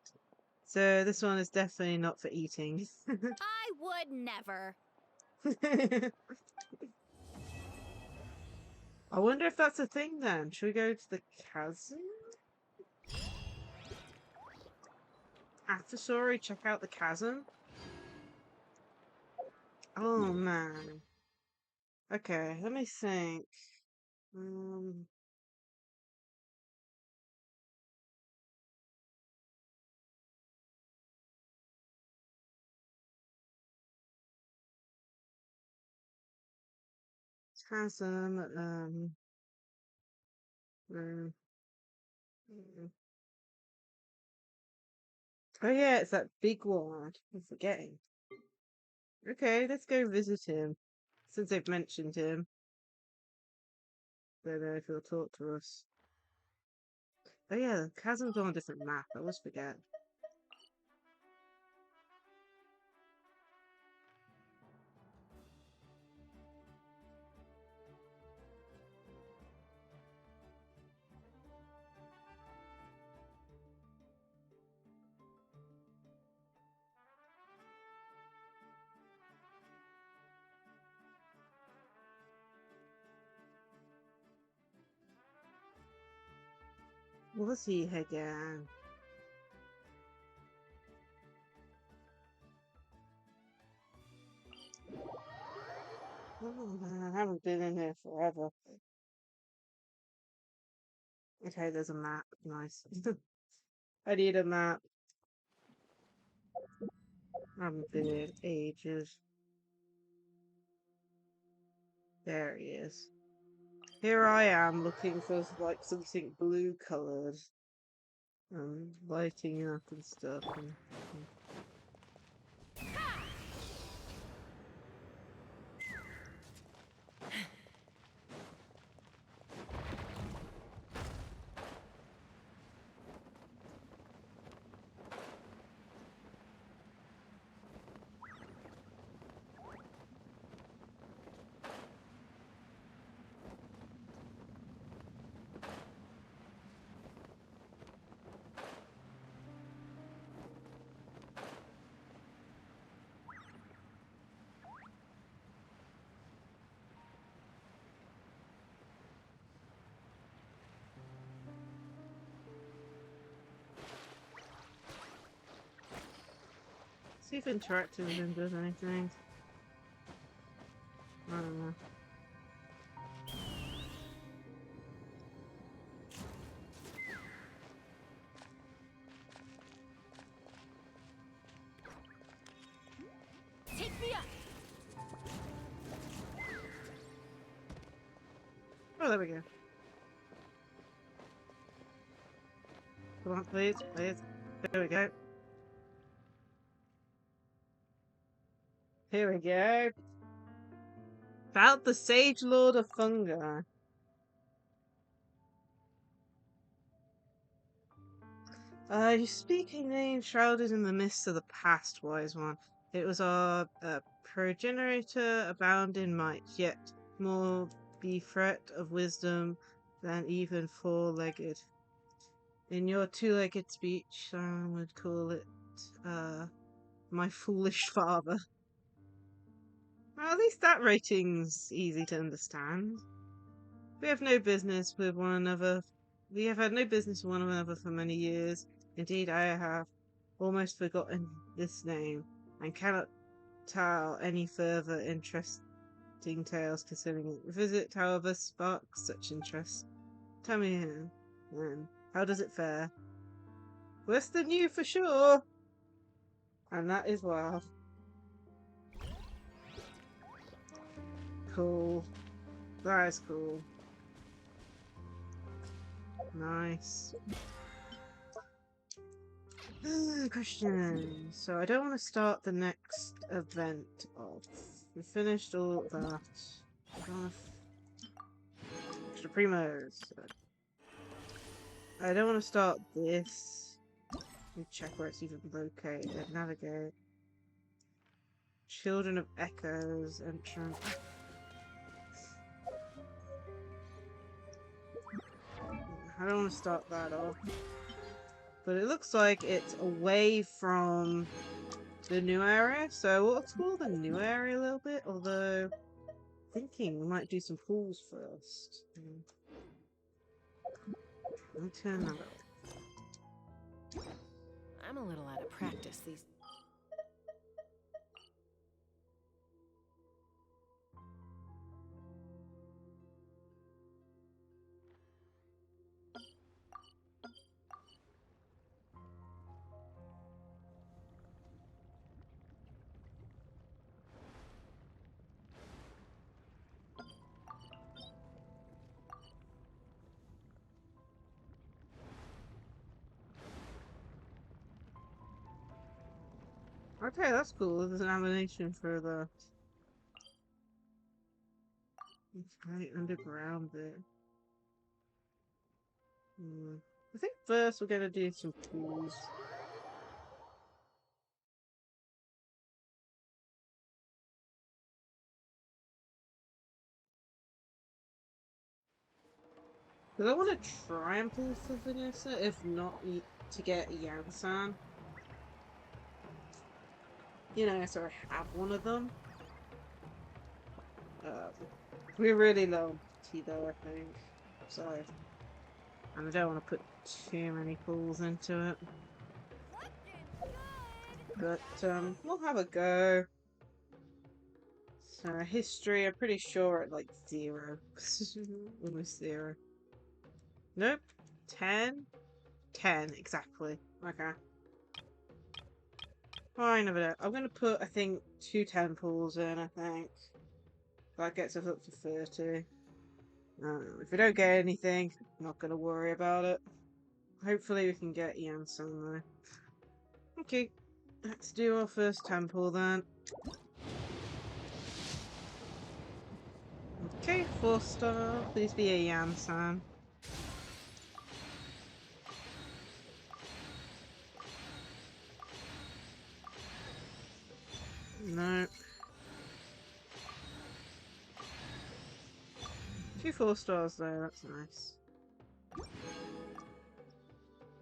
S2: So this one is definitely not for eating.
S3: I would never.
S2: I wonder if that's a thing then. Should we go to the chasm? After Sorry, check out the chasm. Oh man. Okay, let me think. Chasm, oh yeah, it's that big one. I'm forgetting. Okay, let's go visit him. Since they've mentioned him. Don't know if he'll talk to us. Oh yeah, the chasm's on a different map. I always forget. Was he again? Oh man, I haven't been in here forever. Okay, there's a map. Nice. I need a map. I haven't been in ages. There he is. Here I am looking for like something blue coloured. Lighting up and stuff. See if interacting with him does anything. I don't know.
S3: Take me up.
S2: Oh, there we go. Come on, please, please. There we go. Here we go. About the Sage Lord of Fungi. You speak a name shrouded in the mist of the past, wise one. It was our progenitor, abound in might, yet more befret of wisdom than even four-legged. In your two-legged speech, I would call it, my foolish father. Well, at least that rating's easy to understand. We have no business with one another. We have had no business with one another for many years. Indeed, I have almost forgotten this name, and cannot tell any further interesting tales concerning it. Visit, however, sparks such interest. Tell me, then, how does it fare? Worse than you, for sure! And that is wild. Cool. That is cool. Nice. Question. So I don't want to start the next event off. We finished all of that. Extra primos. I don't want to start this. Let me check where it's even located. Navigate. Children of Echoes entrance. I don't want to start that off. But it looks like it's away from the new area, so we'll explore the new area a little bit, although thinking we might do some pools first. Let me turn that off.
S1: I'm a little out of practice these.
S2: Okay, that's cool. There's an animation for the right underground bit. I think first we're gonna do some pools. Because I want to try and pull for Vanessa, if not to get Yan-san. You know, so I have one of them. We're really low T though, I think. So, and I don't want to put too many pools into it. But, we'll have a go. So, history, I'm pretty sure at like 0. Almost 0. Nope. 10? 10, exactly. Okay. Fine, I'm gonna put, I think, 2 10 pools in, I think. That gets us up to 30. If we don't get anything, I'm not gonna worry about it. Hopefully we can get Yan-san though. Okay, let's do our first temple then. Okay, 4-star. Please be a Yan-san. No. 2 4-stars there, that's nice.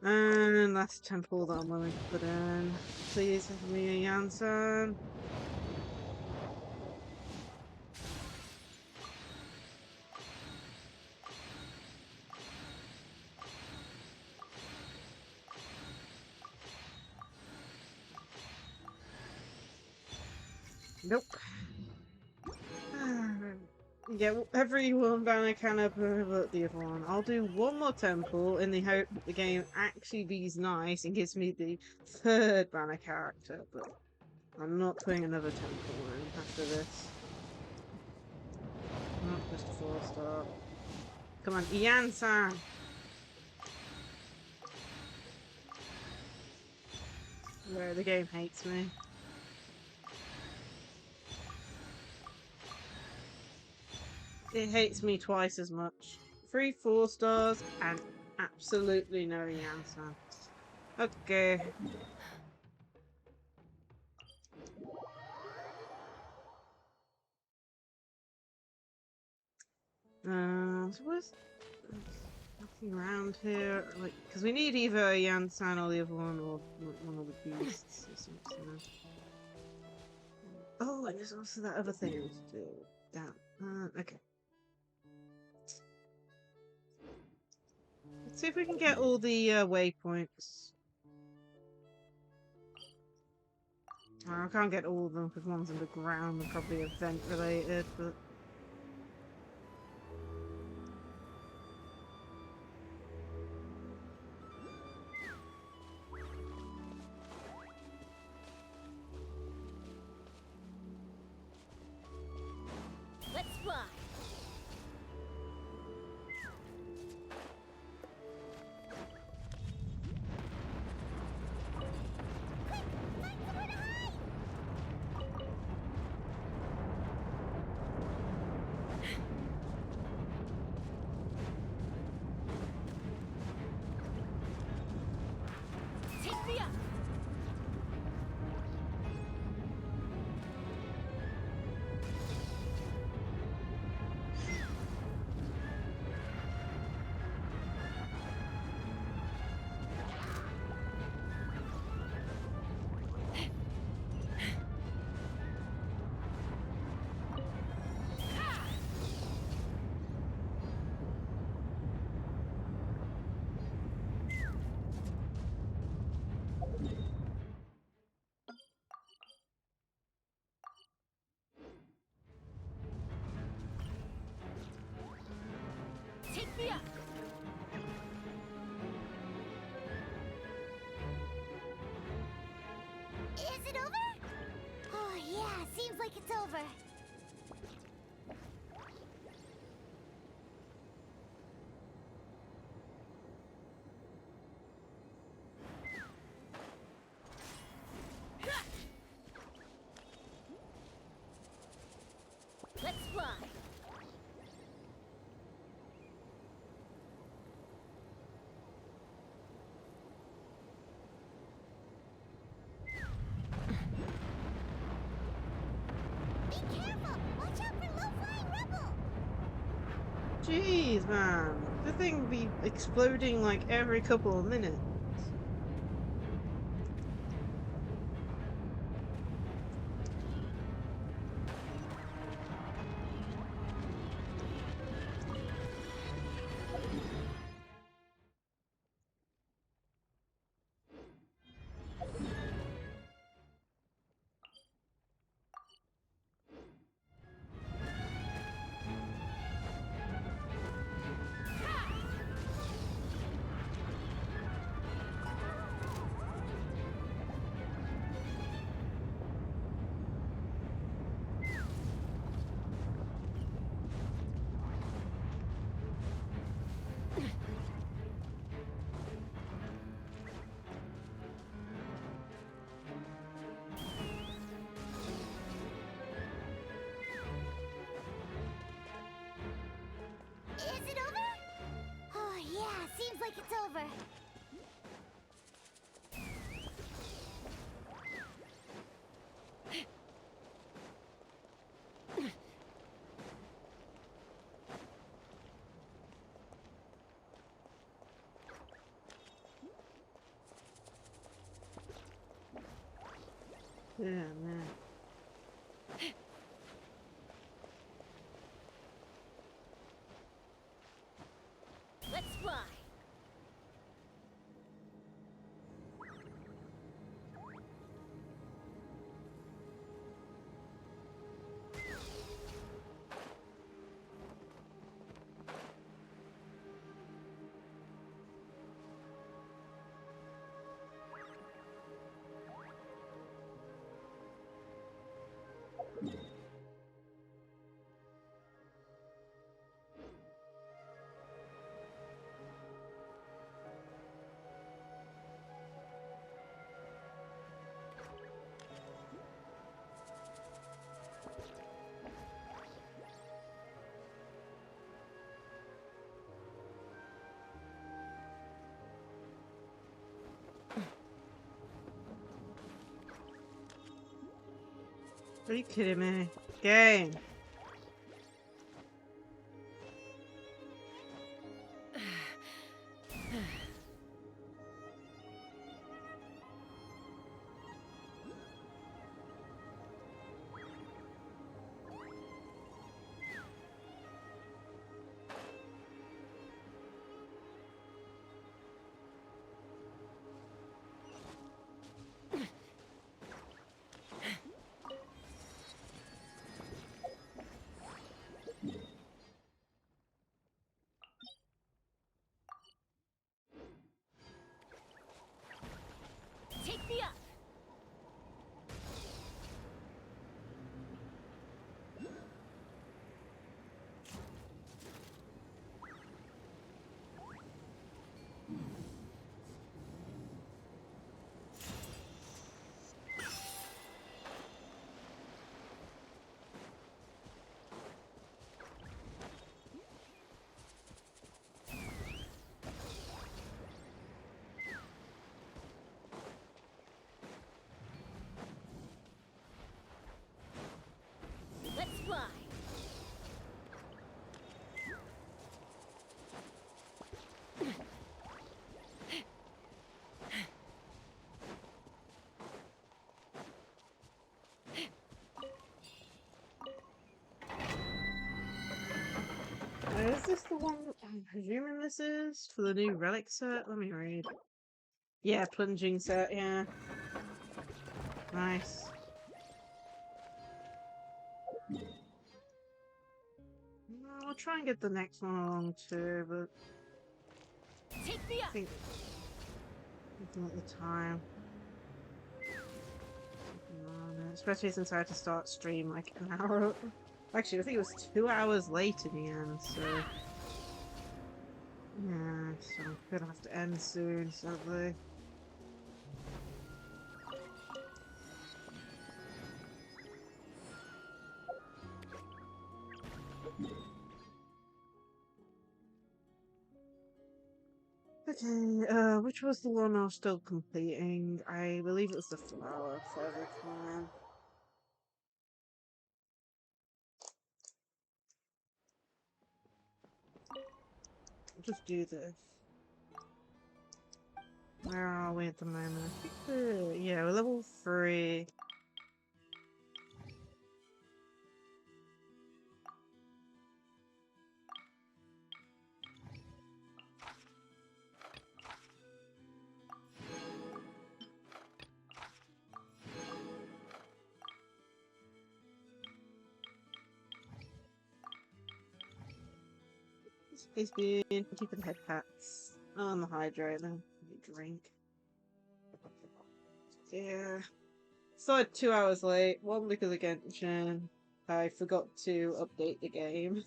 S2: And last temple that I'm willing to put in. Please give me a Yan-san. Nope. Yeah, every one banner can overlook the other one. I'll do one more temple in the hope that the game actually be nice and gives me the third banner character, but I'm not putting another temple in after this. Not just a 4-star. Come on, Ian-san! Where the game hates me. It hates me twice as much. 3 4-stars and absolutely no Ian-san. Okay. So where's looking around here? Like, because we need either Ian-san or the other one, or one of the beasts or something. Oh, and there's also that other thing I need to do. Damn. Okay. Let's see if we can get all the waypoints. I can't get all of them because one's underground and probably event related, but.
S7: Let's fly. Take me up. Take me up.
S6: Is it over? Oh yeah, seems like it's over.
S7: Let's fly.
S6: Be careful! Watch out for low-flying rebel!
S2: Jeez, man. The thing be exploding like every couple of minutes.
S6: Is it over? Oh yeah, seems like it's over.
S2: Yeah, man.
S7: Let's fly.
S2: Are you kidding me? Game.
S3: Take me up. Let's fly.
S2: Is this the one I'm presuming this is for the new relic set? Let me read. Yeah, plunging set, yeah. Nice. I'll try and get the next one along too, but
S3: Take me
S2: I
S3: up.
S2: think looking at the time. Especially since I had to start stream like an hour. Actually, I think it was 2 hours late in the end, so yeah, so I'm gonna have to end soon, sadly. Okay, which was the one I was still completing? I believe it was the flower feather climb. I'll just do this. Where are we at the moment? Yeah, we're level 3. He's been keeping head pats on the hydrate then. Drink. Yeah. Started 2 hours late. One because of Genshin. I forgot to update the game.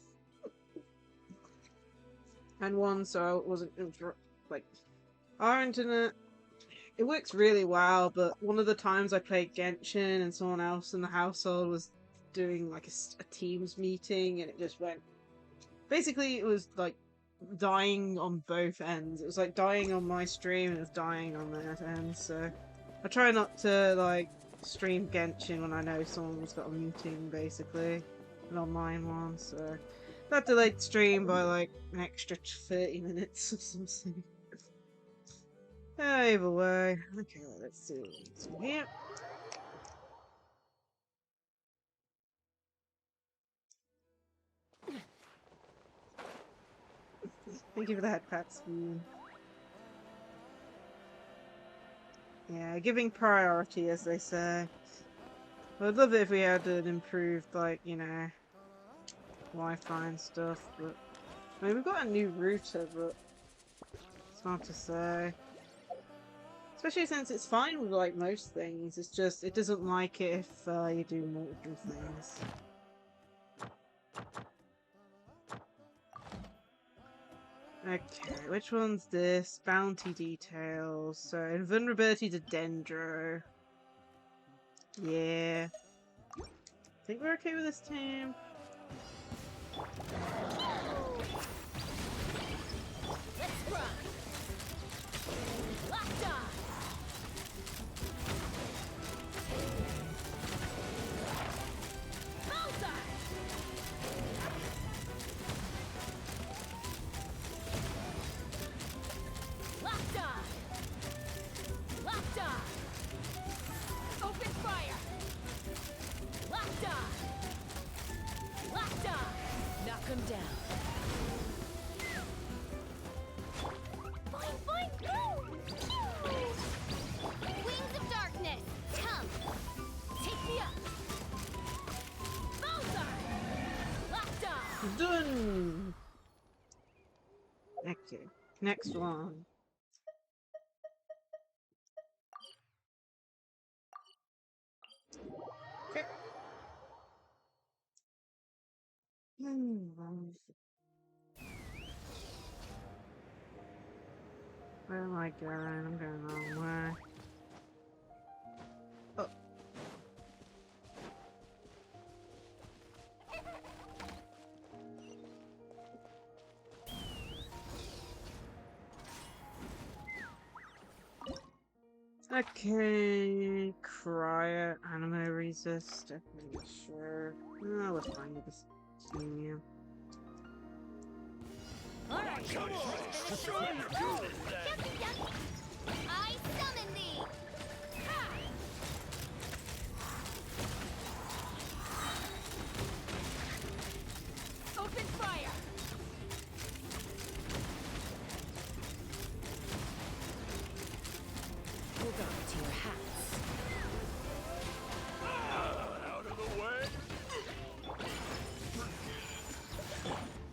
S2: And one so it wasn't like our internet. It works really well, but one of the times I played Genshin and someone else in the household was doing like a Teams meeting and it just went. Basically, it was like dying on both ends. It was like dying on my stream and it was dying on their end, so I try not to like stream Genshin when I know someone's got a meeting, basically. An online one, so that delayed stream by like an extra 30 minutes or something. Either way. Okay, let's see what's in here. Thank you for the head pats. Yeah, giving priority, as they say. I'd love it if we had an improved, like, you know, Wi-Fi and stuff, but... I mean, we've got a new router, but... It's hard to say. Especially since it's fine with, like, most things. It's just, it doesn't like it if you do multiple things. Okay, which one's this? Bounty details. So, invulnerability to Dendro. Yeah. Think we're okay with this team?
S3: Let's rock. Locked on.
S2: Okay, next one. Okay. Where am I going? I'm going the wrong way. Oh. Okay, cryo, anime resist, definitely sure. Oh, let's find this team.
S3: Alright, come on! I summon thee! Ha! Open fire!
S1: Hold on to your hats.
S12: Out of the way!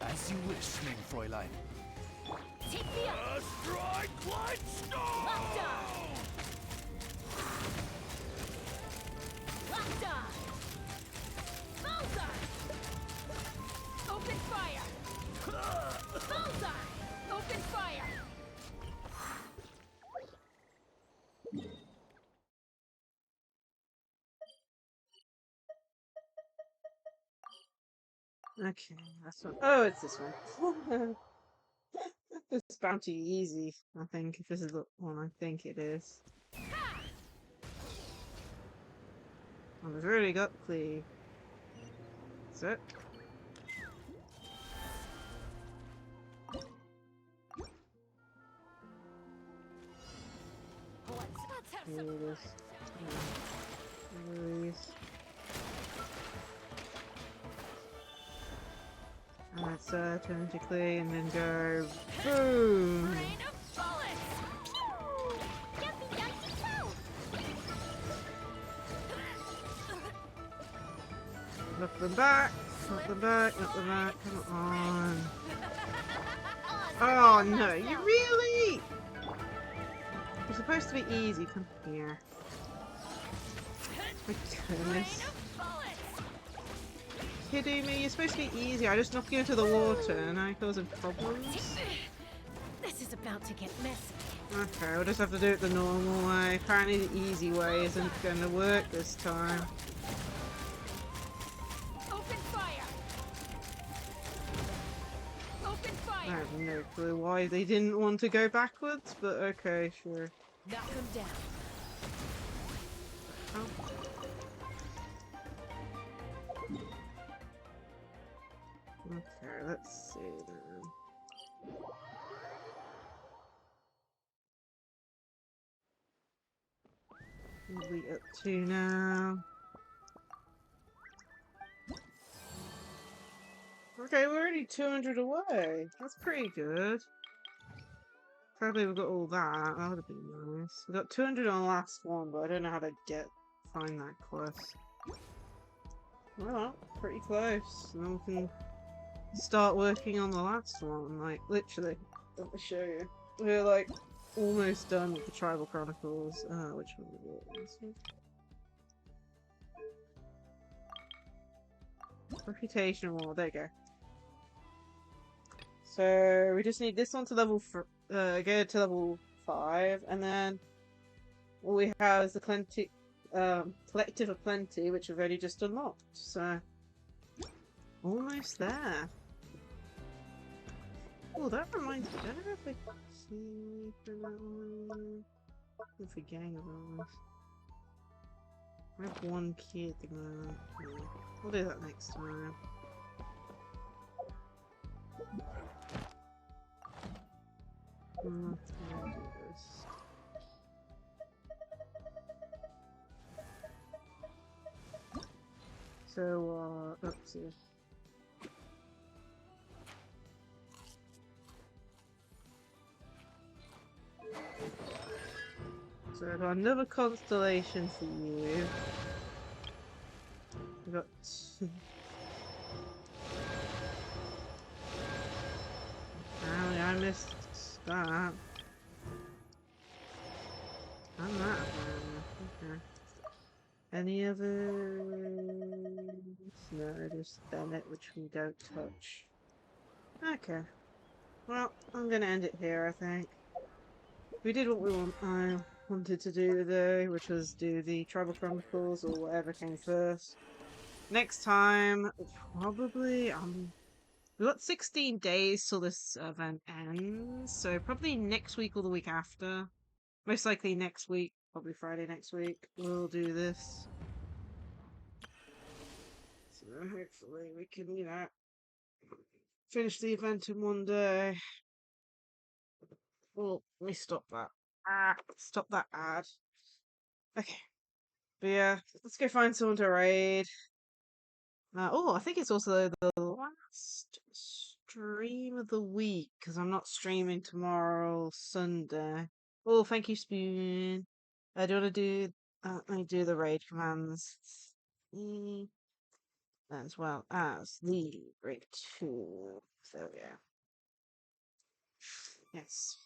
S15: As you wish, Fräulein.
S3: Take me up!
S12: Strike light stone!
S3: Locked on! Locked on! Bullseye! Open fire! Bullseye! Open fire!
S2: Okay, that's one. Oh, it's this one. It's bounty easy, I think, if this is the one I think it is. I've already got the... That's it.
S3: Let's have
S2: Here
S3: some
S2: it is. Release. And let's turn to clay and then go boom!
S3: rain of bullets! Pew! Yumpy dumpty poo!
S2: Knock them back! Knock them back! Knock them back! Come on! Oh no! You really? It's supposed to be easy. Come here. My goodness. Kidding me? You're supposed to be easy. I just knock you into the water and I causing problems.
S1: This is about to get messy.
S2: Okay, we'll just have to do it the normal way. Apparently the easy way isn't going to work this time.
S3: Open fire! Open
S2: I
S3: fire!
S2: have no clue why they didn't want to go backwards, but okay, sure.
S1: Knock them down.
S2: Oh. Okay, let's see then. What are we up to now? Okay, we're already 200 away. That's pretty good. Probably we got all that. That would have been nice. We got 200 on the last one, but I don't know how to find that quest. Well, pretty close. And then we can start working on the last one. Like, literally. Let me show you. We're like almost done with the Tribal Chronicles. Which one was it? Reputation Wall. There you go. So we just need this one to level go to level 5, and then all we have is the Collective of Plenty, which we've only just unlocked. So almost there. Oh, that reminds me. I don't know if I see for that one. I'm forgetting about this. I have one key at the moment. We'll do that next time. Let's do this. So, let's see. So I've got another constellation for you. We've got missed that. And that. Okay. Any others? No, just Bennett, which we don't touch. Okay. Well, I'm gonna end it here, I think. We did what I wanted to do today, which was do the Tribal Chronicles or whatever came first. Next time, probably, we've got 16 days till this event ends, so probably next week or the week after. Most likely next week, probably Friday next week, we'll do this. So hopefully we can, finish the event in one day. Oh, let me stop that. Stop that ad. Okay. But yeah, let's go find someone to raid. I think it's also the last stream of the week, because I'm not streaming tomorrow, Sunday. Oh, thank you, Spoon. I do want to do, let me do the raid commands. As well as the raid 2. So, yeah. Yes.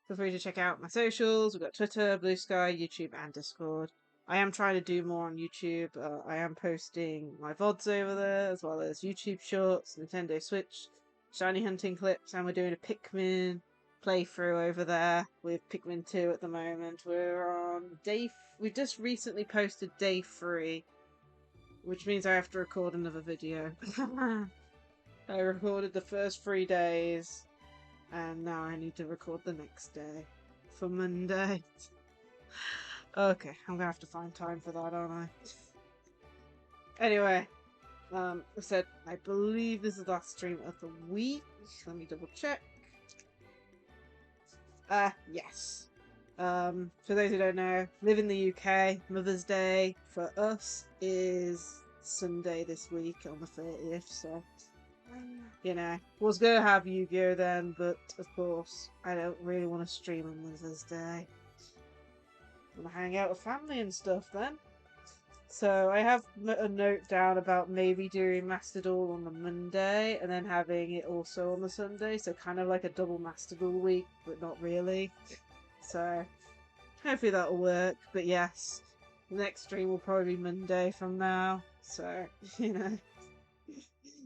S2: Feel free to check out my socials. We've got Twitter, Blue Sky, YouTube, and Discord. I am trying to do more on YouTube. I am posting my VODs over there, as well as YouTube Shorts, Nintendo Switch, shiny hunting clips, and we're doing a Pikmin playthrough over there with Pikmin 2 at the moment. We're on we've just recently posted day 3, which means I have to record another video. I recorded the first 3 days, and now I need to record the next day for Monday. Okay, I'm gonna have to find time for that, aren't I? Anyway, I said, I believe this is the last stream of the week. Let me double check. Yes. For those who don't know, live in the UK, Mother's Day for us is Sunday this week on the 30th, so was gonna have Yu-Gi-Oh then, but of course I don't really want to stream on Mother's Day. I want to hang out with family and stuff then. So I have a note down about maybe doing Master Duel on the Monday and then having it also on the Sunday, so kind of like a double Master Duel week, but not really. So hopefully that'll work. But yes, the next stream will probably be Monday from now. So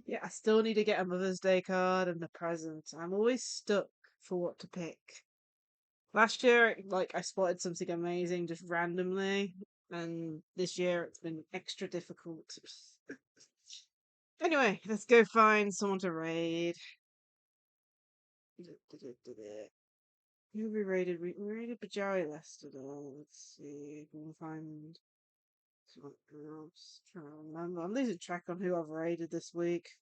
S2: yeah, I still need to get a Mother's Day card and a present. I'm always stuck for what to pick. Last year, I spotted something amazing just randomly, and this year it's been extra difficult. Anyway, let's go find someone to raid. Who we raided? We raided Bajari yesterday. Let's see if we can find someone else. I'm trying to remember. I'm losing track on who I've raided this week.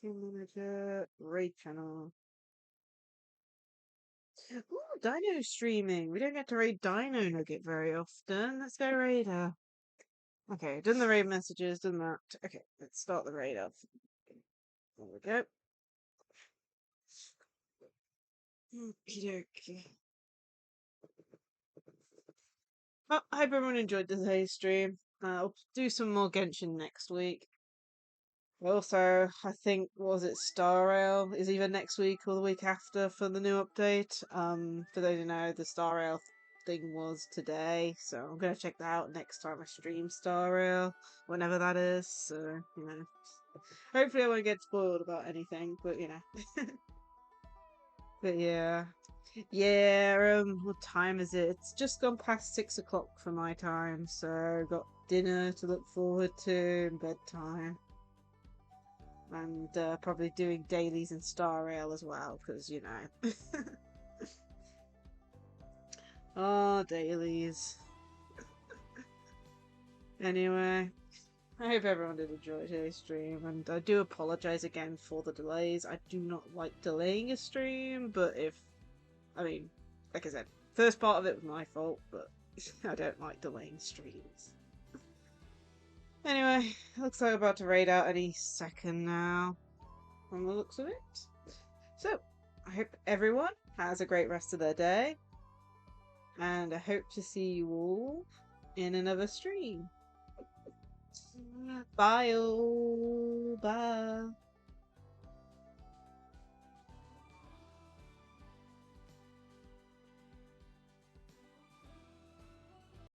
S2: Team manager, raid channel. Ooh, Dino streaming. We don't get to raid Dino Nugget very often. Let's go raid her. Okay, done the raid messages, done that. Okay, let's start the raid off. There we go. Okie dokie. Well, I hope everyone enjoyed today's stream. I'll do some more Genshin next week. Also, I think, Star Rail is either next week or the week after for the new update. For those who know, the Star Rail thing was today, so I'm gonna check that out next time I stream Star Rail, whenever that is. So, hopefully I won't get spoiled about anything, but but yeah. Yeah, what time is it? It's just gone past 6 o'clock for my time, so got dinner to look forward to and bedtime. And probably doing dailies in Star Rail as well, because, Oh, dailies. Anyway, I hope everyone did enjoy today's stream, and I do apologise again for the delays. I do not like delaying a stream, but like I said, first part of it was my fault, but I don't like delaying streams. Anyway, looks like I'm about to raid out any second now, from the looks of it. So, I hope everyone has a great rest of their day, and I hope to see you all in another stream. Bye. Oh, bye.